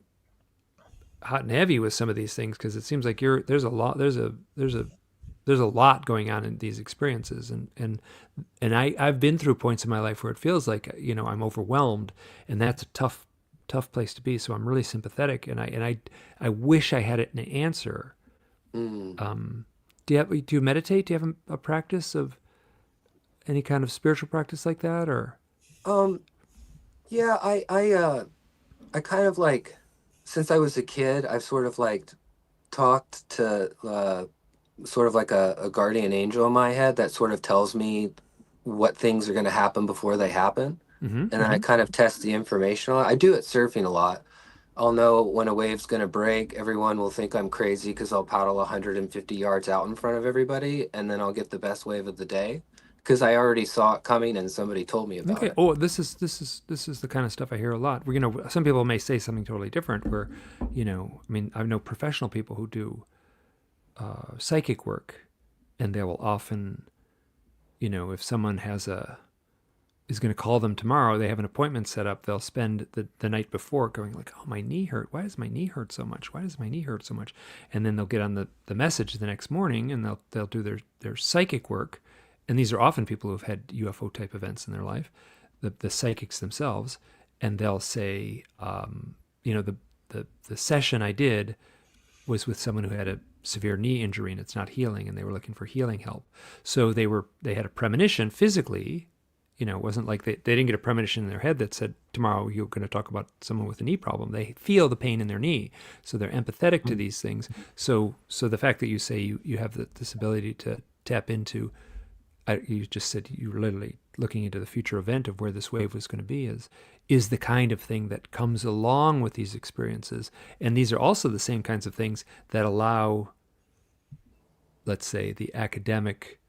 hot and heavy with some of these things, because it seems like there's a lot going on in these experiences, and I've been through points in my life where it feels like, you know, I'm overwhelmed, and that's a tough place to be. So I'm really sympathetic, and I wish I had an answer. Do you meditate? Do you have a practice of any kind of spiritual practice like that, or? Yeah, I kind of like, since I was a kid, I've sort of like talked to sort of like a guardian angel in my head that sort of tells me what things are going to happen before they happen. And then I kind of test the information. I do it surfing a lot. I'll know when a wave's going to break. Everyone will think I'm crazy because I'll paddle 150 yards out in front of everybody, and then I'll get the best wave of the day because I already saw it coming and somebody told me about Okay. it. Oh, this is the kind of stuff I hear a lot. You know, some people may say something totally different. Where, you know, I mean, I know professional people who do psychic work, and they will often, you know, if someone is going to call them tomorrow, they have an appointment set up, they'll spend the night before going like, oh, my knee hurt. Why does my knee hurt so much? Why does my knee hurt so much? And then they'll get on the message the next morning, and they'll do their psychic work. And these are often people who have had UFO type events in their life, the psychics themselves. And they'll say, you know, the session I did was with someone who had a severe knee injury and it's not healing, and they were looking for healing help. So they had a premonition physically. You know, it wasn't like they didn't get a premonition in their head that said, tomorrow you're going to talk about someone with a knee problem. They feel the pain in their knee. So they're empathetic to these things. So the fact that you say you have this ability to tap into, you just said you were literally looking into the future event of where this wave was going to be, is the kind of thing that comes along with these experiences. And these are also the same kinds of things that allow, let's say, the academic,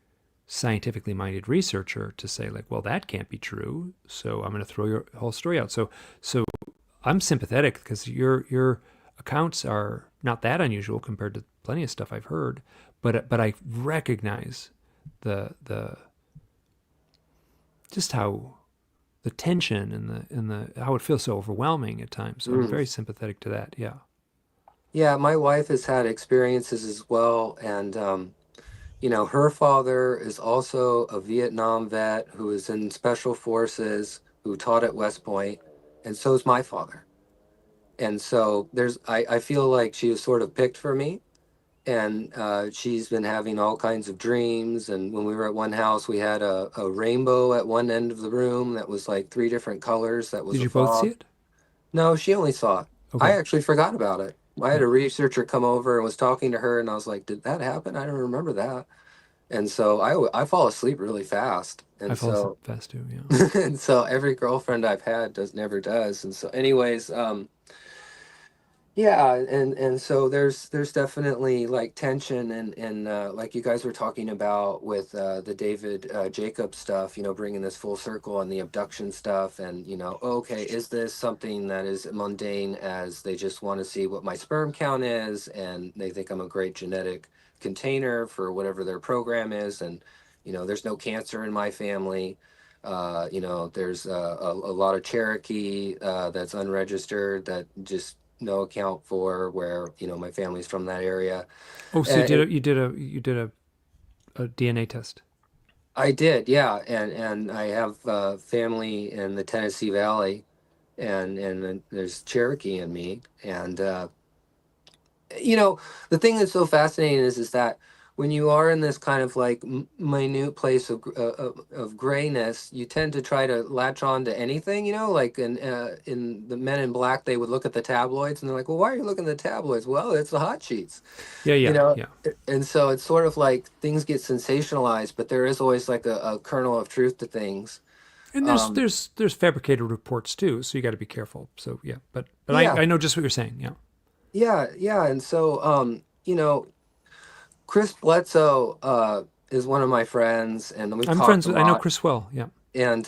scientifically minded researcher to say like, well, that can't be true, so I'm going to throw your whole story out. So I'm sympathetic because your accounts are not that unusual compared to plenty of stuff I've heard, but I recognize the just how the tension and the how it feels so overwhelming at times. So I'm very sympathetic to that. Yeah, my wife has had experiences as well, and you know, her father is also a Vietnam vet who is in special forces, who taught at West Point, and so is my father. And so I feel like she was sort of picked for me, and she's been having all kinds of dreams. And when we were at one house, we had a rainbow at one end of the room that was like 3 different colors. That was Did a you both see fog. it? No, she only saw it. I Okay. actually forgot about it. I had a researcher come over and was talking to her, and I was like, "Did that happen? I don't remember that." And so I fall asleep really fast, I and fall asleep so fast too. Yeah. and so every girlfriend I've had never does. And so, anyways, yeah, and so there's definitely like tension, and like you guys were talking about with the David Jacob stuff, you know, bringing this full circle and the abduction stuff, and you know, okay, is this something that is mundane as they just want to see what my sperm count is, and they think I'm a great genetic container for whatever their program is, and you know, there's no cancer in my family. You know, there's a lot of Cherokee that's unregistered that just no account for, where you know my family's from that area. Oh, so And you did a DNA test. I did, yeah, and I have family in the Tennessee Valley, and then there's Cherokee in me, and you know, the thing that's so fascinating is that when you are in this kind of like minute place of grayness, you tend to try to latch on to anything. You know, like in the Men in Black, they would look at the tabloids and they're like, "Well, why are you looking at the tabloids?" Well, it's the hot sheets. Yeah, You yeah, know, yeah. and so it's sort of like things get sensationalized, but there is always like a kernel of truth to things. And Um, there's fabricated reports too, so you got to be careful. So yeah, but yeah, I know just what you're saying. Yeah. yeah, and so you know, Chris Bledsoe is one of my friends, and we've I'm talked friends a with, I know lot. Chris well. Yeah. And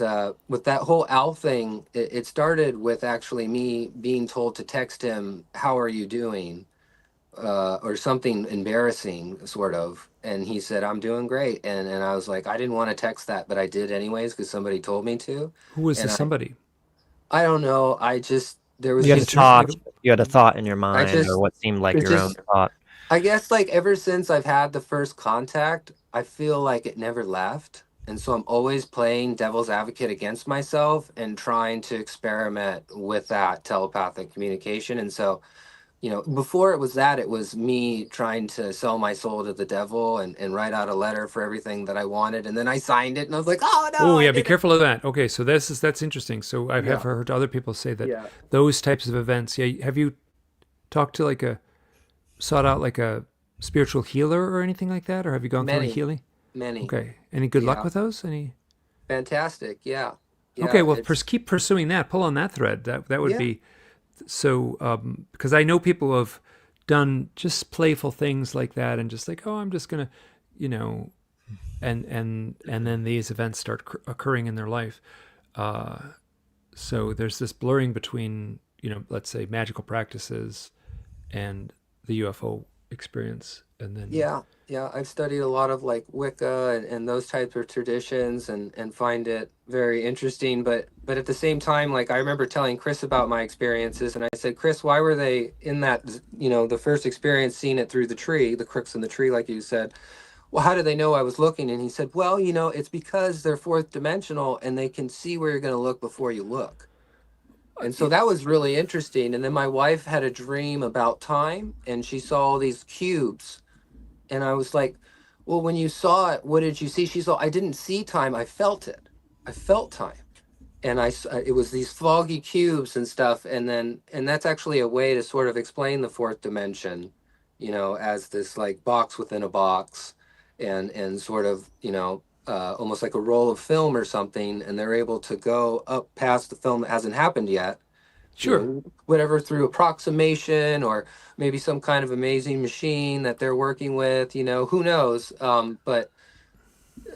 with that whole Al thing, it started with actually me being told to text him, "How are you doing?" Or something embarrassing, sort of. And he said, "I'm doing great." And I was like, I didn't want to text that, but I did anyways because somebody told me to. Who was And this somebody? I don't know. I just there was You had a Just just your this. like thought, you had a thought in your I mind, or just what seemed like it your own just thought. I guess like ever since I've had the first contact, I feel like it never left. And so I'm always playing devil's advocate against myself and trying to experiment with that telepathic communication. And so, you know, before it was that, it was me trying to sell my soul to the devil and write out a letter for everything that I wanted. And then I signed it and I was like, oh no, Oh I yeah, be did it. careful of that. Okay, so that's interesting. So I have Yeah. heard other people say that Yeah. those types of events. Yeah, have you talked to sought out like a spiritual healer or anything like that, or have you gone through any Many, healing? many. Okay, any good luck Yeah. with those? Any? Fantastic. Yeah. Okay, Yeah. well, It's, keep pursuing that. Pull on that thread. That would yeah. be so. Because I know people who have done just playful things like that, and just like, oh, I'm just gonna, you know, and then these events start occurring in their life. Uh, so there's this blurring between, let's say magical practices and the UFO experience, and then Yeah, yeah, I've studied a lot of like Wicca and those types of traditions and find it very interesting. But at the same time, like I remember telling Chris about my experiences, and I said, Chris, why were they in that, the first experience seeing it through the tree, the crooks in the tree, like you said. Well, how did they know I was looking? And he said, well, it's because they're fourth dimensional and they can see where you're going to look before you look. And so that was really interesting. And then my wife had a dream about time, and she saw all these cubes, and I was like, well, when you saw it, what did you see? She's like, I didn't see time. I felt it. I felt time. And it was these foggy cubes and stuff. And that's actually a way to sort of explain the fourth dimension, as this like box within a box and sort of, almost like a roll of film or something. And they're able to go up past the film that hasn't happened yet, sure. whatever, through approximation or maybe some kind of amazing machine that they're working with, who knows. But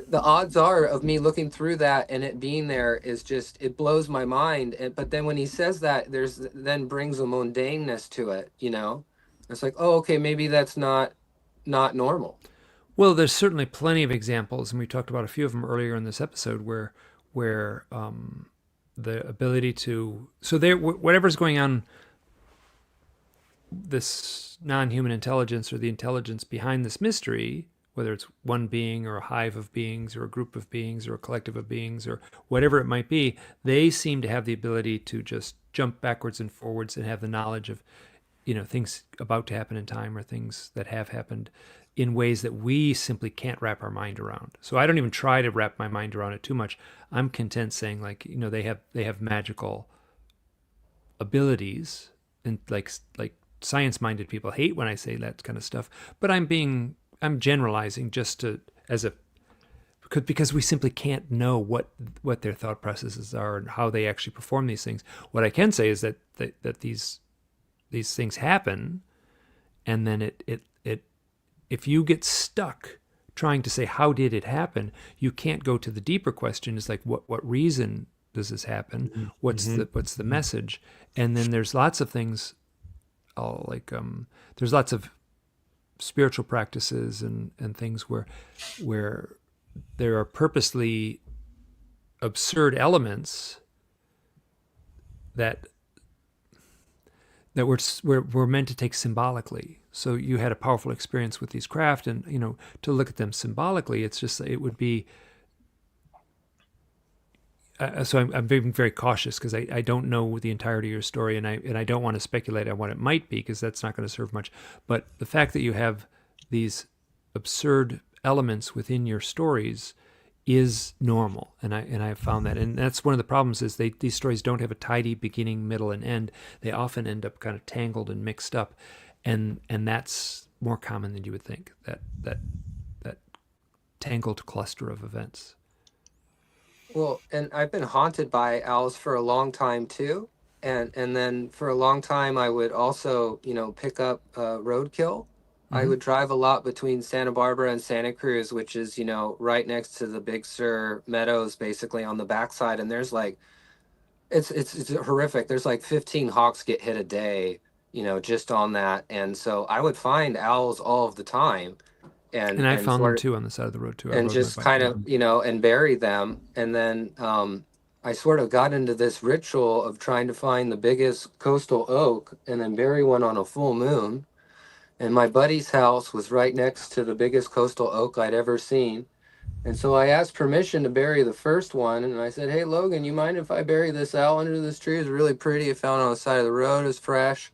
the odds are of me looking through that and it being there is just, it blows my mind. But then when he says that, there's then brings a mundaneness to it. It's like, oh, okay, maybe that's not normal. Well, there's certainly plenty of examples, and we talked about a few of them earlier in this episode, where the ability to whatever's going on, this non-human intelligence or the intelligence behind this mystery, whether it's one being or a hive of beings or a group of beings or a collective of beings or whatever it might be, they seem to have the ability to just jump backwards and forwards and have the knowledge of things about to happen in time or things that have happened in ways that we simply can't wrap our mind around. So I don't even try to wrap my mind around it too much. I'm content saying they have magical abilities, and like science-minded people hate when I say that kind of stuff, but I'm generalizing just because we simply can't know what their thought processes are and how they actually perform these things. What I can say is that these things happen, and then it if you get stuck trying to say how did it happen, you can't go to the deeper question. Is like what reason does this happen? What's the message? And then there's lots of things, there's lots of spiritual practices and things where there are purposely absurd elements that we're meant to take symbolically. So you had a powerful experience with these craft, and to look at them symbolically, it's just it would be so I'm being very cautious because I don't know the entirety of your story, and I don't want to speculate on what it might be because that's not going to serve much. But the fact that you have these absurd elements within your stories is normal, and I have found that, and that's one of the problems is these stories don't have a tidy beginning, middle, and end. They often end up kind of tangled and mixed up, and that's more common than you would think. That tangled cluster of events. Well, and I've been haunted by owls for a long time too. And then for a long time, I would also, pick up roadkill. I would drive a lot between Santa Barbara and Santa Cruz, which is, right next to the Big Sur Meadows, basically on the backside. And there's like, it's horrific. There's like 15 hawks get hit a day, just on that. And so I would find owls all of the time. And I found them sort of, too on the side of the road too. I and rode my just bike kind down. of, and bury them. And then I sort of got into this ritual of trying to find the biggest coastal oak and then bury one on a full moon. And my buddy's house was right next to the biggest coastal oak I'd ever seen. And so I asked permission to bury the first one. And I said, hey, Logan, you mind if I bury this owl under this tree? It's really pretty. I found it on the side of the road. It's fresh.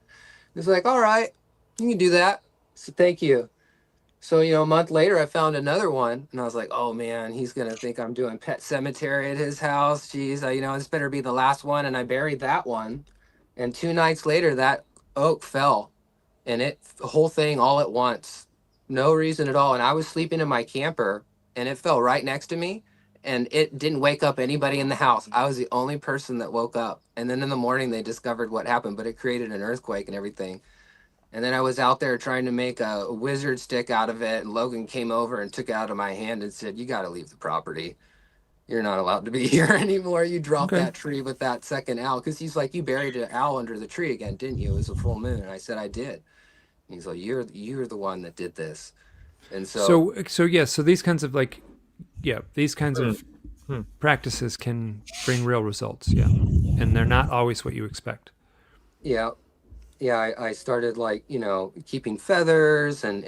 He's like, all right, you can do that. So thank you. So, a month later, I found another one. And I was like, oh, man, he's going to think I'm doing pet cemetery at his house. Geez, this better be the last one. And I buried that one. And 2 nights later, that oak fell. And the whole thing all at once. No reason at all. And I was sleeping in my camper. And it fell right next to me, and it didn't wake up anybody in the house. I was the only person that woke up. And then in the morning, they discovered what happened, but it created an earthquake and everything. And then I was out there trying to make a wizard stick out of it, and Logan came over and took it out of my hand and said, you got to leave the property. You're not allowed to be here anymore. You dropped that tree with that second owl. Because he's like, you buried an owl under the tree again, didn't you? It was a full moon. And I said, I did. And he's like, you're the one that did this. And so these kinds of these kinds of practices can bring real results, and they're not always what you expect. Yeah, I started keeping feathers and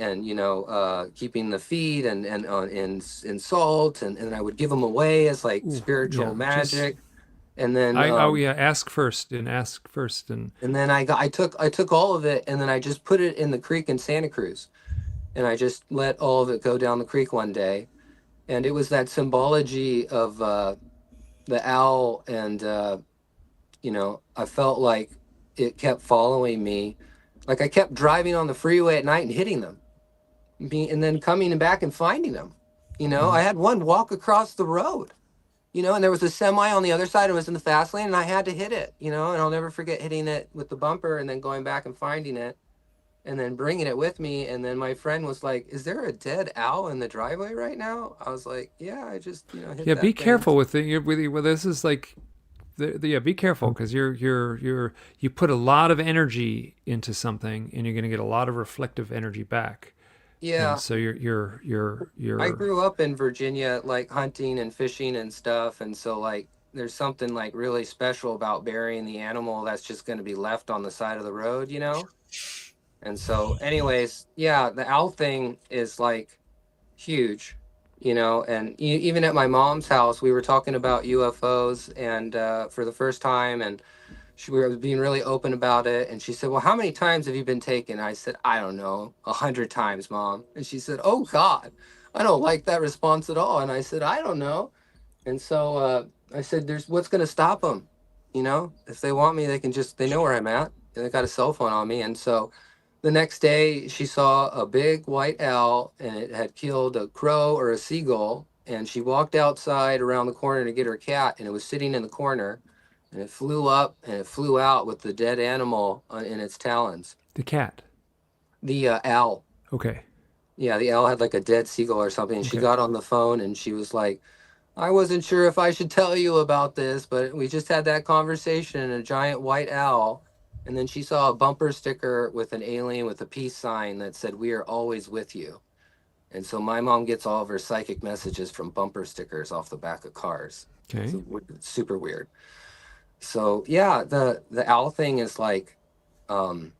keeping the feet and in salt, and then I would give them away as spiritual magic. And then ask first, and then I took all of it, and then I just put it in the creek in Santa Cruz. And I just let all of it go down the creek one day. And it was that symbology of the owl. And, I felt like it kept following me. Like I kept driving on the freeway at night and hitting them. And then coming back and finding them. I had one walk across the road. And there was a semi on the other side. It was in the fast lane, and I had to hit it, and I'll never forget hitting it with the bumper and then going back and finding it. And then bringing it with me. And then my friend was like, is there a dead owl in the driveway right now? I was like, yeah, I just, hit that be thing. careful with it. This is like, be careful because you put a lot of energy into something, and you're going to get a lot of reflective energy back. Yeah. And so you're. I grew up in Virginia, hunting and fishing and stuff. And so there's something really special about burying the animal that's just going to be left on the side of the road, And so anyways, the owl thing is huge, and even at my mom's house, we were talking about UFOs and for the first time, and we were being really open about it. And she said, well, how many times have you been taken? I said, I don't know, 100 times, Mom. And she said, oh God, I don't like that response at all. And I said, I don't know. And so I said, what's going to stop them? If they want me, they know where I'm at, and they got a cell phone on me. And so the next day, she saw a big white owl, and it had killed a crow or a seagull. And she walked outside around the corner to get her cat, and it was sitting in the corner. And it flew up and it flew out with the dead animal in its talons. The cat? The owl. Okay. Yeah, the owl had a dead seagull or something. And she got on the phone, and she was like, I wasn't sure if I should tell you about this, but we just had that conversation, and a giant white owl. And then she saw a bumper sticker with an alien with a peace sign that said, we are always with you. And so my mom gets all of her psychic messages from bumper stickers off the back of cars. Okay. It's super weird. So the owl thing is I was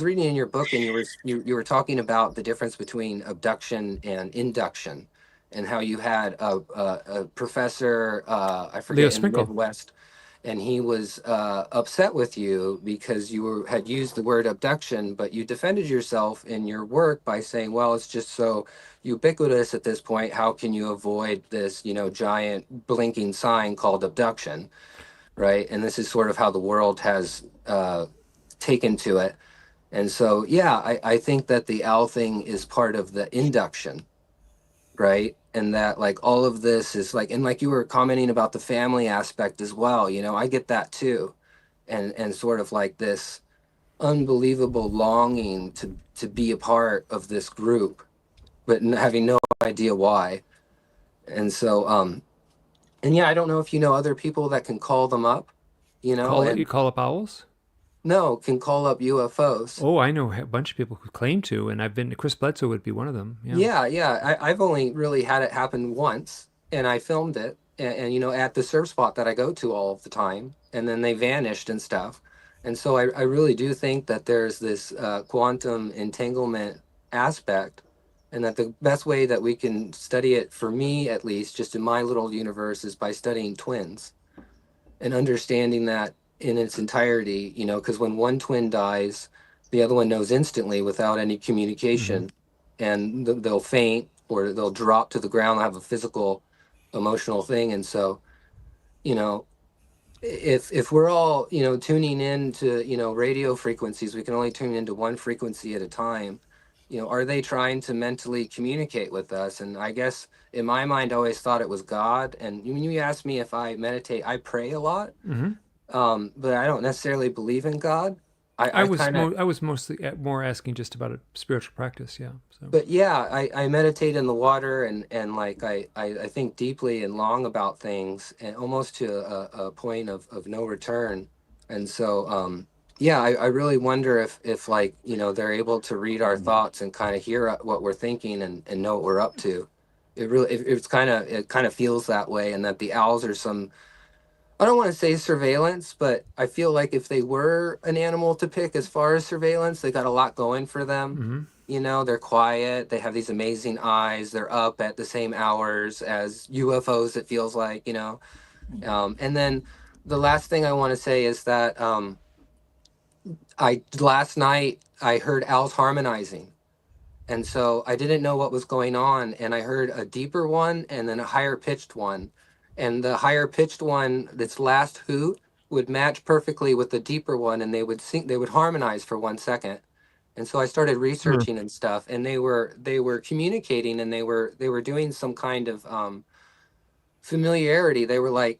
reading in your book, and you were talking about the difference between abduction and induction. and how you had a professor, I Leo forget, in the Sprinkle. Midwest, and he was upset with you because had used the word abduction, but you defended yourself in your work by saying, well, it's just so ubiquitous at this point. How can you avoid this, giant blinking sign called abduction, right? And this is sort of how the world has taken to it. And so, yeah, I think that the owl thing is part of the induction, right? And that like all of this is like, and like you were commenting about the family aspect as well, I get that too. And sort of like this unbelievable longing to be a part of this group, but having no idea why. And so, and yeah, I don't know if you know other people that can call them up, You and call up owls? no, can call up UFOs. Oh, I know a bunch of people who claim to, and Chris Bledsoe would be one of them. Yeah. Yeah, yeah. I've only really had it happen once, and I filmed it, and at the surf spot that I go to all of the time, and then they vanished and stuff. And so I really do think that there's this quantum entanglement aspect, and that the best way that we can study it, for me at least, just in my little universe, is by studying twins and understanding that in its entirety, because when one twin dies, the other one knows instantly without any communication, and they'll faint or they'll drop to the ground, they'll have a physical, emotional thing. And so, you know, if we're all, tuning in to, radio frequencies, we can only tune into one frequency at a time. Are they trying to mentally communicate with us? And I guess in my mind, I always thought it was God. And when you ask me if I meditate, I pray a lot, but I don't necessarily believe in God. I was mostly more asking just about a spiritual practice. Yeah. So. But yeah, I meditate in the water, and like I think deeply and long about things, and almost to a point of no return. And so yeah, I really wonder if like, they're able to read our thoughts and kind of hear what we're thinking and know what we're up to. It kind of feels that way, and that the owls are some, I don't want to say surveillance, but I feel like if they were an animal to pick as far as surveillance, they got a lot going for them. They're quiet. They have these amazing eyes. They're up at the same hours as UFOs, it feels like, and then the last thing I want to say is that last night I heard owls harmonizing. And so I didn't know what was going on. And I heard a deeper one and then a higher pitched one. And the higher pitched one, its last hoot, would match perfectly with the deeper one, and they would harmonize for 1 second. And so I started researching and stuff, and they were communicating, and they were doing some kind of familiarity. They were like,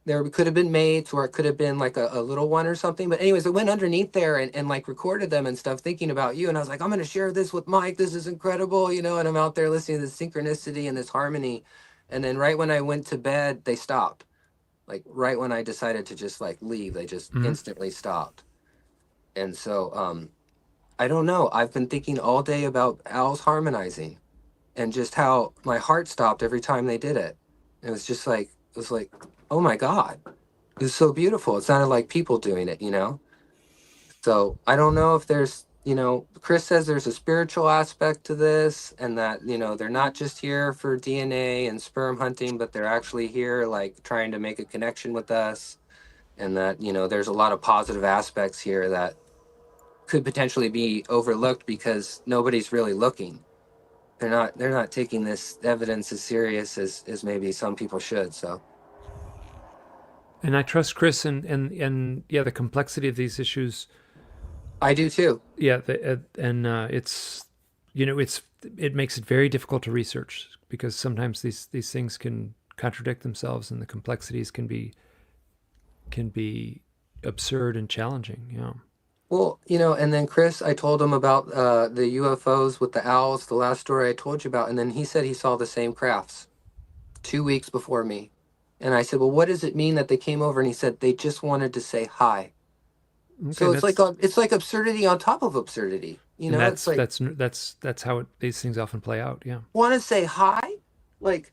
there could have been mates, or it could have been like a little one or something. But anyways, it went underneath there and like recorded them and stuff, thinking about you. And I was like, I'm going to share this with Mike. This is incredible, and I'm out there listening to this synchronicity and this harmony. And then right when I went to bed, they stopped. Like right when I decided to just like leave, they just instantly stopped. And so I don't know. I've been thinking all day about owls harmonizing, and just how my heart stopped every time they did it. It was like, oh my God, it was so beautiful. It sounded like people doing it, So I don't know if there's, Chris says there's a spiritual aspect to this, and that, they're not just here for DNA and sperm hunting, but they're actually here like trying to make a connection with us. And that, there's a lot of positive aspects here that could potentially be overlooked because nobody's really looking. They're not taking this evidence as serious as maybe some people should. So. And I trust Chris and yeah, the complexity of these issues. I do too. Yeah, it's it makes it very difficult to research, because sometimes these things can contradict themselves, and the complexities can be absurd and challenging. Yeah. Well, and then Chris, I told him about the UFOs with the owls, the last story I told you about, and then he said he saw the same crafts 2 weeks before me. And I said, well, what does it mean that they came over? And he said, they just wanted to say hi. Okay, so it's like absurdity on top of absurdity. That's it's like, that's how these things often play out. Yeah. Want to say hi? Like,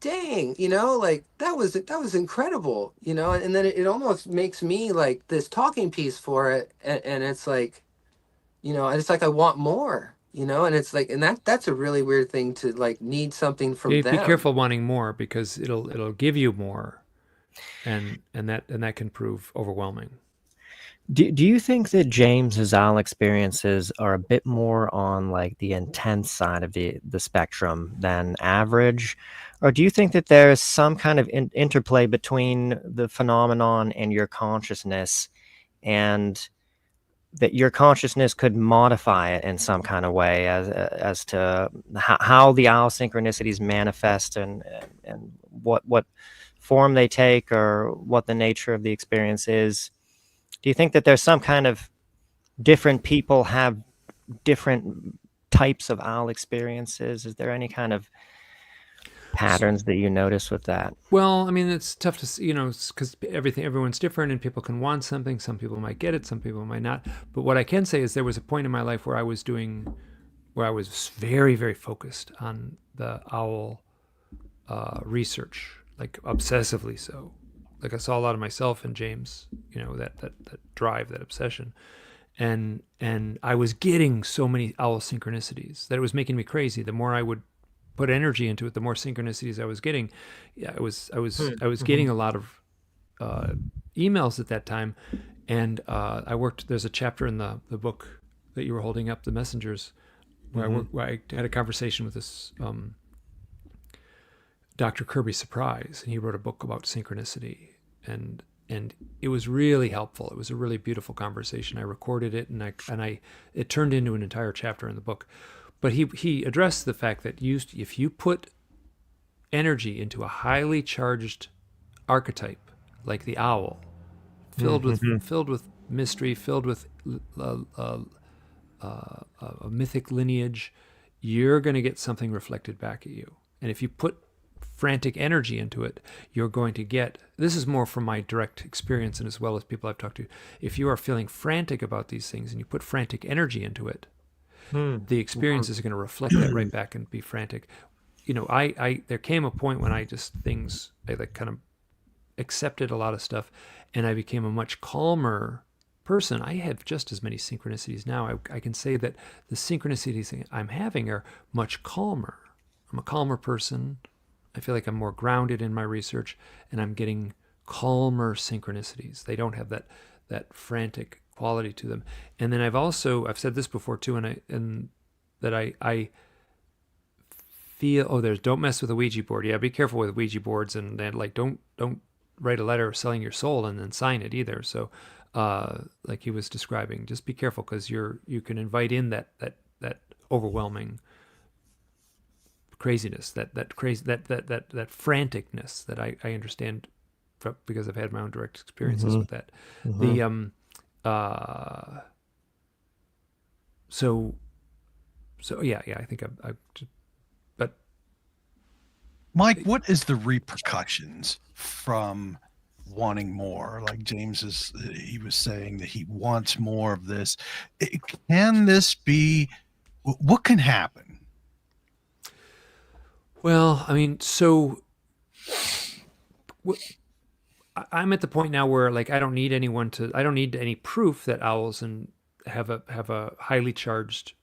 dang, like that was incredible, and then it almost makes me like this talking piece for it. And it's like, it's like, I want more, you know, and it's like, and that's a really weird thing to like need something from Be them. careful wanting more, because it'll give you more, and that can prove overwhelming. Do you think that James's owl experiences are a bit more on like the intense side of the spectrum than average? Or do you think that there's some kind of interplay between the phenomenon and your consciousness, and that your consciousness could modify it in some kind of way as to how the owl synchronicities manifest, and what form they take, or what the nature of the experience is? Do you think that there's some kind of different people have different types of owl experiences? Is there any kind of patterns that you notice with that? Well, I mean, it's tough to see, because everyone's different, and people can want something. Some people might get it, some people might not. But what I can say is there was a point in my life where I was very, very focused on the owl research, like obsessively so. Like I saw a lot of myself in James, that drive, that obsession. And I was getting so many owl synchronicities that it was making me crazy. The more I would put energy into it, the more synchronicities I was getting. Yeah, I was getting a lot of emails at that time, and there's a chapter in the book that you were holding up, The Messengers, where I had a conversation with this Dr. Kirby Surprise, and he wrote a book about synchronicity, and it was really helpful. It was a really beautiful conversation. I recorded it, and it turned into an entire chapter in the book. But he addressed the fact that if you put energy into a highly charged archetype like the owl, filled with mystery, filled with a mythic lineage, you're going to get something reflected back at you. And if you put frantic energy into it, you're going to get, this is more from my direct experience and as well as people I've talked to, if you are feeling frantic about these things and you put frantic energy into it, the experiences are going to reflect that right back and be frantic. There came a point when I like kind of accepted a lot of stuff, and I became a much calmer person. I have just as many synchronicities now. I can say that the synchronicities I'm having are much calmer. I'm a calmer person. I feel like I'm more grounded in my research, and I'm getting calmer synchronicities. They don't have that frantic quality to them. And then I've said this before too, and I feel, don't mess with a Ouija board. Yeah, be careful with Ouija boards, and then like don't write a letter selling your soul and then sign it either. So like he was describing, just be careful, because you can invite in that overwhelming craziness, that franticness that I understand because I've had my own direct experiences with that. So yeah, I think but Mike, what is the repercussions from wanting more? Like James he was saying that he wants more of this. Can this be, what can happen? Well, I mean, I'm at the point now where like I don't need any proof that owls have a highly charged.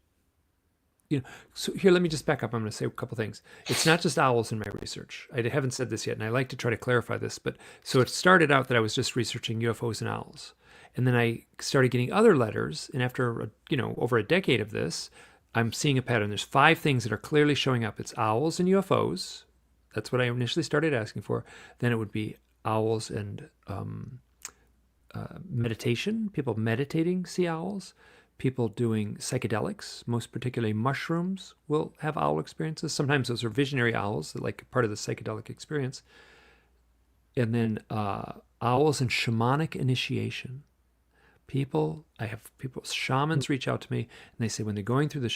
So here, let me just back up. I'm going to say a couple things. It's not just owls in my research. I haven't said this yet, and I like to try to clarify this. But so it started out that I was just researching UFOs and owls, and then I started getting other letters. And after over a decade of this, I'm seeing a pattern. There's 5 things that are clearly showing up. It's owls and UFOs. That's what I initially started asking for. Then it would be owls and meditation. People meditating see owls. People doing psychedelics, most particularly mushrooms, will have owl experiences. Sometimes those are visionary owls, like part of the psychedelic experience. And then owls and shamanic initiation. Shamans reach out to me, and they say when they're going through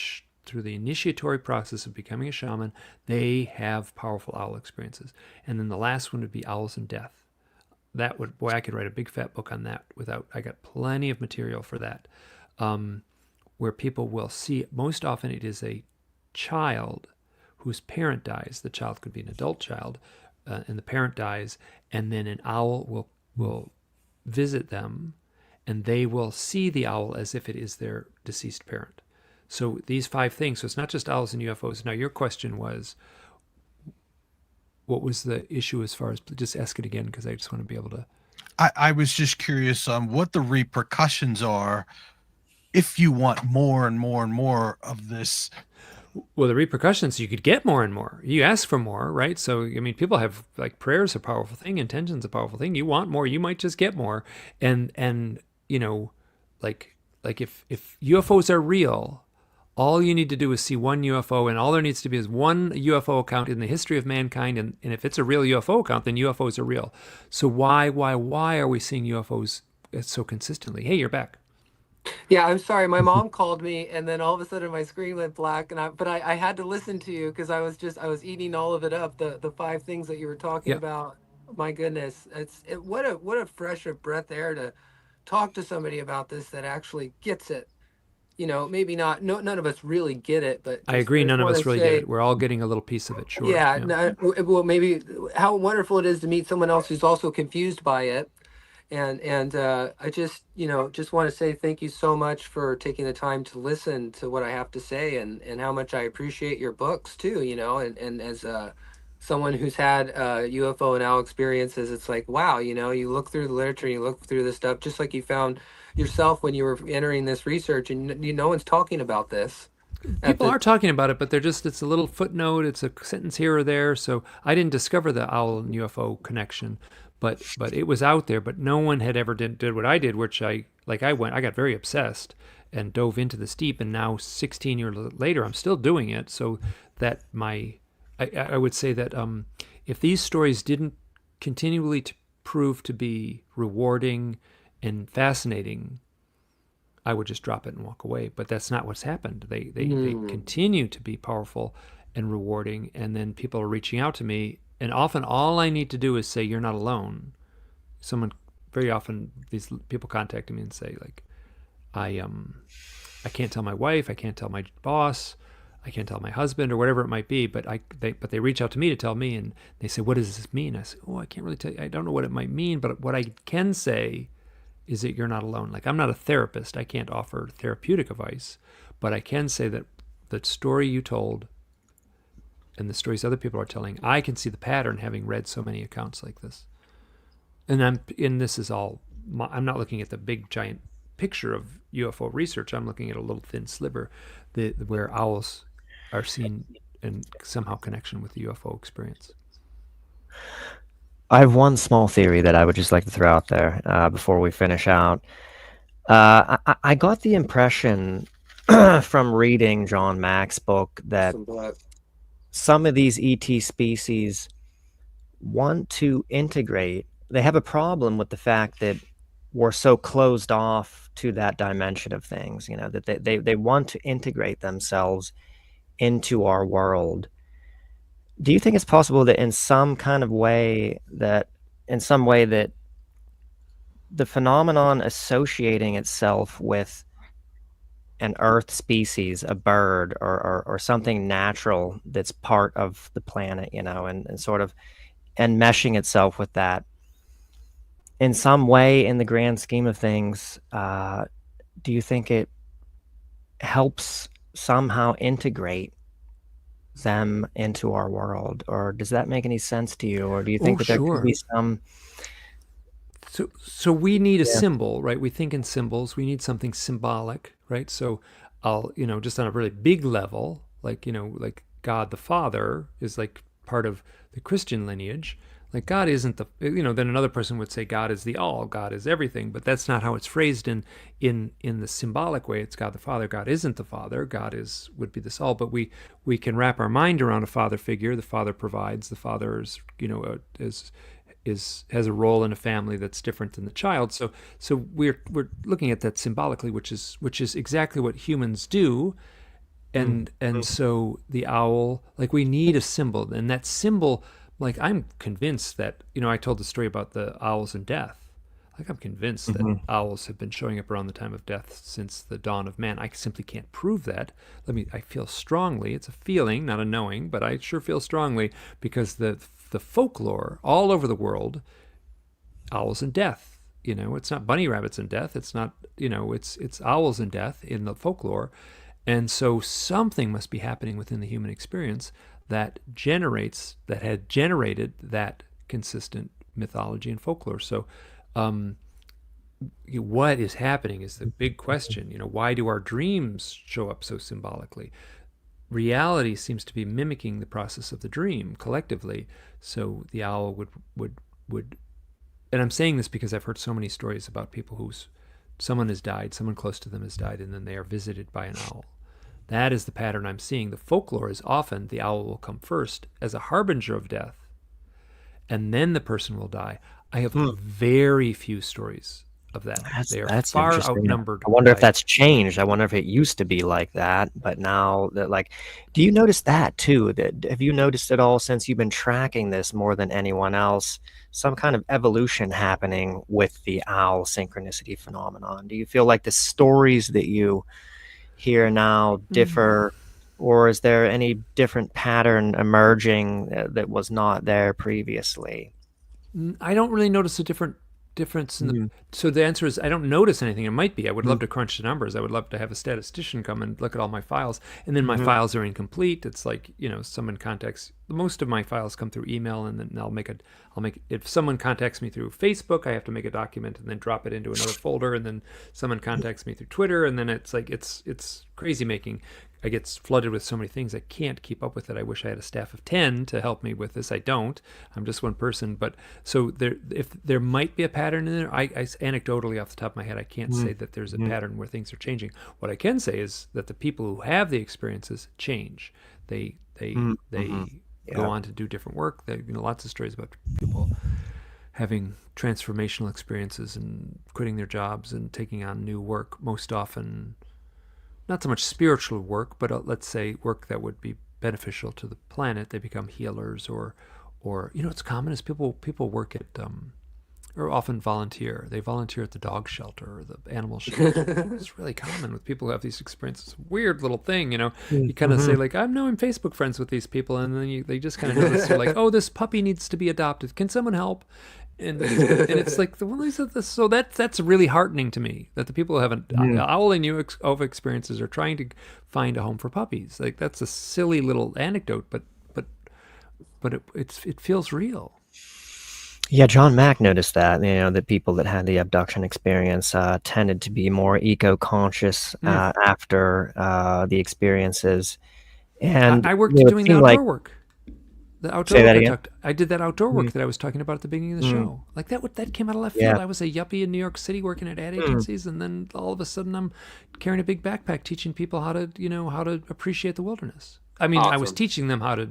the initiatory process of becoming a shaman, they have powerful owl experiences. And then the last one would be owls and death. I could write a big fat book on that. I got plenty of material for that. Where people will see, most often it is a child whose parent dies. The child could be an adult child, and the parent dies, and then an owl will visit them, and they will see the owl as if it is their deceased parent. So these 5 things. So it's not just owls and UFOs. Now your question was, what was the issue as far as? Just ask it again, because I just want to be able to. I was just curious on what the repercussions are if you want more and more and more of this. Well, the repercussions, you could get more and more. You ask for more, right? So, I mean, people have, like, prayer's a powerful thing, intention's a powerful thing. You want more, you might just get more. And you know, like if UFOs are real, all you need to do is see one UFO, and all there needs to be is one UFO account in the history of mankind. And if it's a real UFO account, then UFOs are real. So why are we seeing UFOs so consistently? Hey, you're back. Yeah, I'm sorry. My mom called me, and then all of a sudden my screen went black, and I had to listen to you because I was eating all of it up. The 5 things that you were talking Yep. about. My goodness, what a fresh of breath air to talk to somebody about this that actually gets it. You know, maybe not. No, none of us really get it, but I agree. None of wanna us really get it. We're all getting a little piece of it, sure. Yeah, well, maybe how wonderful it is to meet someone else who's also confused by it. And I just, just want to say thank you so much for taking the time to listen to what I have to say, and how much I appreciate your books too, and as someone who's had UFO and owl experiences, it's like, wow, you look through the literature, you look through the stuff, just like you found yourself when you were entering this research, and no one's talking about this. People are talking about it, but it's a little footnote. It's a sentence here or there. So I didn't discover the owl and UFO connection, but it was out there. But no one had ever did what I did, which I got very obsessed and dove into this deep. And now 16 years later, I'm still doing it. So that I would say that if these stories didn't continually prove to be rewarding and fascinating, I would just drop it and walk away. But that's not what's happened. They continue to be powerful and rewarding, and then people are reaching out to me, and often all I need to do is say, you're not alone. Very often these people contact me and say, like, I can't tell my wife, I can't tell my boss, I can't tell my husband, or whatever it might be, but they reach out to me to tell me, and they say, what does this mean? I say, I can't really tell you. I don't know what it might mean, but what I can say is that you're not alone. Like, I'm not a therapist. I can't offer therapeutic advice, but I can say that the story you told and the stories other people are telling, I can see the pattern having read so many accounts like this. And this is all, I'm not looking at the big giant picture of UFO research. I'm looking at a little thin sliver where owls are seen in somehow connection with the UFO experience. I have one small theory that I would just like to throw out there before we finish out. I got the impression from reading John Mack's book that some of these ET species want to integrate. They have a problem with the fact that we're so closed off to that dimension of things, that they want to integrate themselves into our world. Do you think it's possible that in some way that the phenomenon associating itself with an Earth species, a bird, or something natural that's part of the planet, and sort of enmeshing itself with that, in some way, in the grand scheme of things, do you think it helps somehow integrate them into our world? Or does that make any sense to you? Or do you think that there could be some... So we need a symbol, right? We think in symbols. We need something symbolic, right? So I'll, just on a really big level, like God the Father is like part of the Christian lineage. Like, God isn't then another person would say God is the all, God is everything, but that's not how it's phrased in the symbolic way. It's God the Father. God isn't the Father. God would be this all, but we can wrap our mind around a father figure. The Father provides. The Father has a role in a family that's different than the child. So we're looking at that symbolically, which is exactly what humans do. And so the owl, like, we need a symbol, and that symbol, like, I'm convinced that, I told the story about the owls and death. Like, I'm convinced that owls have been showing up around the time of death since the dawn of man. I simply can't prove that. I feel strongly, it's a feeling, not a knowing, but I sure feel strongly, because the folklore all over the world, owls and death, it's not bunny rabbits and death. It's not, it's owls and death in the folklore. And so something must be happening within the human experience that had generated that consistent mythology and folklore. So um, what is happening is the big question. Why do our dreams show up so symbolically? Reality seems to be mimicking the process of the dream collectively. So the owl would and I'm saying this because I've heard so many stories about people whose someone has died, someone close to them has died, and then they are visited by an owl. That is the pattern I'm seeing. The folklore is often the owl will come first as a harbinger of death, and then the person will die. I have very few stories of that. They are That's far interesting. outnumbered. I wonder if by- that's changed. I wonder if it used to be like that, but now that, like, do you notice that too? That have you noticed at all since you've been tracking this more than anyone else? Some kind of evolution happening with the owl synchronicity phenomenon. Do you feel like the stories that you hear now differ, or is there any different pattern emerging that was not there previously? I don't really notice a difference in the. So the answer is I don't notice anything. It might be. I would love to crunch the numbers. I would love to have a statistician come and look at all my files, and then my files are incomplete. It's like someone contacts. Most of my files come through email, and then I'll make. If someone contacts me through Facebook, I have to make a document and then drop it into another folder, and then someone contacts me through Twitter, and then it's like it's crazy making. I get flooded with so many things I can't keep up with it. I wish I had a staff of 10 to help me with this. I don't. I'm just one person. But so if there might be a pattern in there, I anecdotally off the top of my head, I can't say that there's a pattern where things are changing. What I can say is that the people who have the experiences change. They go on to do different work. Lots of stories about people having transformational experiences and quitting their jobs and taking on new work, most often not so much spiritual work, but let's say work that would be beneficial to the planet. They become healers, or it's common is people work at or often volunteer. They volunteer at the dog shelter or the animal shelter. It's really common with people who have these experiences. Weird little thing, You kind of say like, I'm Facebook friends with these people, and then they just kind of notice they're like, oh, this puppy needs to be adopted. Can someone help? And it's like so that's really heartening to me that the people who have an owl and UFO experiences are trying to find a home for puppies. Like that's a silly little anecdote, but it feels real. Yeah, John Mack noticed that, that people that had the abduction experience tended to be more eco-conscious after the experiences. And I worked it doing the seemed outdoor work. The outdoor Say that work again? I did that outdoor work that I was talking about at the beginning of the show. Like that came out of left field. I was a yuppie in New York City working at ad agencies, and then all of a sudden I'm carrying a big backpack teaching people how to appreciate the wilderness. I mean, I was Awesome. teaching them how to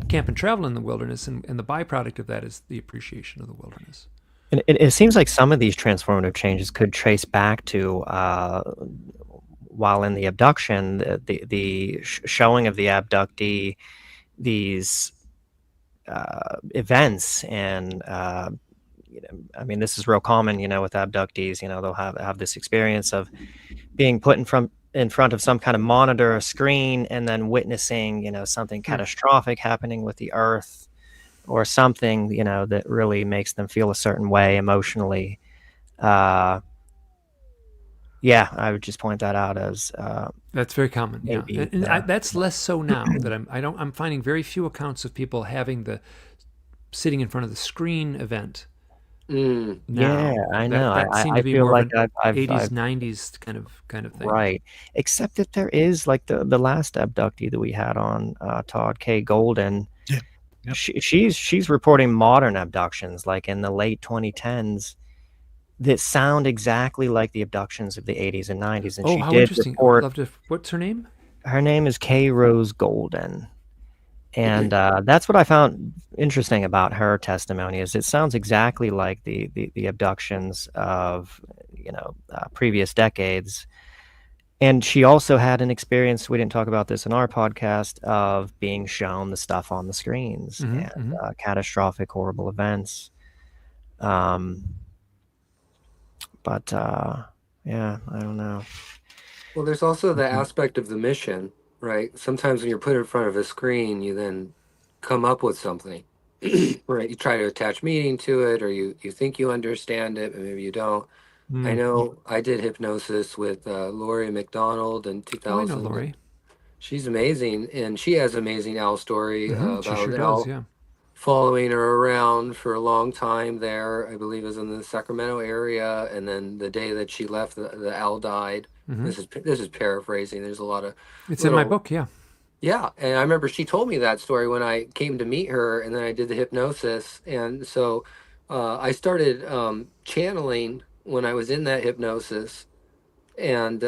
camp and travel in the wilderness, and the byproduct of that is the appreciation of the wilderness. And it seems like some of these transformative changes could trace back to while in the abduction, the showing of the abductee, these events, and I mean, this is real common, with abductees. They'll have this experience of being put in front of some kind of monitor or screen, and then witnessing, something catastrophic happening with the earth, or something, that really makes them feel a certain way emotionally. Yeah, I would just point that out as that's very common. maybe, And that's less so now that I'm finding very few accounts of people having the sitting in front of the screen event. Now. Yeah, I know. That seemed I to be feel more like of an I've 80s, 90s kind of thing. right. Except that there is, like, the last abductee that we had on, Todd K. Golden. Yeah. Yep. She's reporting modern abductions, like in the late 2010s, that sound exactly like the abductions of the 80s and 90s. And Oh, she how did interesting! report. I'd love to. What's her name? Her name is K. Rose Golden. And that's what I found interesting about her testimony, is it sounds exactly like the abductions of previous decades. And she also had an experience, we didn't talk about this in our podcast, of being shown the stuff on the screens and catastrophic, horrible events. But yeah, I don't know. Well, there's also the aspect of the mission, right? Sometimes when you're put in front of a screen, you then come up with something, right? You try to attach meaning to it, or you think you understand it, but maybe you don't. I Mm. know I did hypnosis with Lori McDonald in Oh, I know 2000. Lori. She's amazing, and she has an amazing owl story She about sure an does. owl Yeah. following her around for a long time there. I believe it was in the Sacramento area, and then the day that she left, the owl died. This is paraphrasing. There's a lot of It's in my little, book. Yeah. yeah. And I remember she told me that story when I came to meet her, and then I did the hypnosis, and so I started channeling when I was in that hypnosis, and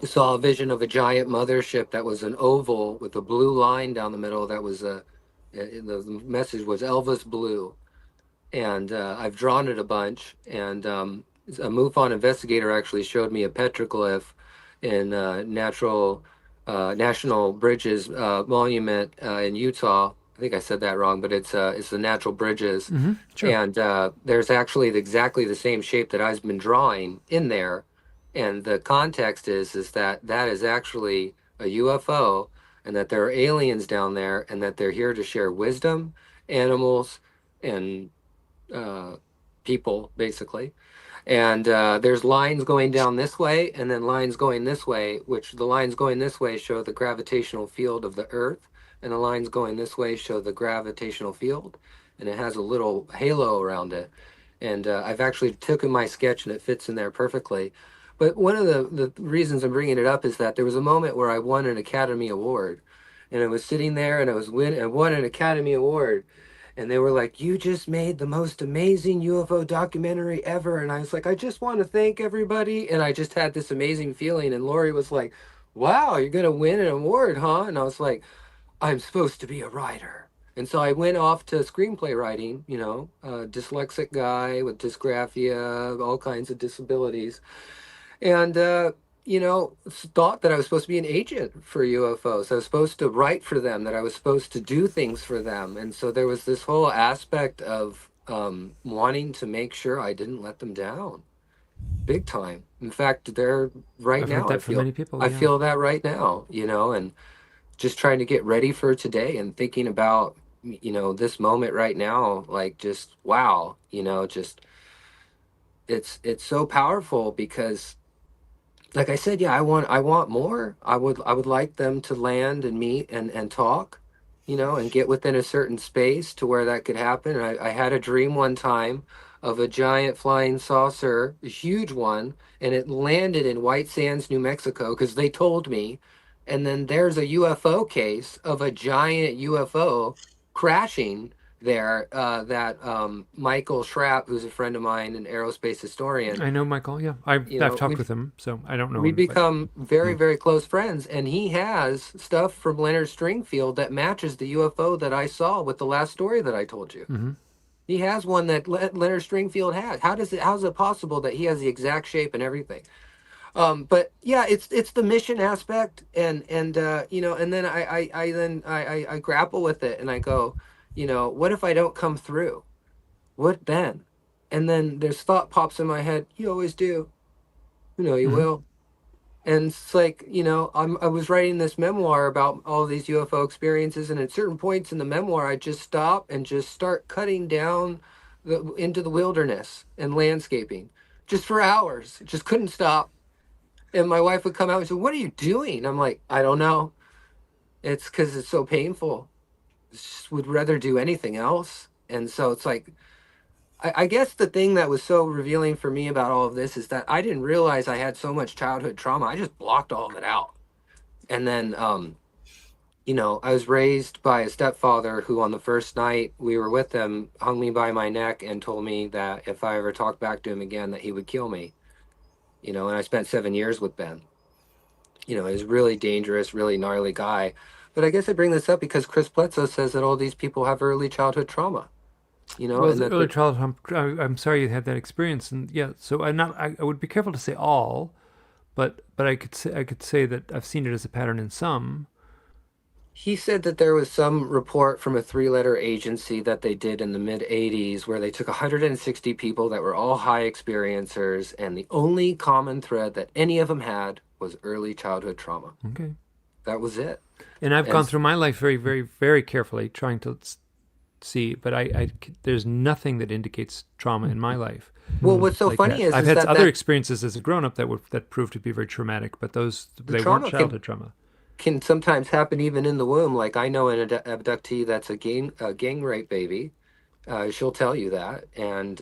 saw a vision of a giant mothership that was an oval with a blue line down the middle. That was the message was Elvis Blue, and I've drawn it a bunch. And a MUFON investigator actually showed me a petroglyph in National Bridges Monument in Utah. I think I said that wrong, but it's the Natural Bridges, Sure. and there's actually exactly the same shape that I've been drawing in there, and the context is that that is actually a UFO, and that there are aliens down there, and that they're here to share wisdom, animals, and uh, people, basically. And there's lines going down this way, and then lines going this way, which the lines going this way show the gravitational field of the Earth, and the lines going this way show the gravitational field, and it has a little halo around it. And I've actually taken my sketch, and it fits in there perfectly. But one of the reasons I'm bringing it up is that there was a moment where I won an Academy Award, and I was sitting there, and I won an Academy Award, and they were like, "You just made the most amazing UFO documentary ever." And I was like, "I just want to thank everybody." And I just had this amazing feeling. And Lori was like, "Wow, you're going to win an award, huh?" And I was like, "I'm supposed to be a writer." And so I went off to screenplay writing, dyslexic guy with dysgraphia, all kinds of disabilities, and thought that I was supposed to be an agent for UFOs. I was supposed to write for them, that I was supposed to do things for them. And so there was this whole aspect of wanting to make sure I didn't let them down big time. In fact, they're right I've heard now, I that from feel many people. I Yeah. feel that right now, and just trying to get ready for today and thinking about this moment right now, like, just wow, just it's so powerful because, like I said, yeah, I want more. I would like them to land and meet and talk, and get within a certain space to where that could happen. And I had a dream one time of a giant flying saucer, a huge one, and it landed in White Sands, New Mexico, because they told me. And then there's a UFO case of a giant UFO crashing there, that Michael Schrapp, who's a friend of mine, an aerospace historian, I know Michael. Yeah. I've talked we've with him, so I don't know we him, but become very, very close friends, and he has stuff from Leonard Stringfield that matches the UFO that I saw with the last story that I told you. He has one that Leonard Stringfield had. How's it possible that he has the exact shape and everything? But yeah, it's the mission aspect, and then I grapple with it, and I go, what if I don't come through? What then? And then this thought pops in my head. You always do. You will. And it's like, I was writing this memoir about all these UFO experiences, and at certain points in the memoir, I just stop and just start cutting down into the wilderness and landscaping, just for hours. Just couldn't stop. And my wife would come out and say, "What are you doing?" I'm like, "I don't know. It's because it's so painful. Just would rather do anything else." And so it's like, I guess the thing that was so revealing for me about all of this is that I didn't realize I had so much childhood trauma. I just blocked all of it out. And then, I was raised by a stepfather who, on the first night we were with him, hung me by my neck and told me that if I ever talked back to him again, that he would kill me. And I spent 7 years with Ben. He's a really dangerous, really gnarly guy. But I guess I bring this up because Chris Pletzo says that all these people have early childhood trauma. well, And the that early childhood. I'm sorry you had that experience, and yeah. So I'm not. I would be careful to say all, but I could say that I've seen it as a pattern in some. he said that there was some report from a three-letter agency that they did in the mid 80s where they took 160 people that were all high experiencers, and the only common thread that any of them had was early childhood trauma. Okay. That was it. And I've And gone through my life very, very, very carefully, trying to see, but there's nothing that indicates trauma in my life. Well, what's so like funny that. is I've is had that other that experiences as a grown-up that proved to be very traumatic, but they weren't trauma childhood trauma. can sometimes happen even in the womb. Like I know an abductee that's a gang rape baby. She'll tell you that, and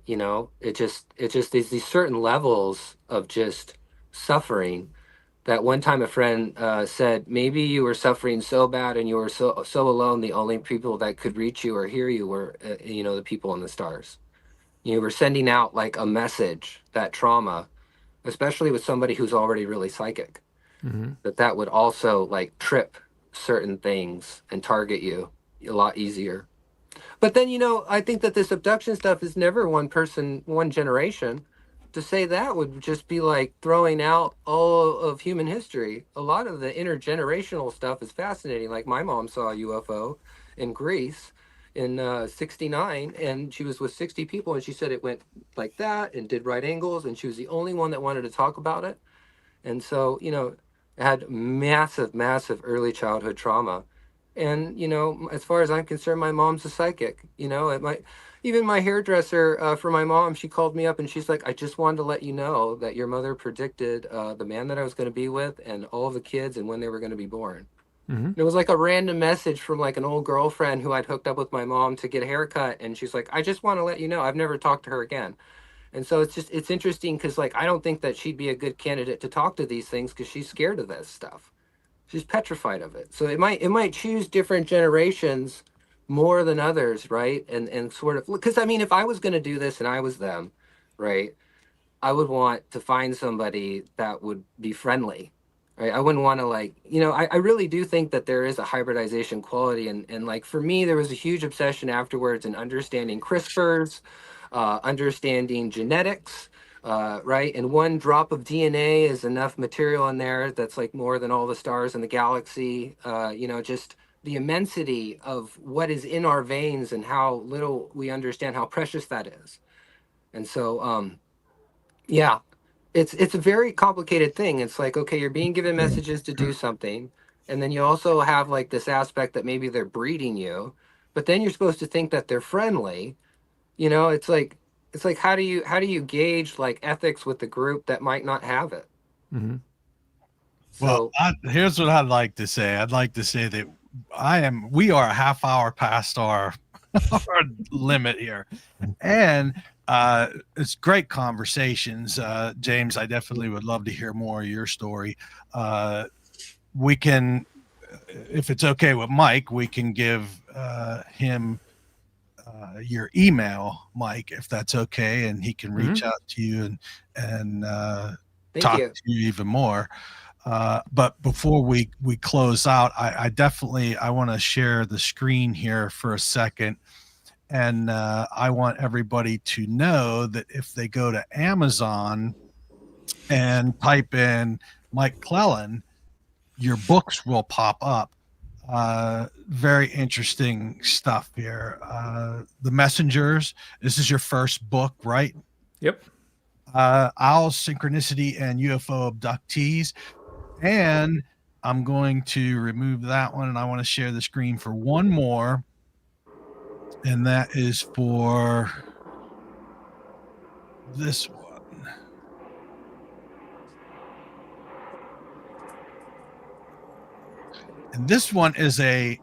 you know, it just there's these certain levels of just suffering. That one time a friend said, maybe you were suffering so bad and you were so alone. The only people that could reach you or hear you were, you know, the people in the stars. You were sending out like a message, that trauma, especially with somebody who's already really psychic, Mm-hmm. that would also like trip certain things and target you a lot easier. But then, you know, I think that this abduction stuff is never one person, one generation. To say that would just be like throwing out all of human history. A lot of the intergenerational stuff is fascinating. Like my mom saw a UFO in Greece in 69, and she was with 60 people, and she said it went like that and did right angles, and she was the only one that wanted to talk about it. And so, you know, had massive, massive early childhood trauma. And, you know, as far as I'm concerned, my mom's a psychic. You know, even my hairdresser for my mom, she called me up and she's like, I just wanted to let you know that your mother predicted the man that I was going to be with and all the kids and when they were going to be born. Mm-hmm. It was like a random message from like an old girlfriend who I'd hooked up with my mom to get a haircut. And she's like, I just want to let you know, I've never talked to her again. And so it's interesting because like I don't think that she'd be a good candidate to talk to these things because she's scared of this stuff. She's petrified of it. So it might choose different generations more than others, right? And sort of because I mean, if I was going to do this and I was them, right, I would want to find somebody that would be friendly, right? I wouldn't want to like, you know, I really do think that there is a hybridization quality. And like for me, there was a huge obsession afterwards in understanding CRISPRs, understanding genetics, right? And one drop of DNA is enough material in there that's like more than all the stars in the galaxy. You know, just the immensity of what is in our veins and how little we understand how precious that is. And so, yeah, it's a very complicated thing. It's like, okay, you're being given messages to do something, and then you also have like this aspect that maybe they're breeding you, but then you're supposed to think that they're friendly. You know, it's like how do you gauge like ethics with the group that might not have it? Mm-hmm. Well, So here's what I'd like to say. I'd like to say that we are a half hour past our, our limit here. And it's great conversations. James, I definitely would love to hear more of your story. We can, if it's okay with Mike, we can give him your email, Mike, if that's okay, and he can reach out to you and thank talk you. to you even more. But before we close out, I definitely I want to share the screen here for a second. And I want everybody to know that if they go to Amazon and type in Mike Clelland, your books will pop up. Very interesting stuff here. The Messengers, this is your first book, right? Yep. Owls, Synchronicity, and UFO Abductees. And I'm going to remove that one, and I want to share the screen for one more. And that is for this one. And this one is a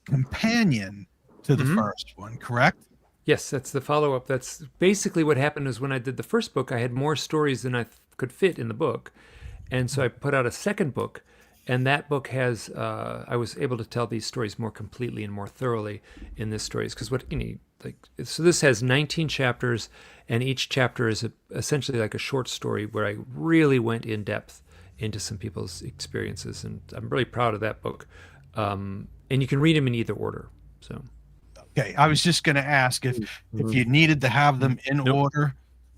companion to the first one, correct? Yes, that's the follow-up. That's basically what happened is when I did the first book, I had more stories than I could fit in the book. And so I put out a second book, and that book has, I was able to tell these stories more completely and more thoroughly in this stories. Because what you need, like, so this has 19 chapters, and each chapter is essentially like a short story where I really went in depth into some people's experiences. And I'm really proud of that book. And you can read them in either order. So. Okay, I was just going to ask if you needed to have them in order.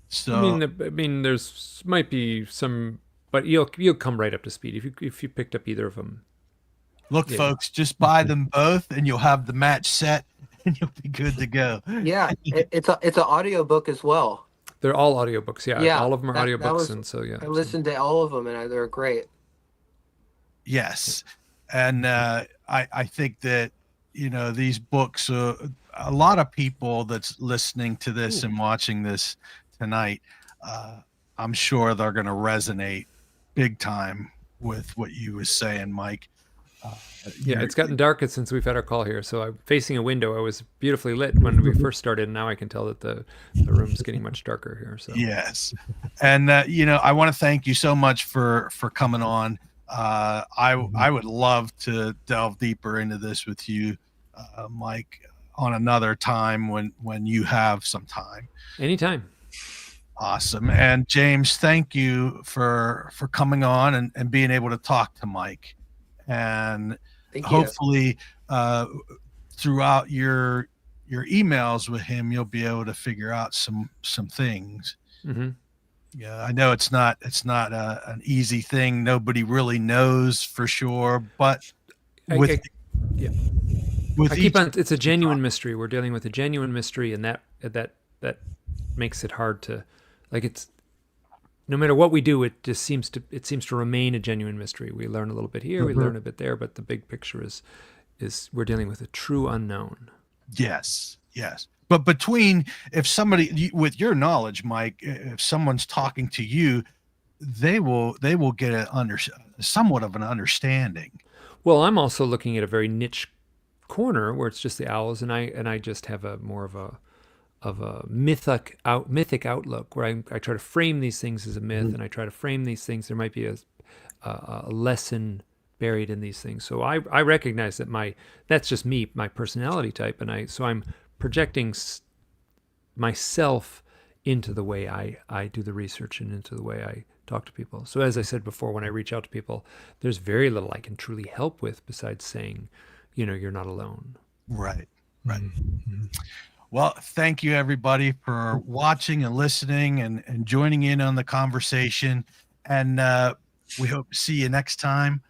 So I mean, there's might be some, but you'll come right up to speed if you picked up either of them. Look, folks, just buy them both, and you'll have the match set, and you'll be good to go. Yeah, it's an audio book as well. They're all audiobooks. Yeah, all of them are audiobooks, and so yeah. I listened to all of them, and they're great. Yes, and I think that these books, a lot of people that's listening to this and watching this tonight, I'm sure they're going to resonate big time with what you was saying, Mike. Yeah, it's gotten darker since we've had our call here. So I'm facing a window. I was beautifully lit when we first started, and now I can tell that the room's getting much darker here. So yes, and I want to thank you so much for coming on. I would love to delve deeper into this with you, Mike, on another time when you have some time. Anytime. Awesome. And James, thank you for coming on and being able to talk to Mike. And hopefully throughout your emails with him, you'll be able to figure out some things. Mm-hmm. Yeah, I know it's not an easy thing. Nobody really knows for sure, but it's a genuine mystery. We're dealing with a genuine mystery, and that makes it hard to, it's, no matter what we do, it seems to remain a genuine mystery. We learn a little bit here, we learn a bit there, but the big picture is we're dealing with a true unknown. Yes. But if somebody, with your knowledge, Mike, if someone's talking to you, they will get somewhat of an understanding. Well, I'm also looking at a very niche corner where it's just the owls, and I just have a more of a mythic outlook where I try to frame these things as a myth, and I try to frame these things. There might be a lesson buried in these things. So I recognize that that's just me, my personality type, and so I'm projecting myself into the way I do the research and into the way I talk to people. So as I said before, when I reach out to people, there's very little I can truly help with besides saying, you're not alone. Right. Mm-hmm. Well, thank you everybody for watching and listening and joining in on the conversation. And we hope to see you next time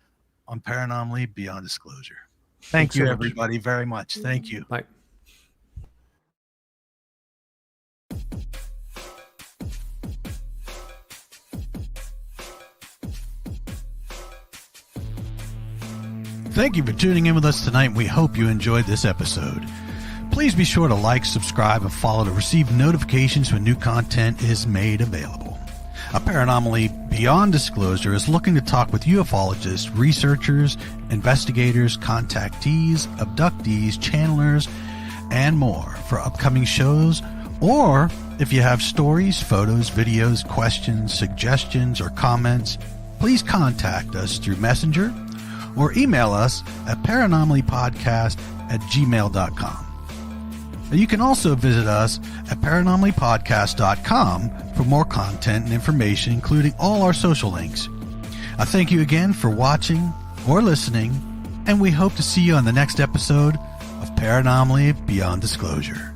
on Paranomaly Beyond Disclosure. Thanks you, everybody, very much. Thank you. Bye. Thank you for tuning in with us tonight. We hope you enjoyed this episode. Please be sure to like, subscribe, and follow to receive notifications when new content is made available. A Paranomaly Beyond Disclosure is looking to talk with ufologists, researchers, investigators, contactees, abductees, channelers, and more for upcoming shows. Or if you have stories, photos, videos, questions, suggestions, or comments, please contact us through Messenger or email us at paranomalypodcast@gmail.com. You can also visit us at paranomalypodcast.com for more content and information, including all our social links. I thank you again for watching or listening, and we hope to see you on the next episode of Paranomaly Beyond Disclosure.